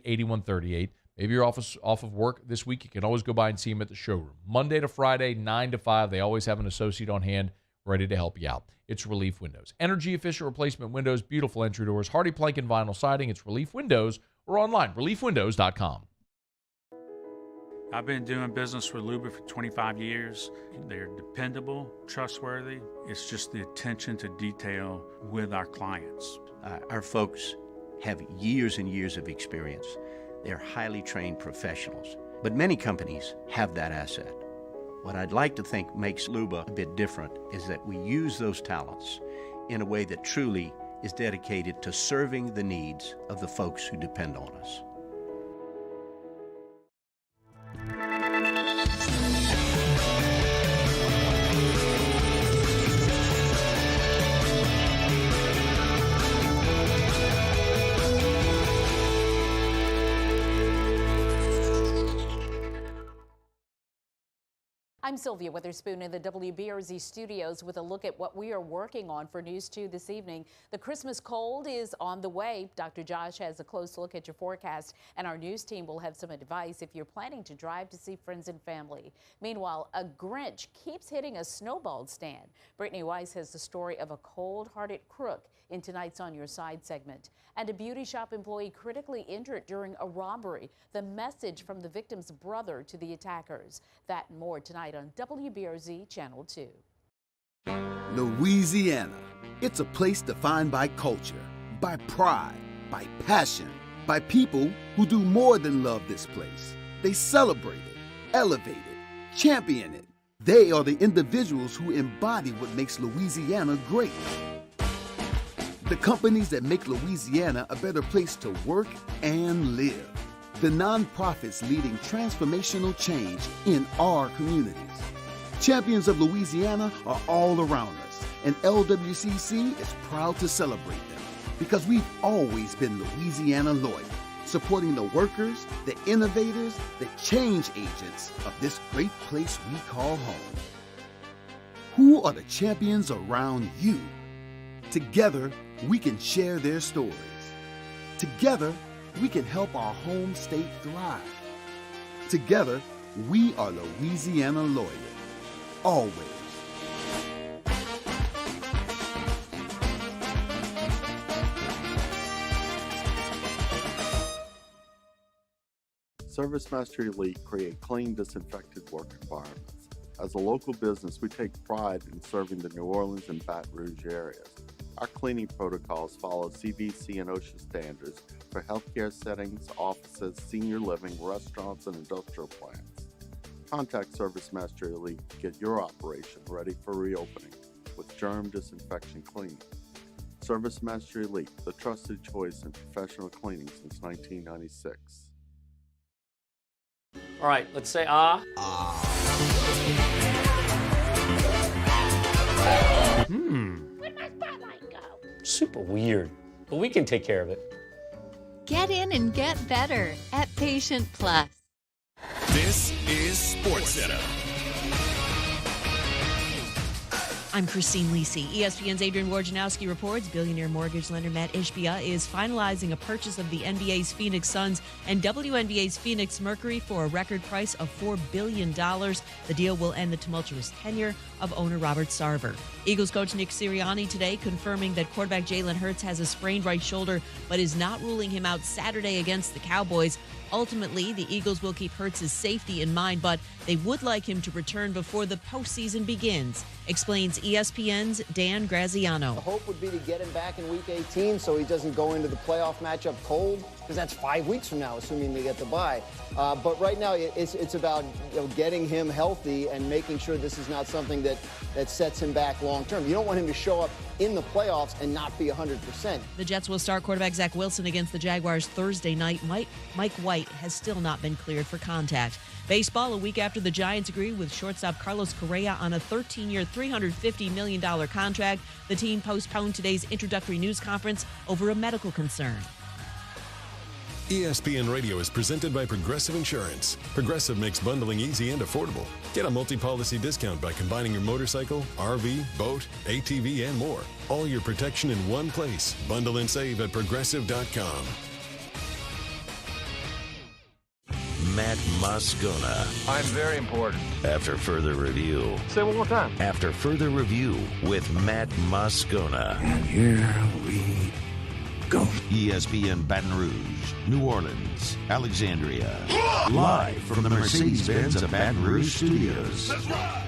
288-8138. Maybe you're off of work this week. You can always go by and see them at the showroom. Monday to Friday, 9 to 5. They always have an associate on hand ready to help you out. It's Relief Windows. Energy-efficient replacement windows, beautiful entry doors, hardy plank and vinyl siding. It's Relief Windows or online, reliefwindows.com. I've been doing business with Luba for 25 years. They're dependable, trustworthy. It's just the attention to detail with our clients. Our folks have years and years of experience. They're highly trained professionals, but many companies have that asset. What I'd like to think makes Luba a bit different is that we use those talents in a way that truly is dedicated to serving the needs of the folks who depend on us. I'm Sylvia Witherspoon in the WBRZ studios with a look at what we are working on for News 2 this evening. The Christmas cold is on the way. Dr. Josh has a close look at your forecast, and our news team will have some advice if you're planning to drive to see friends and family. Meanwhile, a Grinch keeps hitting a snowball stand. Brittany Weiss has the story of a cold-hearted crook in tonight's On Your Side segment. And a beauty shop employee critically injured during a robbery. The message from the victim's brother to the attackers. That and more tonight on WBRZ Channel 2. Louisiana. It's a place defined by culture, by pride, by passion, by people who do more than love this place. They celebrate it, elevate it, champion it. They are the individuals who embody what makes Louisiana great. The companies that make Louisiana a better place to work and live. The nonprofits leading transformational change in our communities. Champions of Louisiana are all around us, and LWCC is proud to celebrate them because we've always been Louisiana loyal, supporting the workers, the innovators, the change agents of this great place we call home. Who are the champions around you? Together, we can share their stories. Together, we can help our home state thrive. Together, we are Louisiana loyal. Always. ServiceMaster Elite create clean, disinfected work environments. As a local business, we take pride in serving the New Orleans and Baton Rouge areas. Our cleaning protocols follow CDC and OSHA standards for healthcare settings, offices, senior living, restaurants, and industrial plants. Contact Service Mastery Elite to get your operation ready for reopening with germ disinfection cleaning. Service Mastery Elite, the trusted choice in professional cleaning since 1996. All right, let's say ah. Where'd my spotlight go? Super weird, but we can take care of it. Get in and get better at Patient Plus. This is SportsCenter. I'm Christine Lisi. ESPN's Adrian Wojnarowski reports billionaire mortgage lender Matt Ishbia is finalizing a purchase of the NBA's Phoenix Suns and WNBA's Phoenix Mercury for a record price of $4 billion. The deal will end the tumultuous tenure of owner Robert Sarver. Eagles coach Nick Sirianni today confirming that quarterback Jalen Hurts has a sprained right shoulder, but is not ruling him out Saturday against the Cowboys. Ultimately, the Eagles will keep Hurts' safety in mind, but they would like him to return before the postseason begins, explains ESPN's Dan Graziano. The hope would be to get him back in Week 18 so he doesn't go into the playoff matchup cold, because that's 5 weeks from now, assuming they get the bye. But right now, it's about getting him healthy and making sure this is not something that sets him back long term. You don't want him to show up in the playoffs and not be 100%. The Jets will start quarterback Zach Wilson against the Jaguars Thursday night. Mike White has still not been cleared for contact. Baseball, a week after the Giants agree with shortstop Carlos Correa on a 13-year, $350 million contract, the team postponed today's introductory news conference over a medical concern. ESPN Radio is presented by Progressive Insurance. Progressive makes bundling easy and affordable. Get a multi-policy discount by combining your motorcycle, RV, boat, ATV, and more. All your protection in one place. Bundle and save at Progressive.com. Matt Moscona. I'm very important. After further review. Say it one more time. After further review with Matt Moscona. And here we go. ESPN Baton Rouge, New Orleans, Alexandria. Live from the Mercedes-Benz of Baton Rouge studios. Let's ride.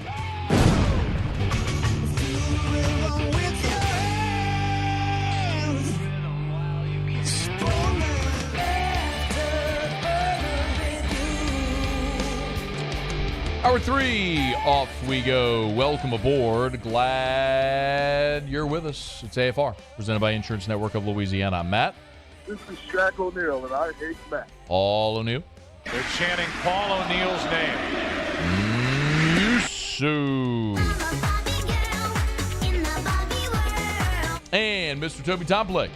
Hour 3, off we go. Welcome aboard. Glad you're with us. It's AFR, presented by Insurance Network of Louisiana. I'm Matt. This is Shaq O'Neal, and I hate Matt. Paul O'Neal. They're chanting Paul O'Neal's name. Yusu. And Mr. Toby Tomplake.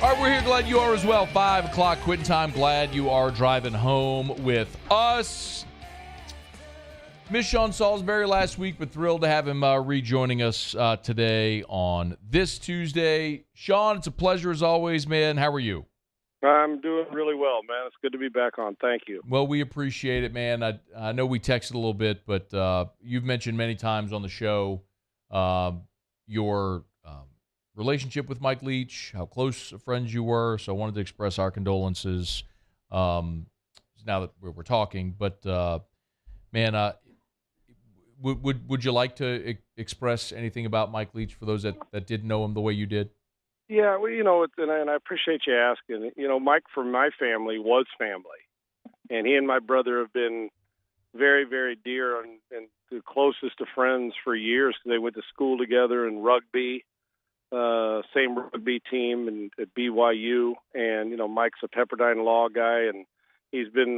All right, we're here. Glad you are as well. 5 o'clock quitting time. Glad you are driving home with us. Missed Sean Salisbury last week, but thrilled to have him rejoining us today on this Tuesday. Sean, it's a pleasure as always, man. How are you? I'm doing really well, man. It's good to be back on. Thank you. Well, we appreciate it, man. I know we texted a little bit, but you've mentioned many times on the show your relationship with Mike Leach, how close friends you were. So I wanted to express our condolences now that we're talking. But, man, would you like to express anything about Mike Leach for those that didn't know him the way you did? Yeah, well, and I appreciate you asking. Mike, for my family, was family. And he and my brother have been very, very dear and the closest of friends for years. They went to school together in rugby. Same rugby team and at BYU, and Mike's a Pepperdine Law guy, and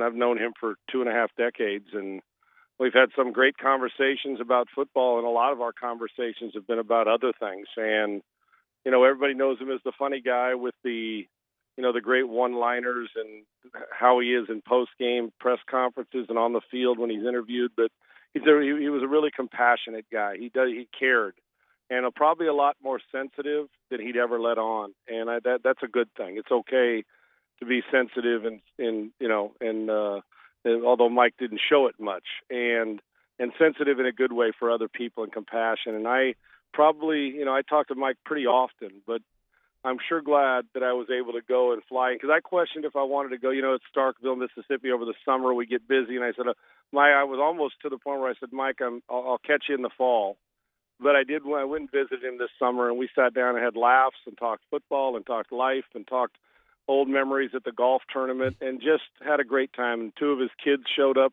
I've known him for 2.5 decades, and we've had some great conversations about football, and a lot of our conversations have been about other things. And everybody knows him as the funny guy with the great one-liners and how he is in post-game press conferences and on the field when he's interviewed. But he was a really compassionate guy. He cared. And probably a lot more sensitive than he'd ever let on, and that's a good thing. It's okay to be sensitive, and although Mike didn't show it much, and sensitive in a good way for other people and compassion. And I probably, I talk to Mike pretty often, but I'm sure glad that I was able to go and fly, because I questioned if I wanted to go. It's Starkville, Mississippi over the summer. We get busy, and I said, I was almost to the point where I said, Mike, I'll catch you in the fall. But I did when I went and visited him this summer, and we sat down and had laughs and talked football and talked life and talked old memories at the golf tournament and just had a great time. And 2 of his kids showed up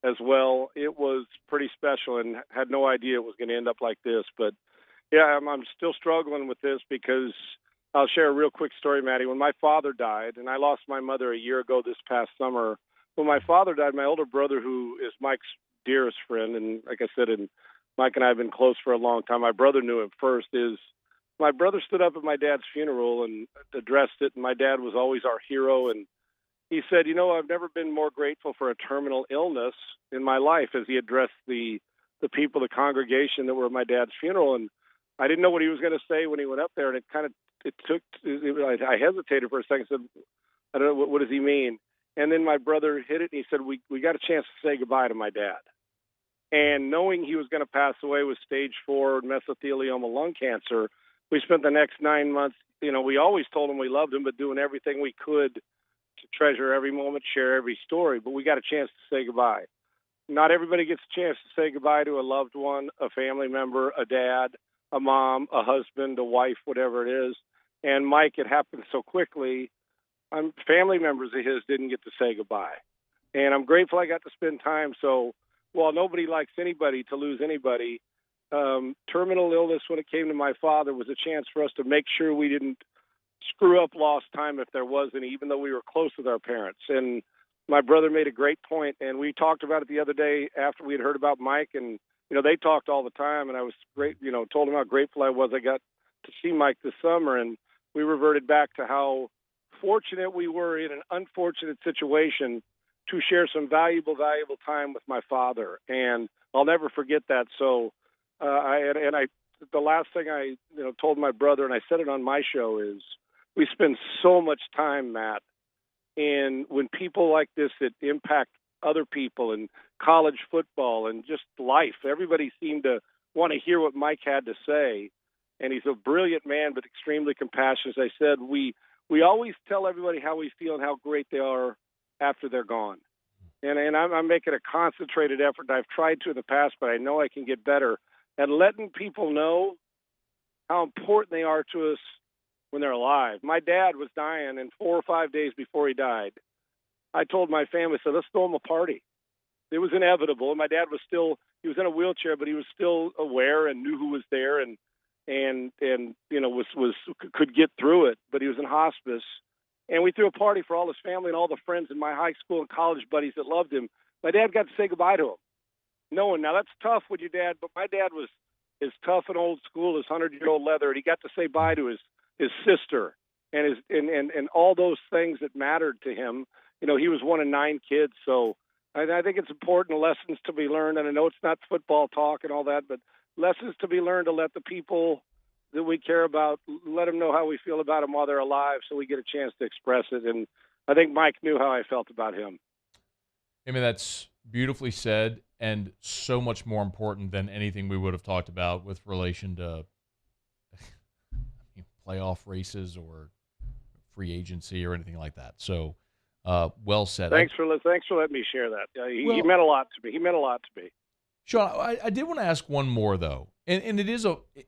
as well. It was pretty special and had no idea it was going to end up like this. But, yeah, I'm still struggling with this because I'll share a real quick story, Maddie. When my father died, and I lost my mother a year ago this past summer, when my father died, my older brother, who is Mike's dearest friend, and like I said, Mike and I have been close for a long time. My brother knew him first. My brother stood up at my dad's funeral and addressed it, and my dad was always our hero. And he said, I've never been more grateful for a terminal illness in my life, as he addressed the people, the congregation that were at my dad's funeral. And I didn't know what he was going to say when he went up there, and I hesitated for a second. Said, I don't know, what does he mean? And then my brother hit it, and he said, we got a chance to say goodbye to my dad. And knowing he was going to pass away with stage 4 mesothelioma lung cancer, we spent the next 9 months, we always told him we loved him, but doing everything we could to treasure every moment, share every story. But we got a chance to say goodbye. Not everybody gets a chance to say goodbye to a loved one, a family member, a dad, a mom, a husband, a wife, whatever it is. And Mike, it happened so quickly. Family members of his didn't get to say goodbye. And I'm grateful I got to spend time. So while nobody likes anybody to lose anybody, terminal illness when it came to my father was a chance for us to make sure we didn't screw up lost time if there was any, even though we were close with our parents. And my brother made a great point, and we talked about it the other day after we had heard about Mike, and they talked all the time, and I was great, told him how grateful I was I got to see Mike this summer, and we reverted back to how fortunate we were in an unfortunate situation to share some valuable time with my father, and I'll never forget that. So the last thing I told my brother, and I said it on my show, is we spend so much time, Matt, and when people like this that impact other people in college football and just life, everybody seemed to want to hear what Mike had to say. And he's a brilliant man, but extremely compassionate. As I said, we always tell everybody how we feel and how great they are after they're gone. And I'm making a concentrated effort. I've tried to in the past, but I know I can get better at letting people know how important they are to us when they're alive. My dad was dying, and 4 or 5 days before he died, I told my family, I said, let's throw him a party. It was inevitable. And my dad was he was in a wheelchair, but he was still aware and knew who was there and could get through it. But he was in hospice. And we threw a party for all his family and all the friends and my high school and college buddies that loved him. My dad got to say goodbye to him. Now that's tough with your dad, but my dad was as tough and old school as 100-year-old leather, and he got to say bye to his sister and all those things that mattered to him. He was one of 9 kids, so I think it's important, lessons to be learned, and I know it's not football talk and all that, but lessons to be learned to let the people that we care about, let them know how we feel about them while they're alive so we get a chance to express it. And I think Mike knew how I felt about him. I mean, that's beautifully said and so much more important than anything we would have talked about with relation to playoff races or free agency or anything like that. So, well said. Thanks for letting me share that. He meant a lot to me. He meant a lot to me. Sean, I did want to ask one more though, and it is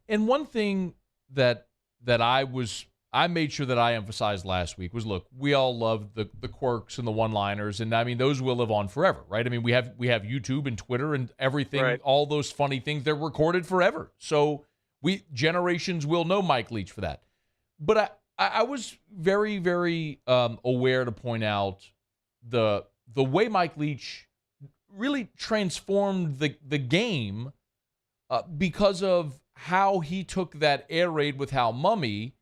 one thing that I made sure that I emphasized last week was, look, we all love the quirks and the one-liners, and I mean those will live on forever, right? I mean we have YouTube and Twitter and everything, right. All those funny things, they're recorded forever, so generations will know Mike Leach for that. But I was very, very aware to point out the way Mike Leach really transformed the game because of how he took that air raid with Hal Mumme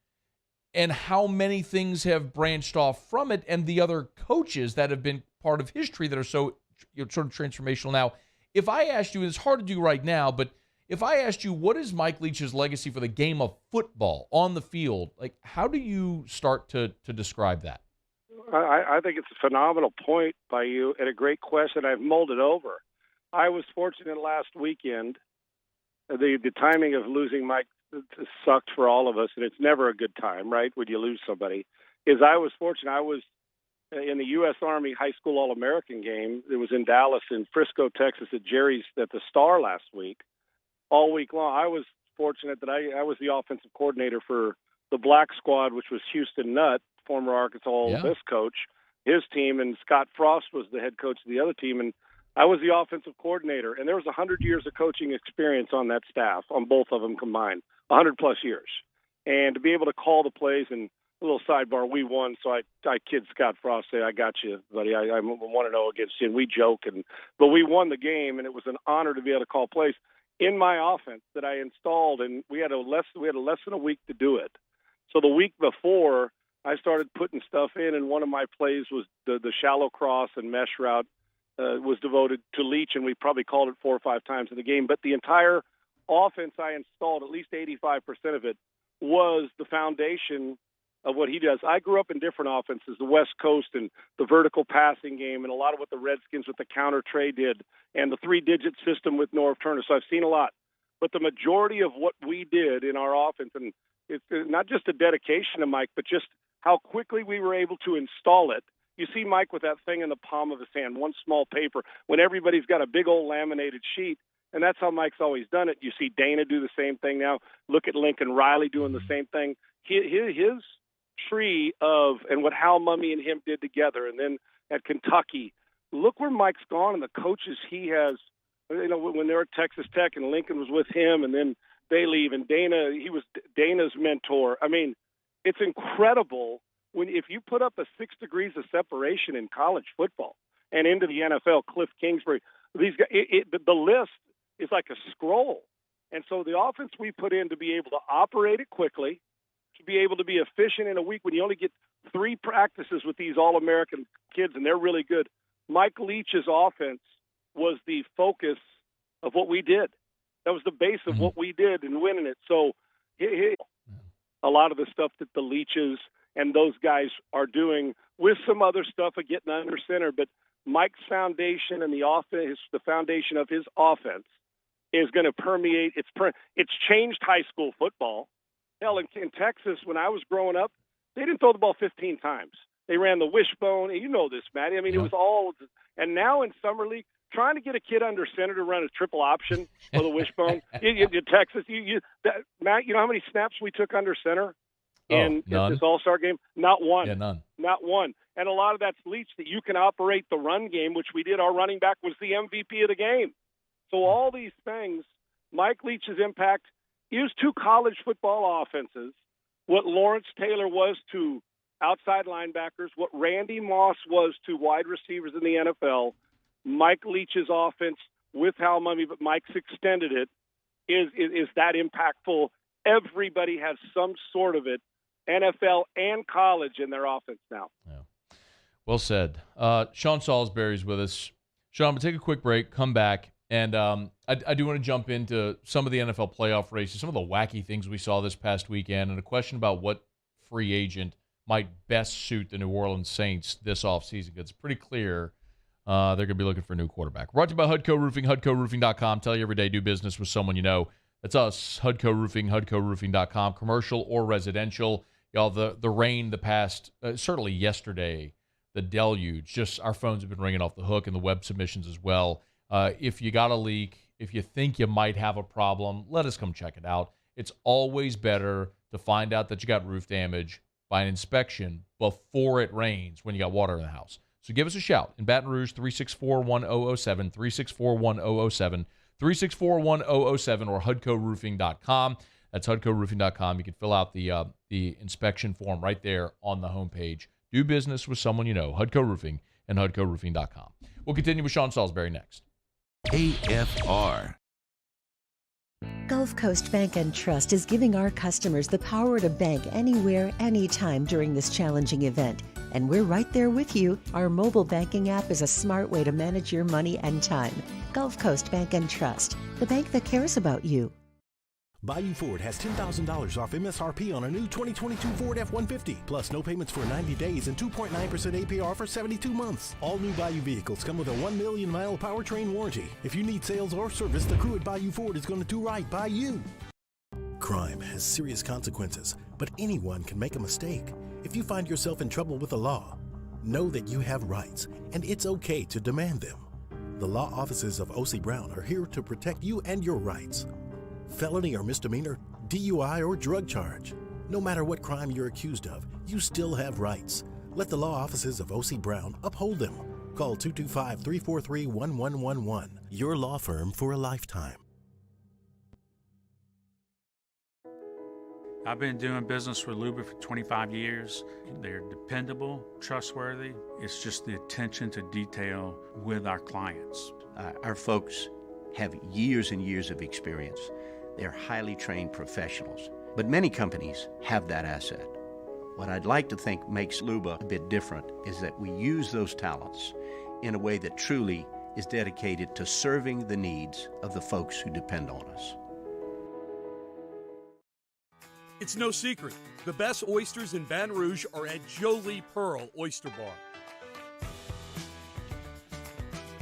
and how many things have branched off from it and the other coaches that have been part of history that are so sort of transformational. Now, if I asked you, and it's hard to do right now, but if I asked you what is Mike Leach's legacy for the game of football on the field, like how do you start to describe that? I think it's a phenomenal point by you and a great question. I've mulled it over. I was fortunate last weekend. The timing of losing Mike sucked for all of us, and it's never a good time, right, when you lose somebody. I was fortunate. I was in the U.S. Army High School All-American game. It was in Dallas, in Frisco, Texas, at Jerry's at the Star last week. All week long, I was fortunate that I was the offensive coordinator for the Black Squad, which was Houston Nutt, former Arkansas Ole Miss coach, his team, and Scott Frost was the head coach of the other team, and I was the offensive coordinator. And there was 100 years of coaching experience on that staff, on both of them combined, 100-plus years. And to be able to call the plays, and a little sidebar, we won, so I kid Scott Frost, say, I got you, buddy. I 1-0 against you, and we joke. But we won the game, and it was an honor to be able to call plays in my offense that I installed, and we had less than a week to do it. So the week before, I started putting stuff in, and one of my plays was the shallow cross and mesh route was devoted to Leach, and we probably called it 4 or 5 times in the game. But the entire offense I installed, at least 85% of it, was the foundation of what he does. I grew up in different offenses, the West Coast and the vertical passing game, and a lot of what the Redskins with the counter trade did, and the 3-digit system with Norv Turner. So I've seen a lot. But the majority of what we did in our offense, and it's not just a dedication to Mike, but just how quickly we were able to install it. You see Mike with that thing in the palm of his hand, one small paper, when everybody's got a big old laminated sheet, and that's how Mike's always done it. You see Dana do the same thing now. Look at Lincoln Riley doing the same thing. His tree of, and what Hal Mumme and him did together, and then at Kentucky, look where Mike's gone and the coaches he has, when they were at Texas Tech and Lincoln was with him, and then they leave, and Dana, he was Dana's mentor. I mean, it's incredible if you put up a 6 degrees of separation in college football and into the NFL, Cliff Kingsbury, these guys, the list is like a scroll. And so the offense we put in to be able to operate it quickly, to be able to be efficient in a week when you only get 3 practices with these All-American kids, and they're really good. Mike Leach's offense was the focus of what we did. That was the base of what we did in winning it. So a lot of the stuff that the Leaches and those guys are doing with some other stuff of getting under center, but Mike's foundation and the offense, the foundation of his offense is going to permeate. It's changed high school football. Hell, in Texas, when I was growing up, they didn't throw the ball 15 times. They ran the wishbone. You know this, Matty. I mean, it was all – and now in Summer League, trying to get a kid under center to run a triple option or the wishbone. in Texas, Matt, you know how many snaps we took under center in this All-Star game? Not one. Yeah, none. Not one. And a lot of that's Leach, that you can operate the run game, which we did. Our running back was the MVP of the game. So all these things, Mike Leach's impact is to college football offenses what Lawrence Taylor was to outside linebackers, what Randy Moss was to wide receivers in the NFL. Mike Leach's offense with Hal Mumme, but Mike's extended it, is that impactful. Everybody has some sort of it, NFL and college, in their offense now. Yeah. Well said. Sean Salisbury's with us. Sean, I'm going to take a quick break, come back, and I do want to jump into some of the NFL playoff races, some of the wacky things we saw this past weekend, and a question about what free agent might best suit the New Orleans Saints this offseason, because it's pretty clear they're going to be looking for a new quarterback. Brought to you by HUDCO Roofing, HUDCORoofing.com. Tell you every day, do business with someone you know. That's us, HUDCO Roofing, HUDCORoofing.com. Commercial or residential. Y'all, the rain the past, certainly yesterday, the deluge, just our phones have been ringing off the hook, and the web submissions as well. If you got a leak, if you think you might have a problem, let us come check it out. It's always better to find out that you got roof damage by an inspection before it rains when you got water in the house. So give us a shout. In Baton Rouge, 364-1007, 364-1007, 364-1007, or HUDCORoofing.com. That's HUDCORoofing.com. You can fill out the inspection form right there on the homepage. Do business with someone you know. HUDCO Roofing and HUDCORoofing.com. We'll continue with Sean Salisbury next. AFR. Gulf Coast Bank and Trust is giving our customers the power to bank anywhere, anytime during this challenging event. And we're right there with you. Our mobile banking app is a smart way to manage your money and time. Gulf Coast Bank and Trust, the bank that cares about you. Bayou Ford has $10,000 off MSRP on a new 2022 Ford F-150, plus no payments for 90 days and 2.9% APR for 72 months. All new Bayou vehicles come with a 1 million mile powertrain warranty. If you need sales or service, the crew at Bayou Ford is going to do right by you. Crime has serious consequences, but anyone can make a mistake. If you find yourself in trouble with the law, Know that you have rights, and it's okay to demand them. The law offices of O.C. Brown are here to protect you and your rights. Felony or misdemeanor, DUI or drug charge. No matter what crime you're accused of, you still have rights. Let the law offices of O.C. Brown uphold them. Call 225-343-1111. Your law firm for a lifetime. I've been doing business with Luba for 25 years. They're dependable, trustworthy. It's just the attention to detail with our clients. Our folks have years and years of experience. They're highly trained professionals. But many companies have that asset. What I'd like to think makes Luba a bit different is that we use those talents in a way that truly is dedicated to serving the needs of the folks who depend on us. It's no secret. The best oysters in Baton Rouge are at Jolie Pearl Oyster Bar.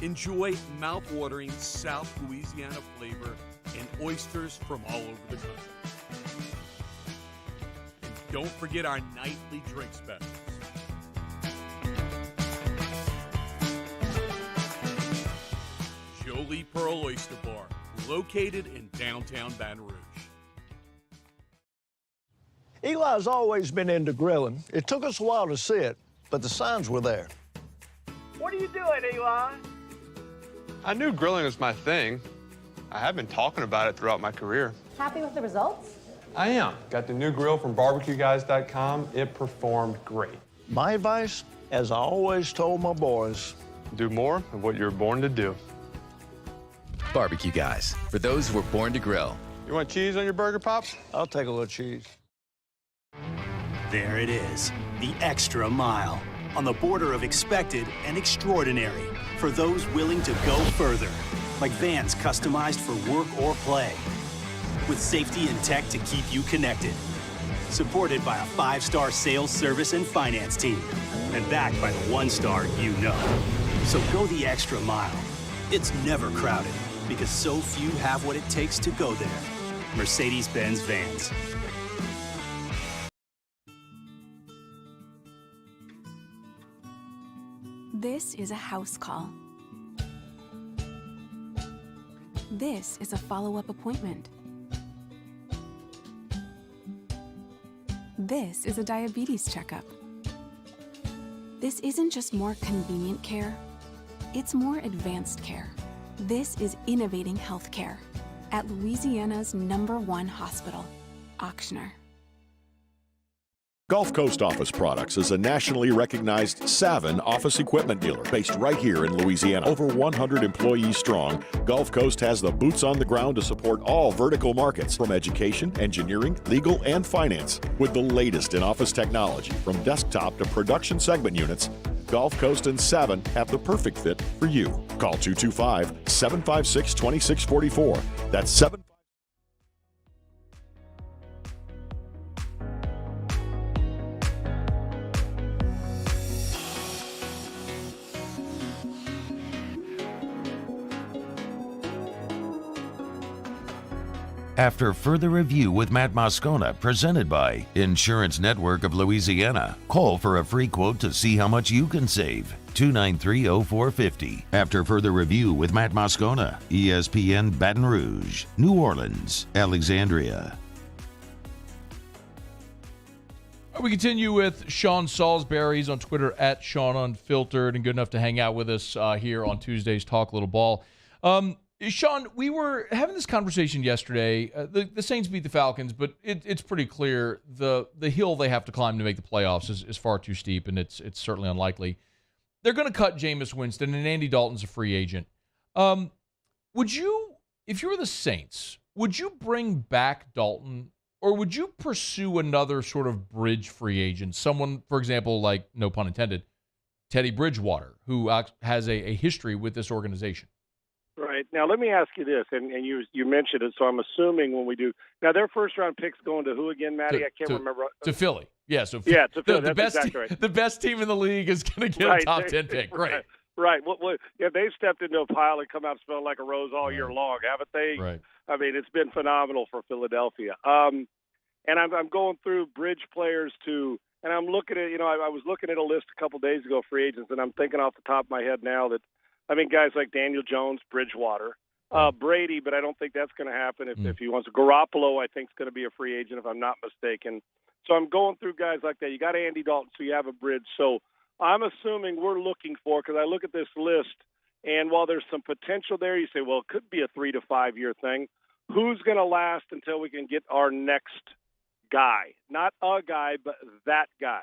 Enjoy mouth-watering South Louisiana flavor and oysters from all over the country. And don't forget our nightly drink specials. Jolie Pearl Oyster Bar, located in downtown Baton Rouge. Eli's always been into grilling. It took us a while to see it, but the signs were there. What are you doing, Eli? I knew grilling was my thing. I have been talking about it throughout my career. Happy with the results? I am. Got the new grill from barbecueguys.com. It performed great. My advice, as I always told my boys, do more of what you're born to do. Barbecue Guys, for those who were born to grill. You want cheese on your burger, Pops? I'll take a little cheese. There it is, the extra mile, on the border of expected and extraordinary, for those willing to go further, like vans customized for work or play, with safety and tech to keep you connected, supported by a 5-star sales, service, and finance team, and backed by the 1-star you know. So go the extra mile. It's never crowded, because so few have what it takes to go there. Mercedes-Benz Vans. This is a house call. This is a follow-up appointment. This is a diabetes checkup. This isn't just more convenient care, it's more advanced care. This is innovating healthcare at Louisiana's #1 hospital, Kushner. Gulf Coast Office Products is a nationally recognized Savin office equipment dealer based right here in Louisiana. Over 100 employees strong, Gulf Coast has the boots on the ground to support all vertical markets, from education, engineering, legal, and finance. With the latest in office technology, from desktop to production segment units, Gulf Coast and Savin have the perfect fit for you. Call 225-756-2644. That's 7. After further review with Matt Moscona, presented by Insurance Network of Louisiana. Call for a free quote to see how much you can save. 293-0450. After further review with Matt Moscona, ESPN Baton Rouge, New Orleans, Alexandria. We continue with Sean Salisbury. He's on Twitter at Sean Unfiltered, and good enough to hang out with us here on Tuesday's Talk Little Ball. Sean, we were having this conversation yesterday. The Saints beat the Falcons, but it's pretty clear the hill they have to climb to make the playoffs is far too steep, and it's certainly unlikely. They're going to cut Jameis Winston, and Andy Dalton's a free agent. Would you, if you were the Saints, would you bring back Dalton, or would you pursue another sort of bridge free agent? Someone, for example, like, no pun intended, Teddy Bridgewater, who has a history with this organization. Right. Now, let me ask you this, and you mentioned it, so I'm assuming when we do – now, their first-round pick's going to who again, Matty? I can't remember. To Philly. Yeah, so to Philly. The best exactly right. The best team in the league is going to get a top 10 pick. Right. Right. Yeah, they've stepped into a pile and come out smelling like a rose all year long, haven't they? Right. I mean, it's been phenomenal for Philadelphia. And I'm going through bridge players to and I'm looking at, I was looking at a list a couple days ago, free agents, and I'm thinking off the top of my head now that, guys like Daniel Jones, Bridgewater, Brady, but I don't think that's going to happen if he wants to. Garoppolo, I think, is going to be a free agent if I'm not mistaken. So I'm going through guys like that. You got Andy Dalton, so you have a bridge. So I'm assuming we're looking for, because I look at this list, and while there's some potential there, you say, well, it could be a 3 to 5 year thing. Who's going to last until we can get our next guy? Not a guy, but that guy.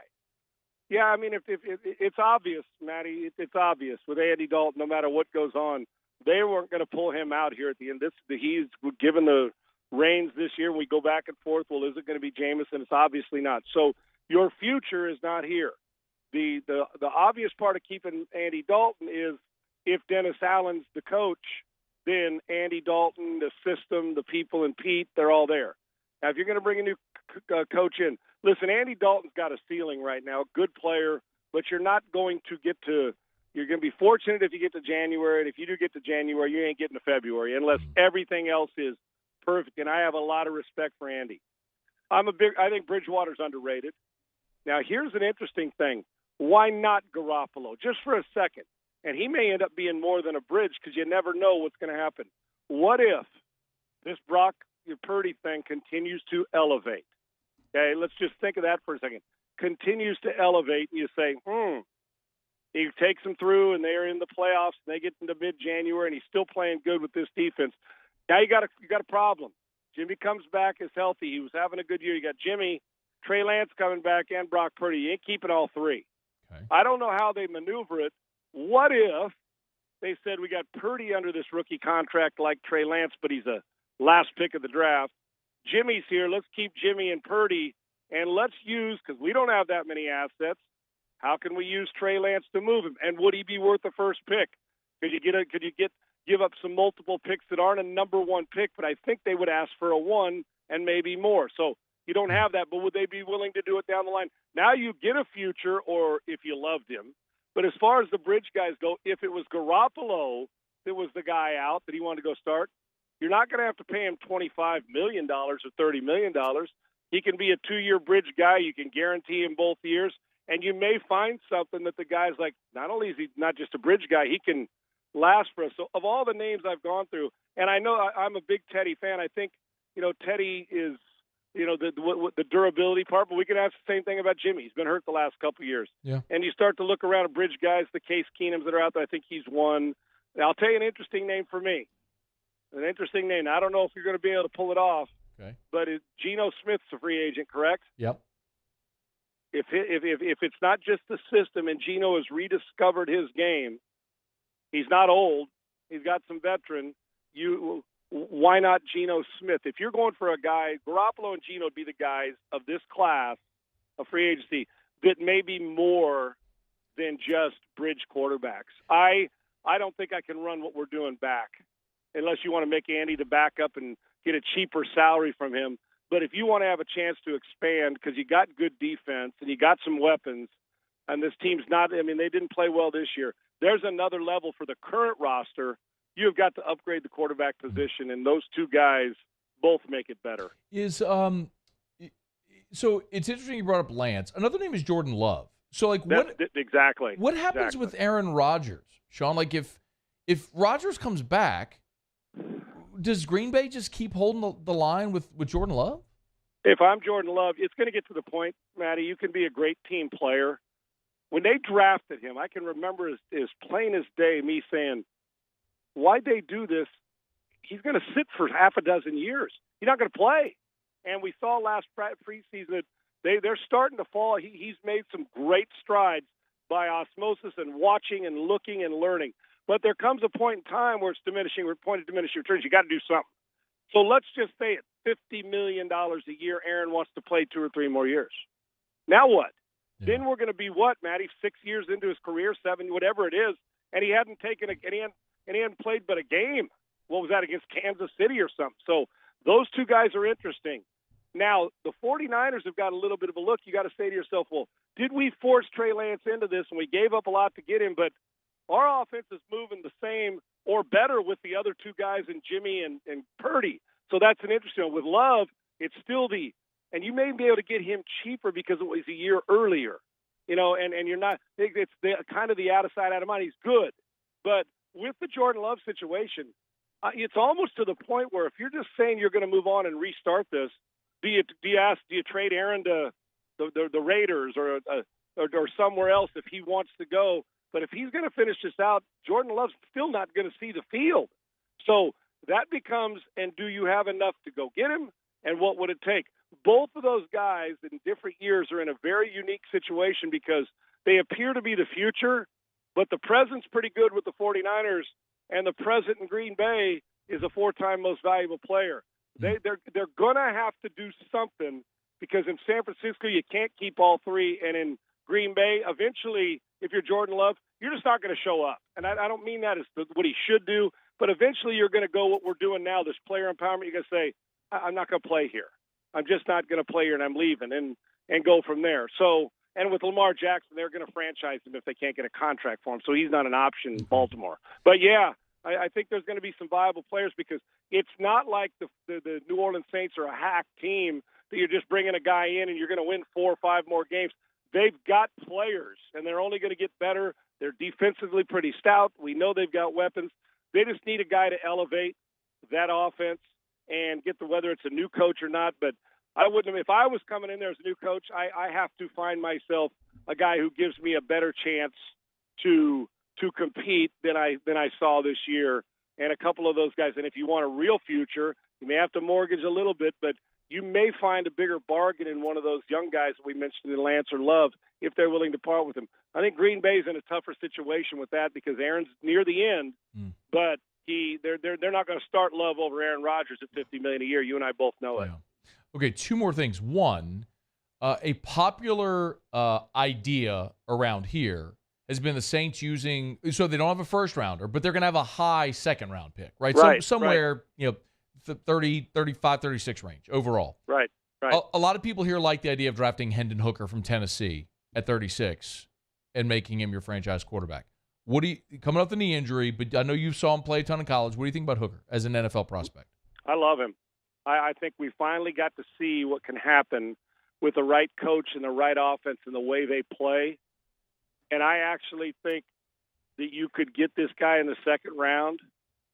Yeah, if it's obvious, Matty, it's obvious with Andy Dalton, no matter what goes on, they weren't going to pull him out here at the end. He's given the reins this year. We go back and forth. Well, is it going to be Jameson? It's obviously not. So your future is not here. The obvious part of keeping Andy Dalton is if Dennis Allen's the coach, then Andy Dalton, the system, the people, and Pete, they're all there. Now, if you're going to bring a new coach in, listen, Andy Dalton's got a ceiling right now, good player, but you're not going to get to – you're going to be fortunate if you get to January, and if you do get to January, you ain't getting to February unless everything else is perfect, and I have a lot of respect for Andy. I think Bridgewater's underrated. Now, here's an interesting thing. Why not Garoppolo? Just for a second. And he may end up being more than a bridge because you never know what's going to happen. What if this Brock Purdy thing continues to elevate? Okay, let's just think of that for a second. Continues to elevate, and you say, he takes them through, and they're in the playoffs, and they get into mid-January, and he's still playing good with this defense. Now you got a problem. Jimmy comes back as healthy. He was having a good year. You got Jimmy, Trey Lance coming back, and Brock Purdy. You ain't keeping all three. Okay. I don't know how they maneuver it. What if they said we got Purdy under this rookie contract like Trey Lance, but he's a last pick of the draft. Jimmy's here. Let's keep Jimmy and Purdy, and let's use, because we don't have that many assets, how can we use Trey Lance to move him? And would he be worth the first pick? Could you give up some multiple picks that aren't a number one pick, but I think they would ask for a 1 and maybe more. So you don't have that, but would they be willing to do it down the line? Now you get a future, or if you loved him. But as far as the bridge guys go, if it was Garoppolo that was the guy out that he wanted to go start, you're not going to have to pay him $25 million or $30 million. He can be a 2-year bridge guy. You can guarantee him both years. And you may find something that the guy's like, not only is he not just a bridge guy, he can last for us. So of all the names I've gone through, and I know I'm a big Teddy fan. I think, Teddy is, the durability part, but we can ask the same thing about Jimmy. He's been hurt the last couple of years. Yeah. And you start to look around at bridge guys, the Case Keenums that are out there. I think he's one. Now, I'll tell you an interesting name for me. An interesting name. Now, I don't know if you're going to be able to pull it off, but Geno Smith's a free agent, correct? Yep. If it's not just the system and Geno has rediscovered his game, he's not old. He's got some veteran. Why not Geno Smith? If you're going for a guy, Garoppolo and Geno would be the guys of this class of free agency that may be more than just bridge quarterbacks. I don't think I can run what we're doing back unless you want to make Andy the backup and get a cheaper salary from him. But if you want to have a chance to expand because you got good defense and you got some weapons, and this team's not – they didn't play well this year. There's another level for the current roster. You've got to upgrade the quarterback position, and those two guys both make it better. So it's interesting you brought up Lance. Another name is Jordan Love. So, exactly. What happens with Aaron Rodgers, Sean? Like, if Rodgers comes back, does Green Bay just keep holding the line with Jordan Love? If I'm Jordan Love, it's going to get to the point, Matty, you can be a great team player. When they drafted him, I can remember as plain as day me saying, why'd they do this? He's going to sit for half a dozen years. He's not going to play. And we saw last preseason that they're starting to fall. He's made some great strides by osmosis and watching and looking and learning. But there comes a point in time where it's diminishing returns. You got to do something. So let's just say it, $50 million a year. Aaron wants to play 2 or 3 more years. Now what? Yeah. Then we're going to be what, Matty? 6 years into his career, 7, whatever it is, and he hadn't taken and he hadn't played but a game. What was that, against Kansas City or something? So those two guys are interesting. Now, the 49ers have got a little bit of a look. You got to say to yourself, well, did we force Trey Lance into this and we gave up a lot to get him, but our offense is moving the same or better with the other two guys in Jimmy and Purdy. So that's an interesting one. With Love, it's still and you may be able to get him cheaper because it was a year earlier. And you're not – it's kind of the out of sight, out of mind. He's good. But with the Jordan Love situation, it's almost to the point where if you're just saying you're going to move on and restart this, do you trade Aaron to the Raiders or somewhere else if he wants to go? But if he's going to finish this out, Jordan Love's still not going to see the field. So that becomes, and do you have enough to go get him, and what would it take? Both of those guys in different years are in a very unique situation because they appear to be the future, but the present's pretty good with the 49ers, and the present in Green Bay is a 4-time most valuable player. They're going to have to do something because in San Francisco you can't keep all three, and in Green Bay, eventually, if you're Jordan Love, you're just not going to show up. And I don't mean that as what he should do, but eventually you're going to go what we're doing now, this player empowerment. You're going to say, I'm not going to play here. I'm just not going to play here, and I'm leaving, and go from there. So, and with Lamar Jackson, they're going to franchise him if they can't get a contract for him. So he's not an option in Baltimore. But, yeah, I think there's going to be some viable players because it's not like the New Orleans Saints are a hack team that you're just bringing a guy in and you're going to win 4 or 5 more games. They've got players, and they're only going to get better. They're defensively pretty stout. We know they've got weapons. They just need a guy to elevate that offense and get whether it's a new coach or not. But I wouldn't have, if I was coming in there as a new coach, I have to find myself a guy who gives me a better chance to compete than I saw this year, and a couple of those guys. And if you want a real future, you may have to mortgage a little bit, but you may find a bigger bargain in one of those young guys that we mentioned in Lance or Love if they're willing to part with him. I think Green Bay's in a tougher situation with that because Aaron's near the end, but they're not going to start Love over Aaron Rodgers at $50 million a year. You and I both know it. Okay, 2 more things. One, a popular idea around here has been the Saints using – so they don't have a first-rounder, but they're going to have a high second-round pick, right? Somewhere, 30, 35, 36 range overall. Right. A lot of people here like the idea of drafting Hendon Hooker from Tennessee at 36 and making him your franchise quarterback. What do you – coming off the knee injury, but I know you saw him play a ton in college. What do you think about Hooker as an NFL prospect? I love him. I think we finally got to see what can happen with the right coach and the right offense and the way they play. And I actually think that you could get this guy in the second round,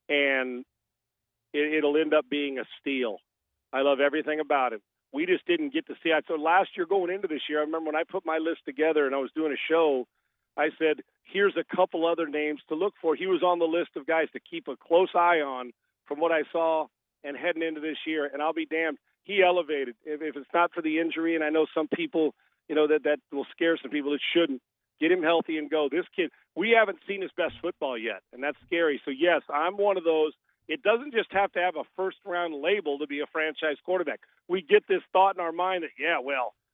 and it'll end up being a steal. I love everything about him. We just didn't get to see it. So last year going into this year, I remember when I put my list together and I was doing a show, I said, here's a couple other names to look for. He was on the list of guys to keep a close eye on from what I saw and heading into this year, and I'll be damned, he elevated. If it's not for the injury, and I know some people, that will scare some people, it shouldn't. Get him healthy and go. This kid, we haven't seen his best football yet, and that's scary. So, yes, I'm one of those. It doesn't just have to have a first-round label to be a franchise quarterback. We get this thought in our mind that,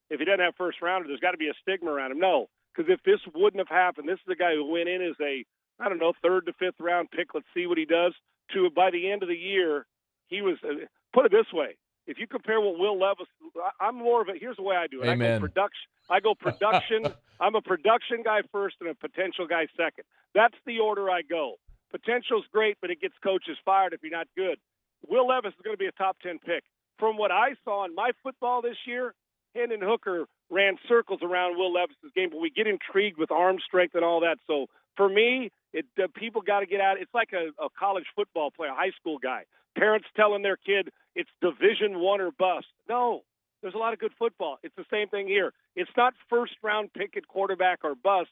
if he doesn't have first-rounder, there's got to be a stigma around him. No, because if this wouldn't have happened, this is a guy who went in as a, 3rd to 5th round pick. Let's see what he does. To by the end of the year, he was put it this way. If you compare what Will Levis, I'm more of a, here's the way I do it. Amen. I go production. I'm a production guy first and a potential guy second. That's the order I go. Potential's great, but it gets coaches fired if you're not good. Will Levis is going to be a top 10 pick. From what I saw in my football this year, Hendon Hooker ran circles around Will Levis's game, but we get intrigued with arm strength and all that. So for me, people got to get out. It's like a college football player, a high school guy. Parents telling their kid it's Division I or bust. No, there's a lot of good football. It's the same thing here. It's not first-round pick at quarterback or bust.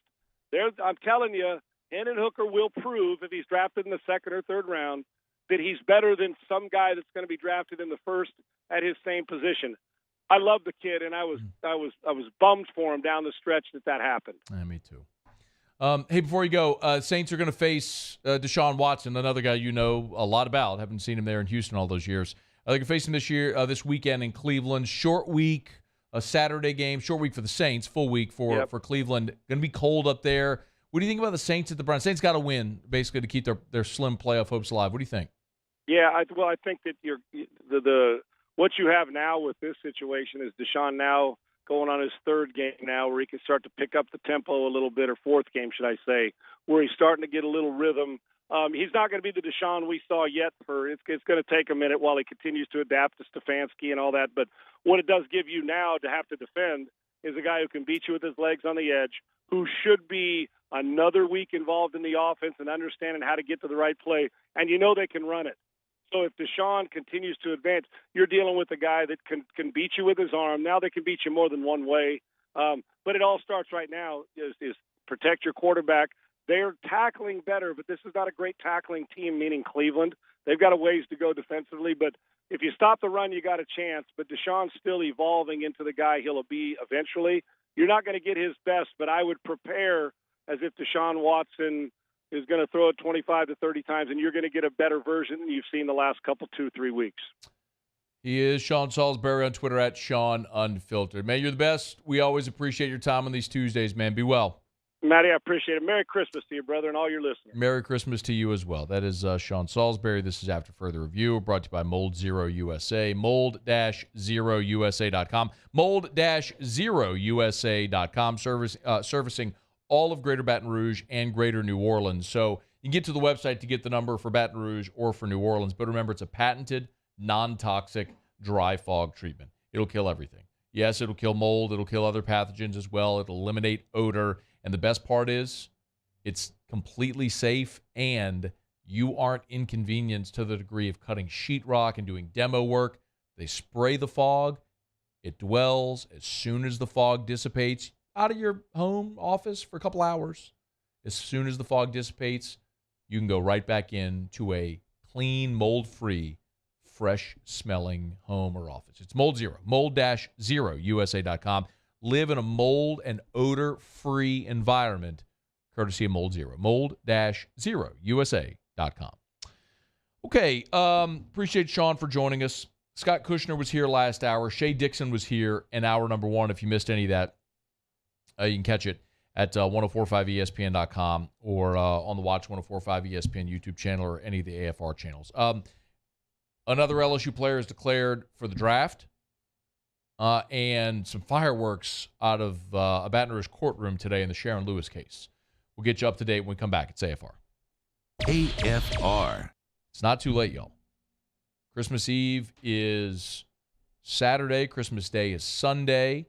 I'm telling you, Hendon Hooker will prove if he's drafted in the 2nd or 3rd round that he's better than some guy that's going to be drafted in the 1st at his same position. I love the kid, and I was bummed for him down the stretch that happened. Yeah, me too. Hey, before you go, Saints are going to face Deshaun Watson, another guy you know a lot about. Haven't seen him there in Houston all those years. They're going to face him this weekend in Cleveland. Short week, a Saturday game. Short week for the Saints, full week for Cleveland. Going to be cold up there. What do you think about the Saints at the Browns? Saints got to win, basically, to keep their slim playoff hopes alive. What do you think? Yeah, I think that what you have now with this situation is Deshaun now going on his 3rd game now where he can start to pick up the tempo a little bit, or 4th game, should I say, where he's starting to get a little rhythm He's not going to be the Deshaun we saw yet. It's going to take a minute while he continues to adapt to Stefanski and all that. But what it does give you now to have to defend is a guy who can beat you with his legs on the edge, who should be another week involved in the offense and understanding how to get to the right play. And you know they can run it. So if Deshaun continues to advance, you're dealing with a guy that can beat you with his arm. Now they can beat you more than one way. But it all starts right now is protect your quarterback. They're tackling better, but this is not a great tackling team, meaning Cleveland. They've got a ways to go defensively, but if you stop the run, you got a chance. But Deshaun's still evolving into the guy he'll be eventually. You're not going to get his best, but I would prepare as if Deshaun Watson is going to throw it 25 to 30 times, and you're going to get a better version than you've seen the last couple, 2-3 weeks. He is Sean Salisbury on Twitter at Sean Unfiltered. Man, you're the best. We always appreciate your time on these Tuesdays, man. Be well. Matty, I appreciate it. Merry Christmas to you, brother, and all your listeners. Merry Christmas to you as well. That is Sean Salisbury. This is After Further Review, brought to you by Mold Zero USA, mold-0usa.com, mold-0usa.com, servicing all of Greater Baton Rouge and Greater New Orleans. So you can get to the website to get the number for Baton Rouge or for New Orleans. But remember, it's a patented, non-toxic dry fog treatment. It'll kill everything. Yes, it'll kill mold. It'll kill other pathogens as well. It'll eliminate odor. And the best part is it's completely safe and you aren't inconvenienced to the degree of cutting sheetrock and doing demo work. They spray the fog. It dwells as soon as the fog dissipates out of your home office for a couple hours. As soon as the fog dissipates, you can go right back into a clean, mold-free, fresh-smelling home or office. It's Mold Zero, mold-0usa.com. Live in a mold and odor-free environment, courtesy of Mold Zero, mold-0usa.com. Okay, appreciate Sean for joining us. Scott Kushner was here last hour. Shea Dixon was here in hour number one. If you missed any of that, you can catch it at 1045ESPN.com or on the Watch 1045 ESPN YouTube channel or any of the AFR channels. Another LSU player is declared for the draft. And some fireworks out of a Baton Rouge courtroom today in the Sharon Lewis case. We'll get you up to date when we come back. It's AFR. AFR. It's not too late, y'all. Christmas Eve is Saturday. Christmas Day is Sunday.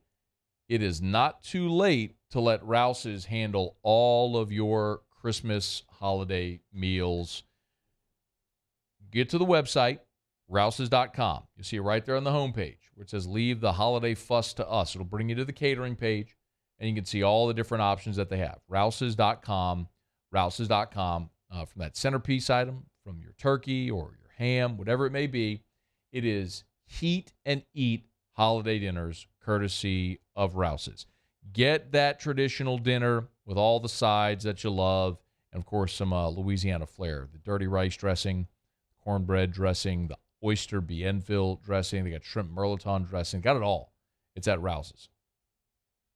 It is not too late to let Rouse's handle all of your Christmas holiday meals. Get to the website, rouses.com. You'll see it right there on the homepage where it says leave the holiday fuss to us. It'll bring you to the catering page, and you can see all the different options that they have. Rouses.com, from that centerpiece item, from your turkey or your ham, whatever it may be. It is heat and eat holiday dinners courtesy of Rouse's. Get that traditional dinner with all the sides that you love, and, of course, some Louisiana flair. The dirty rice dressing, cornbread dressing, the oyster Bienville dressing. They got shrimp merlaton dressing. Got it all. It's at Rouse's.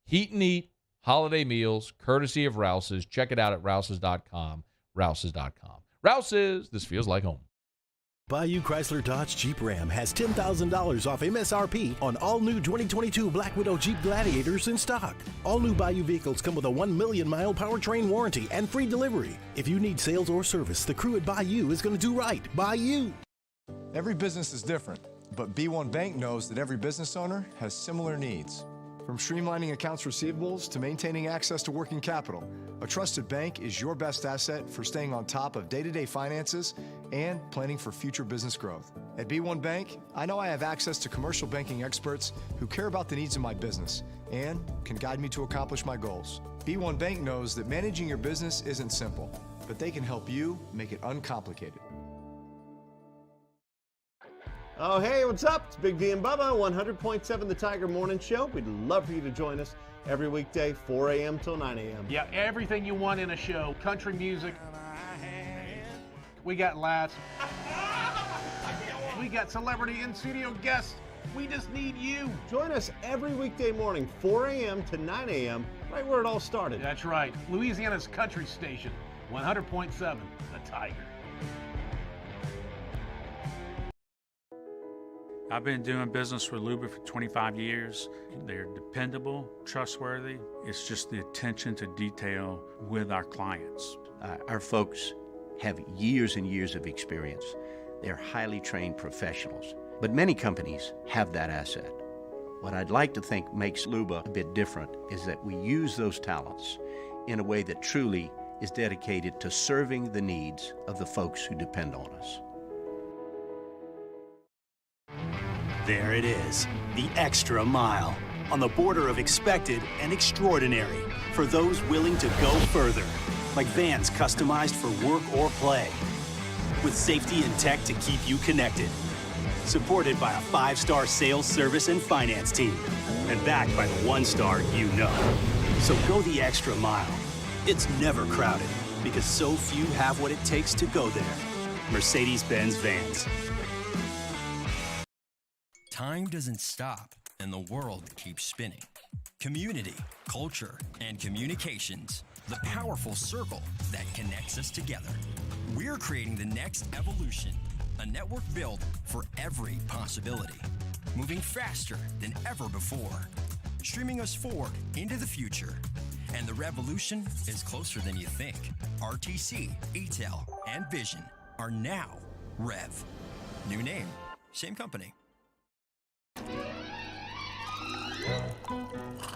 Heat and eat holiday meals, courtesy of Rouse's. Check it out at rouses.com, rouses.com. Rouse's, this feels like home. Bayou Chrysler Dodge Jeep Ram has $10,000 off MSRP on all new 2022 Black Widow Jeep Gladiators in stock. All new Bayou vehicles come with a 1 million mile powertrain warranty and free delivery. If you need sales or service, the crew at Bayou is going to do right by you. Every business is different, but B1 Bank knows that every business owner has similar needs. From streamlining accounts receivables to maintaining access to working capital, a trusted bank is your best asset for staying on top of day-to-day finances and planning for future business growth. At B1 Bank, I know I have access to commercial banking experts who care about the needs of my business and can guide me to accomplish my goals. B1 Bank knows that managing your business isn't simple, but they can help you make it uncomplicated. Oh, hey, what's up? It's Big D and Bubba, 100.7 The Tiger Morning Show. We'd love for you to join us every weekday, 4 a.m. till 9 a.m. Yeah, everything you want in a show. Country music. We got laughs. We got celebrity in-studio guests. We just need you. Join us every weekday morning, 4 a.m. to 9 a.m., right where it all started. That's right. Louisiana's country station, 100.7 The Tiger. I've been doing business with Luba for 25 years. They're dependable, trustworthy. It's just the attention to detail with our clients. Our folks have years and years of experience. They're highly trained professionals. But many companies have that asset. What I'd like to think makes Luba a bit different is that we use those talents in a way that truly is dedicated to serving the needs of the folks who depend on us. There it is, the extra mile, on the border of expected and extraordinary for those willing to go further, like vans customized for work or play, with safety and tech to keep you connected, supported by a 5-star sales, service, and finance team, and backed by the 1-star you know. So go the extra mile. It's never crowded, because so few have what it takes to go there. Mercedes-Benz Vans. Time doesn't stop, and the world keeps spinning. Community, culture, and communications, the powerful circle that connects us together. We're creating the next evolution, a network built for every possibility, moving faster than ever before, streaming us forward into the future. And the revolution is closer than you think. RTC, ETEL, and Vision are now Rev. New name, same company.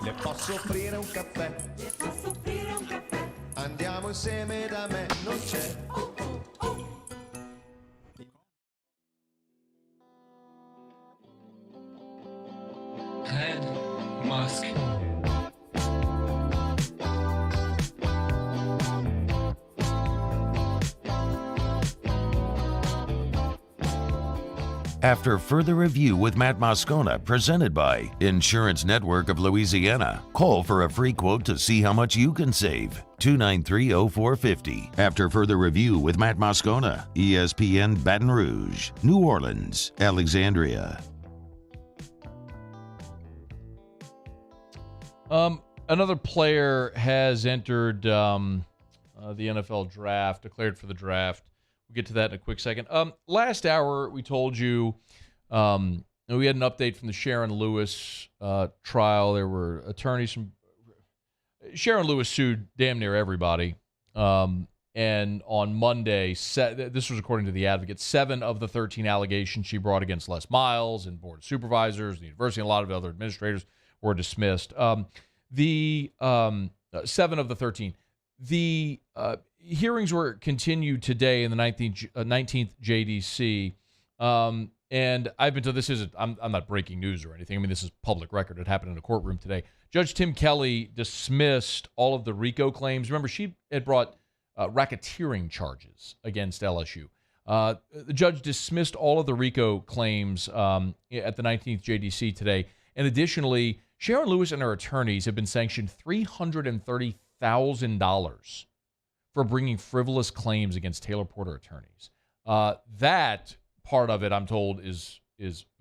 Le posso offrire un caffè? Le posso offrire un caffè? Andiamo insieme da me, non c'è. Head mask. After further review with Matt Moscona, presented by Insurance Network of Louisiana, call for a free quote to see how much you can save. 293-0450. After further review with Matt Moscona, ESPN Baton Rouge, New Orleans, Alexandria. Another player has entered the NFL draft, declared for the draft. We'll get to that in a quick second. Last hour, we told you we had an update from the Sharon Lewis trial. There were attorneys from Sharon Lewis sued damn near everybody. And on Monday, this was according to the Advocate, 7 of the 13 allegations she brought against Les Miles and board of supervisors, the university, and a lot of other administrators were dismissed. 7 of the 13. The hearings were continued today in the 19th JDC. And I've been told this isn't, I'm not breaking news or anything. I mean, this is public record. It happened in a courtroom today. Judge Tim Kelly dismissed all of the RICO claims. Remember, she had brought racketeering charges against LSU. The judge dismissed all of the RICO claims at the 19th JDC today. And additionally, Sharon Lewis and her attorneys have been sanctioned $330,000 for bringing frivolous claims against Taylor Porter attorneys. That part of it, I'm told, is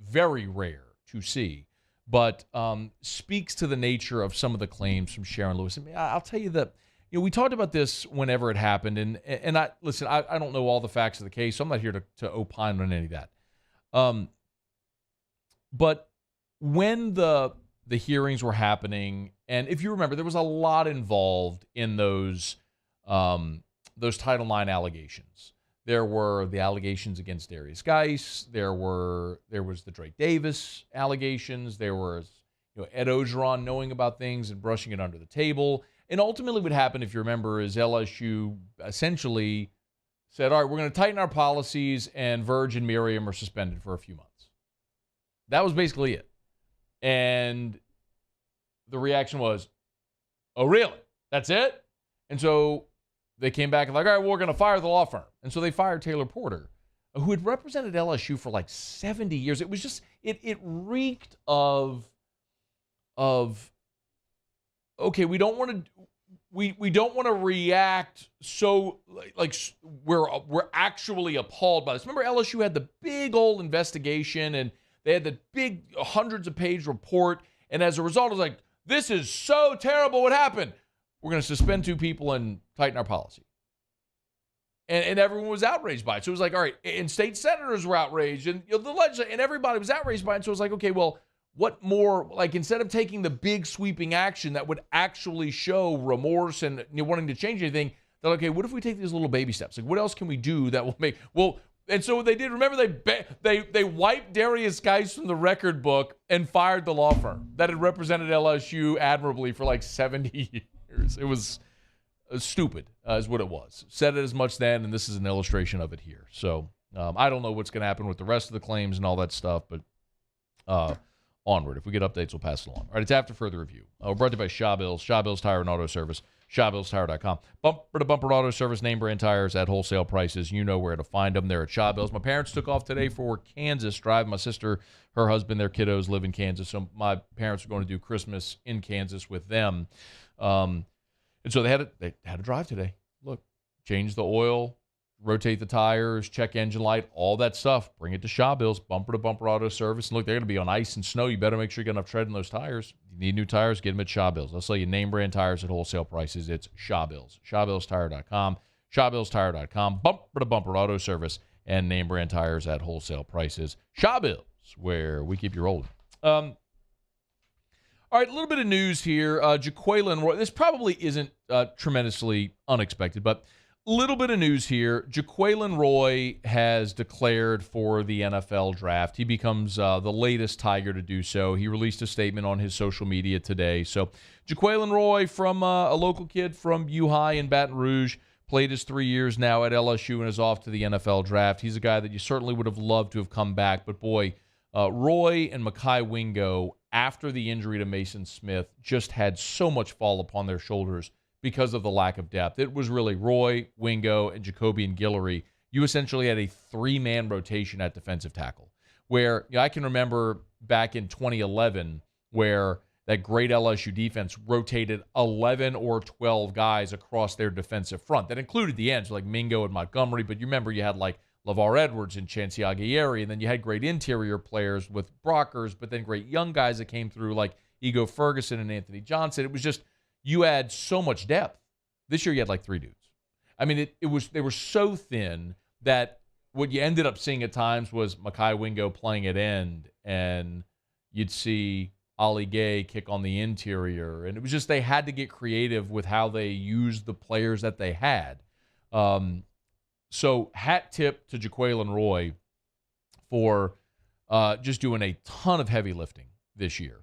very rare to see, but speaks to the nature of some of the claims from Sharon Lewis. I mean, I'll tell you that, we talked about this whenever it happened, and I don't know all the facts of the case, so I'm not here to opine on any of that. But when the hearings were happening, and if you remember, there was a lot involved in those Title IX allegations. There were the allegations against Darius Geis. There was the Drake Davis allegations. There was Ed Ogeron knowing about things and brushing it under the table. And ultimately what happened, if you remember, is LSU essentially said, all right, we're going to tighten our policies, and Verge and Miriam are suspended for a few months. That was basically it. And the reaction was, oh, really? That's it? And so they came back and like, all right, well, we're going to fire the law firm. And so they fired Taylor Porter, who had represented LSU for like 70 years. It was just, it reeked of okay, we don't want to react so like we're actually appalled by this. Remember, LSU had the big old investigation, and they had the big hundreds of page report, and as a result, it was like, this is so terrible. What happened? We're going to suspend 2 people and tighten our policy. And everyone was outraged by it. So it was like, all right, and state senators were outraged, and the legislature, and everybody was outraged by it. So it was like, okay, well, what more, like, instead of taking the big sweeping action that would actually show remorse and wanting to change anything, They're like, okay, what if we take these little baby steps? Like, what else can we do that will make, well, and so what they did, remember they wiped Darius Geis from the record book and fired the law firm that had represented LSU admirably for like 70 years. It was stupid, is what it was. Said it as much then, and this is an illustration of it here. So I don't know what's going to happen with the rest of the claims and all that stuff, but onward. If we get updates, we'll pass it along. All right, it's After Further Review. We're brought to you by Shaw Bills, Shaw Bills Tire and Auto Service, ShawBillsTire.com. Bumper-to-bumper auto service, name brand tires at wholesale prices. You know where to find them. They're at Shaw Bills. My parents took off today for Kansas Drive. My sister, her husband, their kiddos live in Kansas, so my parents are going to do Christmas in Kansas with them. And so they had to drive today. Look, change the oil, rotate the tires, check engine light, all that stuff. Bring it to Shaw Bills, bumper-to-bumper auto service. And look, they're going to be on ice and snow. You better make sure you get enough tread in those tires. If you need new tires, get them at Shaw Bills. They'll sell you name brand tires at wholesale prices. It's Shaw Bills. ShawBillsTire.com. ShawBillsTire.com. Bumper-to-bumper auto service and name brand tires at wholesale prices. Shaw Bills, where we keep you rolling. All right, a little bit of news here. Jaquelin Roy. This probably isn't tremendously unexpected, but a little bit of news here. Jaquelin Roy has declared for the NFL draft. He becomes the latest Tiger to do so. He released a statement on his social media today. So Jaquelin Roy, from a local kid from U-High in Baton Rouge, played his 3 years now at LSU and is off to the NFL draft. He's a guy that you certainly would have loved to have come back. But boy, Roy and Mekhi Wingo, after the injury to Mason Smith, just had so much fall upon their shoulders because of the lack of depth. It was really Roy, Wingo, and Jacobian Guillory. You essentially had a three-man rotation at defensive tackle, where I can remember back in 2011 where that great LSU defense rotated 11 or 12 guys across their defensive front. That included the ends like Mingo and Montgomery, but you remember you had like LeVar Edwards and Chance Aguirre, and then you had great interior players with Brockers, but then great young guys that came through like Ego Ferguson and Anthony Johnson. It was just, you had so much depth. This year you had like three dudes. I mean, they were so thin that what you ended up seeing at times was Mekhi Wingo playing at end, and you'd see Ali Gay kick on the interior. And it was just, they had to get creative with how they used the players that they had. So hat tip to Jaquelin Roy for just doing a ton of heavy lifting this year.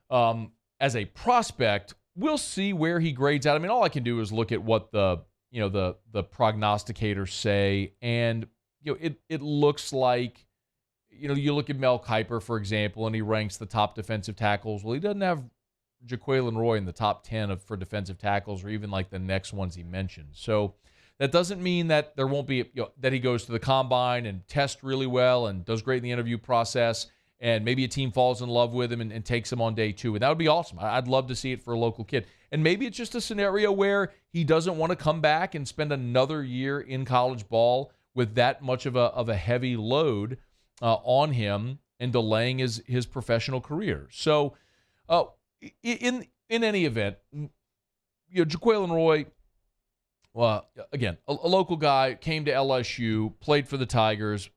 As a prospect, we'll see where he grades out. I mean, all I can do is look at what the prognosticators say, and it looks like, you look at Mel Kiper, for example, and he ranks the top defensive tackles. Well, he doesn't have Jaquelin Roy in the top 10 for defensive tackles, or even like the next ones he mentioned. So that doesn't mean that there won't be, that he goes to the combine and tests really well and does great in the interview process, and maybe a team falls in love with him and takes him on day two. And that would be awesome. I'd love to see it for a local kid. And maybe it's just a scenario where he doesn't want to come back and spend another year in college ball with that much of a heavy load on him and delaying his professional career. So in any event, Jaquelin Roy, again, a local guy, came to LSU, played for the Tigers,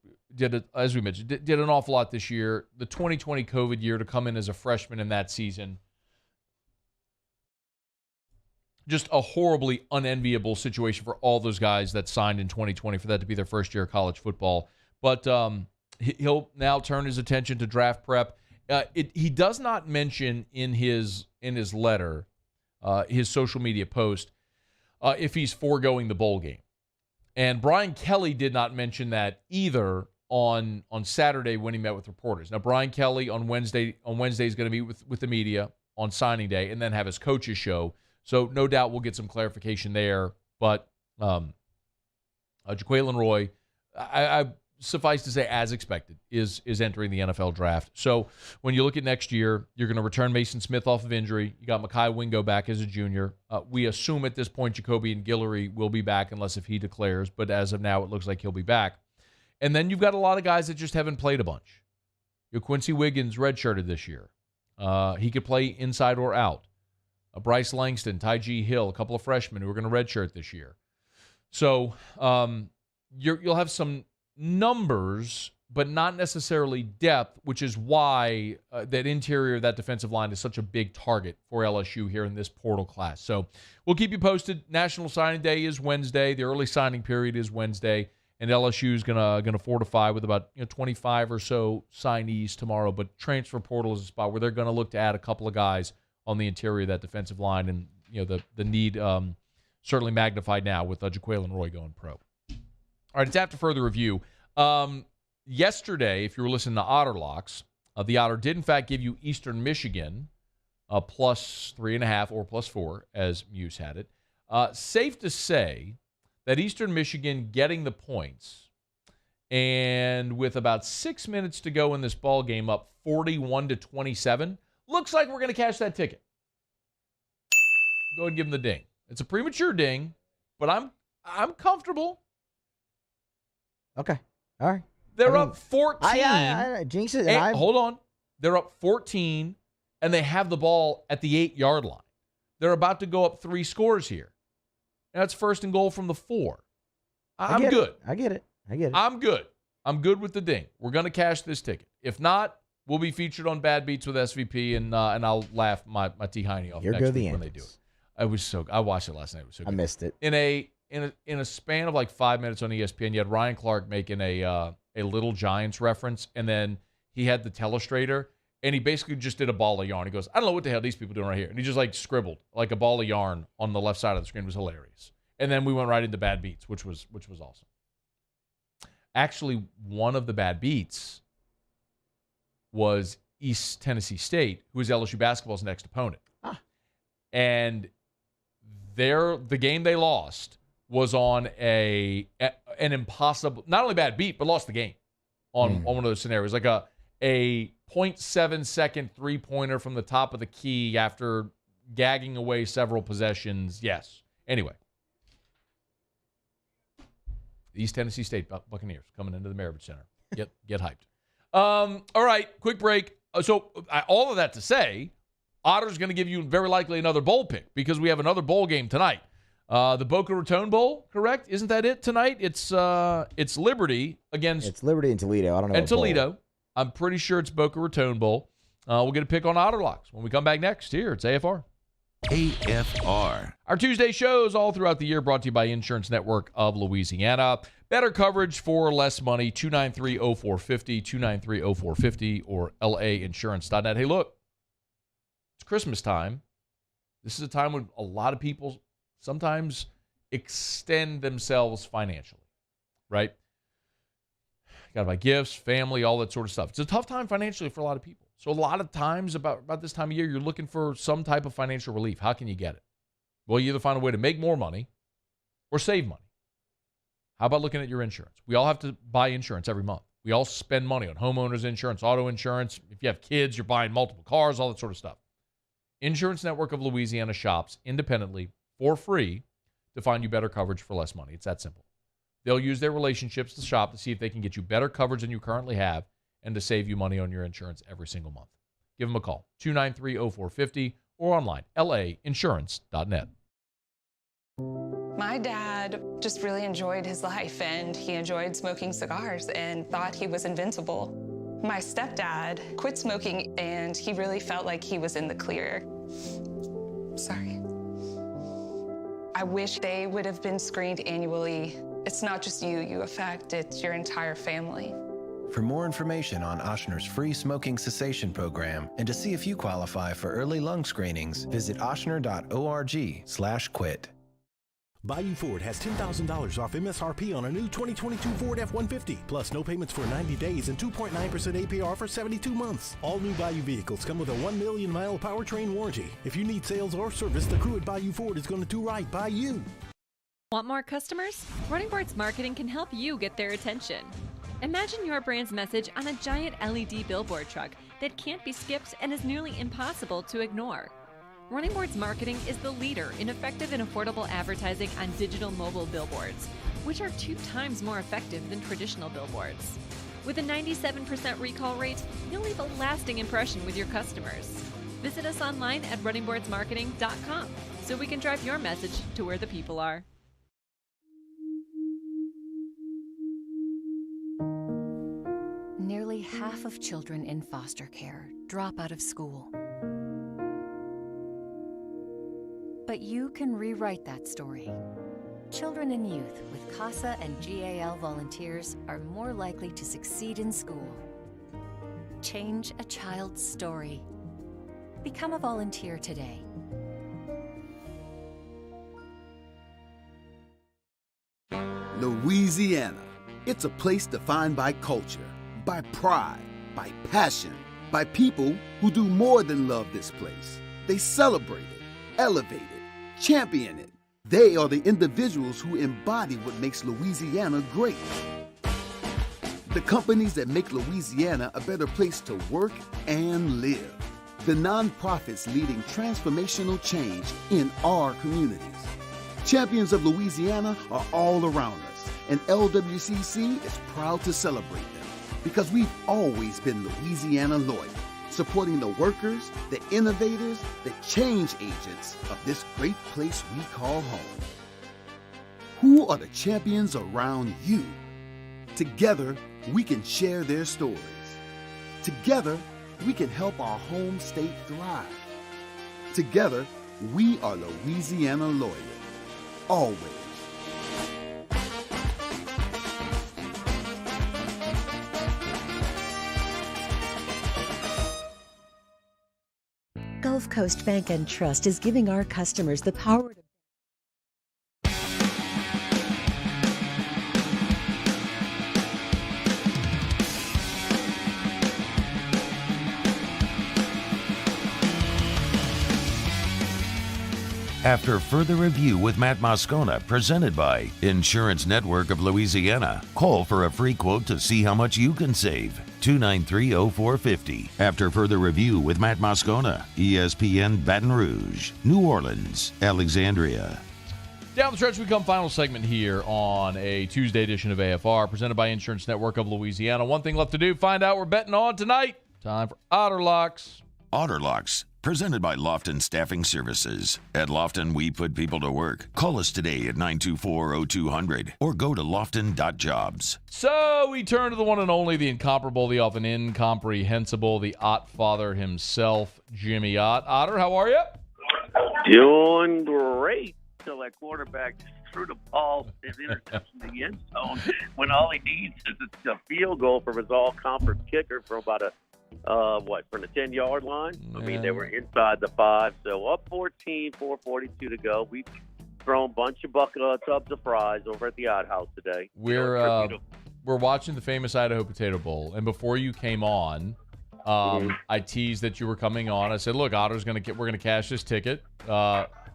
as we mentioned, did an awful lot this year. The 2020 COVID year, to come in as a freshman in that season, just a horribly unenviable situation for all those guys that signed in 2020 for that to be their first year of college football. But he'll now turn his attention to draft prep. He does not mention in his letter, his social media post, if he's foregoing the bowl game. And Brian Kelly did not mention that either on Saturday when he met with reporters. Now, Brian Kelly on Wednesday is going to meet with the media on signing day and then have his coaches show. So no doubt we'll get some clarification there. But Jaquelin Roy, I suffice to say, as expected, is entering the NFL draft. So when you look at next year, you're going to return Mason Smith off of injury. You got Mekhi Wingo back as a junior. We assume at this point Jacobian Guillory will be back unless if he declares, but as of now, it looks like he'll be back. And then you've got a lot of guys that just haven't played a bunch. Quincy Wiggins redshirted this year. He could play inside or out. Bryce Langston, Ty G. Hill, a couple of freshmen who are going to redshirt this year. So you'll have some numbers but not necessarily depth, which is why that interior of that defensive line is such a big target for LSU here in this portal class. So we'll keep you posted. National Signing Day is Wednesday. The early signing period is Wednesday, and LSU is gonna fortify with about 25 or so signees tomorrow. But transfer portal is a spot where they're gonna look to add a couple of guys on the interior of that defensive line, and the need certainly magnified now with Jaquelin Roy going pro. All right, it's after further review. Yesterday, if you were listening to Otter Locks, the Otter did, in fact, give you Eastern Michigan plus 3.5 or plus 4, as Muse had it. Safe to say that Eastern Michigan getting the points, and with about 6 minutes to go in this ball game, up 41-27, looks like we're going to cash that ticket. Go ahead and give them the ding. It's a premature ding, but I'm comfortable. Okay. All right. They're up 14. I jinx it. Hold on. They're up 14, and they have the ball at the 8-yard line. They're about to go up 3 scores here. And that's first and goal from the 4. I'm good. I get it. I'm good. I'm good with the ding. We're going to cash this ticket. If not, we'll be featured on Bad Beats with SVP, and I'll laugh my T. Heine off next week when they do it. I watched it last night. It was so good. I missed it. In a span of like 5 minutes on ESPN, you had Ryan Clark making a Little Giants reference, and then he had the telestrator, and he basically just did a ball of yarn. He goes, I don't know what the hell these people doing right here. And he just like scribbled like a ball of yarn on the left side of the screen. It was hilarious. And then we went right into Bad Beats, which was awesome. Actually, one of the Bad Beats was East Tennessee State, who is LSU basketball's next opponent. And the game they lost was on an impossible, not only bad beat, but lost the game on one of those scenarios. Like a 0.7-second three-pointer from the top of the key after gagging away several possessions. Yes. Anyway. The East Tennessee State Buccaneers coming into the Maravich Center. Get hyped. All right, quick break. So all of that to say, Otter's going to give you very likely another bowl pick because we have another bowl game tonight. The Boca Raton Bowl, correct? Isn't that it tonight? It's Liberty against... It's Liberty and Toledo. I don't know. And Toledo. I'm pretty sure it's Boca Raton Bowl. We'll get a pick on Otter Locks when we come back next. Here, it's AFR. AFR. Our Tuesday shows all throughout the year brought to you by Insurance Network of Louisiana. Better coverage for less money, 293-0450, 293-0450, or lainsurance.net. Hey, look, it's Christmas time. This is a time when a lot of people sometimes extend themselves financially, right? Got to buy gifts, family, all that sort of stuff. It's a tough time financially for a lot of people. So a lot of times about this time of year, you're looking for some type of financial relief. How can you get it? Well, you either find a way to make more money or save money. How about looking at your insurance? We all have to buy insurance every month. We all spend money on homeowners insurance, auto insurance. If you have kids, you're buying multiple cars, all that sort of stuff. Insurance Network of Louisiana shops independently for free to find you better coverage for less money. It's that simple. They'll use their relationships to shop to see if they can get you better coverage than you currently have and to save you money on your insurance every single month. Give them a call, 293-0450, or online, lainsurance.net. My dad just really enjoyed his life, and he enjoyed smoking cigars and thought he was invincible. My stepdad quit smoking, and he really felt like he was in the clear. Sorry. I wish they would have been screened annually. It's not just you affect, it's your entire family. For more information on Ochsner's free smoking cessation program and to see if you qualify for early lung screenings, visit ochsner.org/quit. Bayou Ford has $10,000 off MSRP on a new 2022 Ford F-150, plus no payments for 90 days and 2.9% APR for 72 months. All new Bayou vehicles come with a 1 million mile powertrain warranty. If you need sales or service, the crew at Bayou Ford is going to do right by you. Want more customers? Running Boards Marketing can help you get their attention. Imagine your brand's message on a giant LED billboard truck that can't be skipped and is nearly impossible to ignore. Running Boards Marketing is the leader in effective and affordable advertising on digital mobile billboards, which are 2 times more effective than traditional billboards. With a 97% recall rate, you'll leave a lasting impression with your customers. Visit us online at runningboardsmarketing.com so we can drive your message to where the people are. half of children in foster care drop out of school. But you can rewrite that story. Children and youth with CASA and GAL volunteers are more likely to succeed in school. Change a child's story. Become a volunteer today. Louisiana. It's a place defined by culture, by pride, by passion, by people who do more than love this place. They celebrate it, elevate it, champion it. They are the individuals who embody what makes Louisiana great. The companies that make Louisiana a better place to work and live. The nonprofits leading transformational change in our communities. Champions of Louisiana are all around us, and LWCC is proud to celebrate them because we've always been Louisiana loyal, supporting the workers, the innovators, the change agents of this great place we call home. Who are the champions around you? Together, we can share their stories. Together, we can help our home state thrive. Together, we are Louisiana loyal. Always. Gulf Coast Bank and Trust is giving our customers the power to After further review with Matt Moscona, presented by Insurance Network of Louisiana. Call for a free quote to see how much you can save. 293-0450. After further review with Matt Moscona, ESPN Baton Rouge, New Orleans, Alexandria. Down the stretch, we come final segment here on a Tuesday edition of AFR, presented by Insurance Network of Louisiana. One thing left to do, find out we're betting on tonight. Time for Otter Locks. Otter Locks, presented by Lofton Staffing Services. At Lofton, we put people to work. Call us today at 924-0200 or go to lofton.jobs. So we turn to the one and only, the incomparable, the often incomprehensible, the Ott father himself, Jimmy Ott. Otter, how are you? Doing great until that quarterback threw the ball, his interception in the end zone, when all he needs is a field goal from his all-conference kicker from about from the 10-yard line. I mean, they were inside the 5, so up 14, 4:42 to go. We've thrown a bunch of tubs of fries over at the Odd House today. We're watching the famous Idaho Potato Bowl, and before you came on, I teased that you were coming on. I said, "Look, Otter's we're gonna cash this ticket.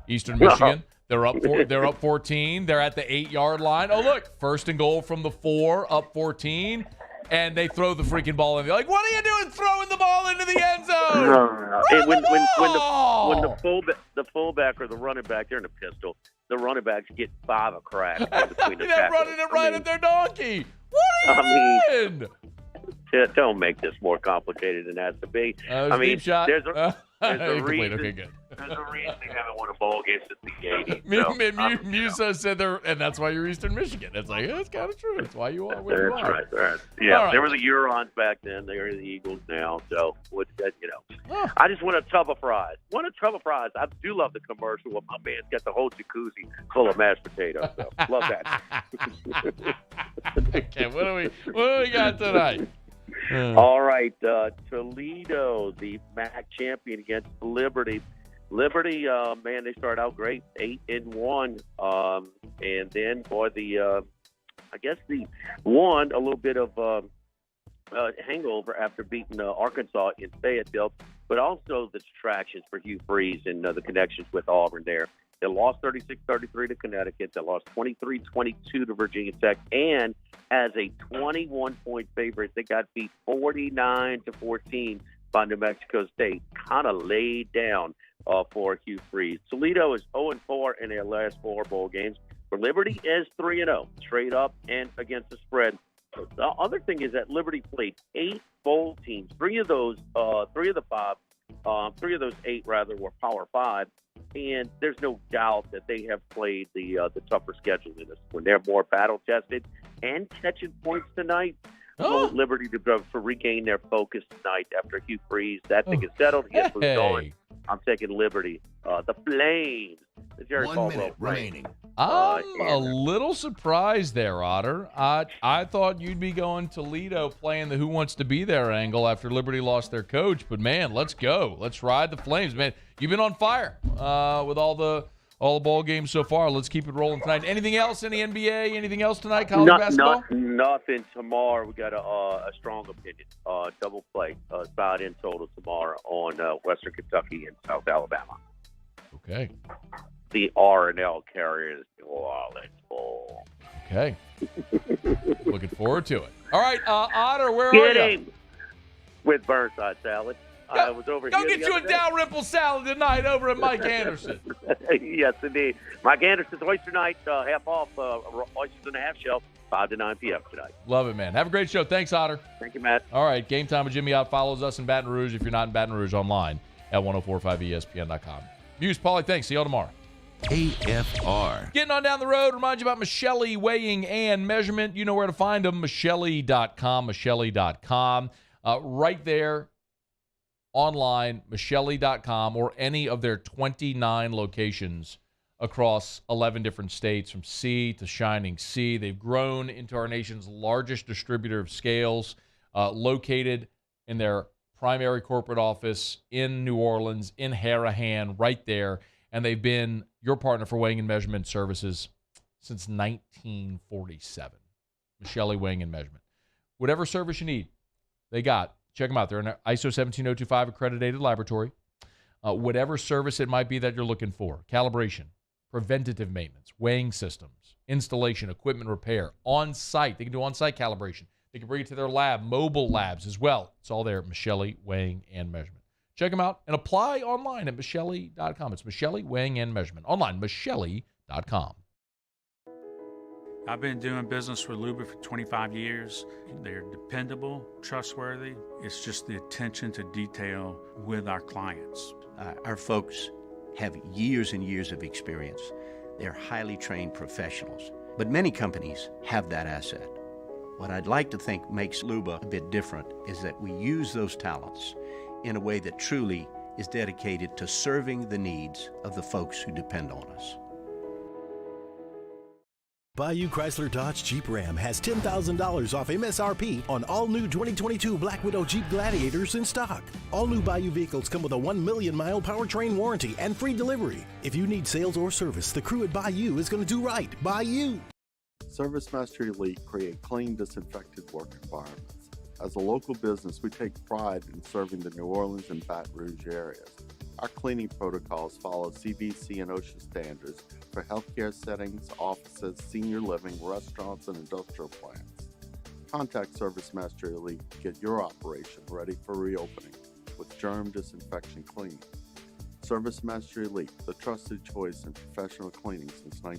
Eastern Michigan, they're up 14. They're at the 8-yard line. Oh, look, first and goal from the 4, up 14." And they throw the freaking ball in. They're like, "What are you doing throwing the ball into the end zone?" And when the fullback or the running back, they're in a pistol. The running backs get 5 a crack in between the they're running it right at their donkey. What are you doing? Don't make this more complicated than it has to be. I mean, deep shot. there's a reason. Okay, good. There's a reason they haven't won a bowl game since the 80s. Musa said there, and that's why you're Eastern Michigan. It's like, that's kind of true. That's why you are where you are. That's right. Yeah, right. There were the Hurons back then. They are the Eagles now. So, I just want a tub of fries. I do love the commercial where my man's got the whole jacuzzi full of mashed potatoes. So, love that. Okay, what do we got tonight? All right, Toledo, the MAC champion against Liberty. Liberty, man, they start out great, 8-1, and then for the, the one a little bit of hangover after beating Arkansas in Fayetteville, but also the distractions for Hugh Freeze and the connections with Auburn there. They lost 36-33 to Connecticut. They lost 23-22 to Virginia Tech, and as a 21-point favorite, they got beat 49-14 by New Mexico State. Kind of laid down for Hugh Freeze. Toledo is 0-4 in their last 4 bowl games. For Liberty is 3-0, straight up and against the spread. The other thing is that Liberty played 8 bowl teams. 3 of those 8 were Power 5. And there's no doubt that they have played the tougher schedule in this when they're more battle tested and catching points tonight. promote Liberty to regain their focus tonight after Hugh Freeze. That thing is settled. He has moved on. I'm taking Liberty. The Flames. The Jerry 1 Falwell minute Flames. remaining. I'm a little surprised there, Otter. I thought you'd be going Toledo playing the Who Wants to Be There angle after Liberty lost their coach. But, man, let's go. Let's ride the Flames. Man, you've been on fire with all the ball games so far. Let's keep it rolling tonight. Anything else in the NBA? Anything else tonight, college basketball? Nothing tomorrow. We got a strong opinion. Double play. About in total tomorrow on Western Kentucky and South Alabama. Okay. The R&L Carriers New Orleans Bowl. Okay. Looking forward to it. All right, Otter, where are you? With Burnside salad. I was over Go here. get you a Dalrymple salad tonight over at Mike Anderson. Yes, indeed. Mike Anderson's Oyster Night, half off, oysters and a half shell, 5 to 9 p.m. tonight. Love it, man. Have a great show. Thanks, Otter. Thank you, Matt. All right, Game Time with Jimmy Ott follows us in Baton Rouge. If you're not in Baton Rouge, online at 1045ESPN.com. Muse, Paulie, thanks. See y'all tomorrow. AFR. Getting on down the road, remind you about Michelli Weighing and Measurement. You know where to find them, Michelli.com, Michelli.com. Right there, online, Michelli.com, or any of their 29 locations across 11 different states, from sea to shining sea. They've grown into our nation's largest distributor of scales, located in their primary corporate office in New Orleans, in Harahan, right there. And they've been your partner for weighing and measurement services since 1947. Michelli Weighing and Measurement. Whatever service you need, they got. Check them out. They're an ISO 17025 accredited laboratory. Whatever service it might be that you're looking for. Calibration, preventative maintenance, weighing systems, installation, equipment repair, on-site. They can do on-site calibration. They can bring it to their lab, mobile labs as well. It's all there, Michelli Weighing and Measurement. Check them out and apply online at Michelli.com. It's Michelli Weighing and Measurement. Online, Michelli.com. I've been doing business with Luba for 25 years. They're dependable, trustworthy. It's just the attention to detail with our clients. Our folks have years and years of experience. They're highly trained professionals. But many companies have that asset. What I'd like to think makes Luba a bit different is that we use those talents in a way that truly is dedicated to serving the needs of the folks who depend on us. Bayou Chrysler Dodge Jeep Ram has $10,000 off MSRP on all new 2022 Black Widow Jeep Gladiators in stock. All new Bayou vehicles come with a 1 million mile powertrain warranty and free delivery. If you need sales or service, the crew at Bayou is going to do right by you. ServiceMaster Elite create clean, disinfected work environments. As a local business, we take pride in serving the New Orleans and Baton Rouge areas. Our cleaning protocols follow CDC and OSHA standards for healthcare settings, offices, senior living, restaurants, and industrial plants. Contact ServiceMaster Elite to get your operation ready for reopening with germ disinfection cleaning. ServiceMaster Elite, the trusted choice in professional cleaning since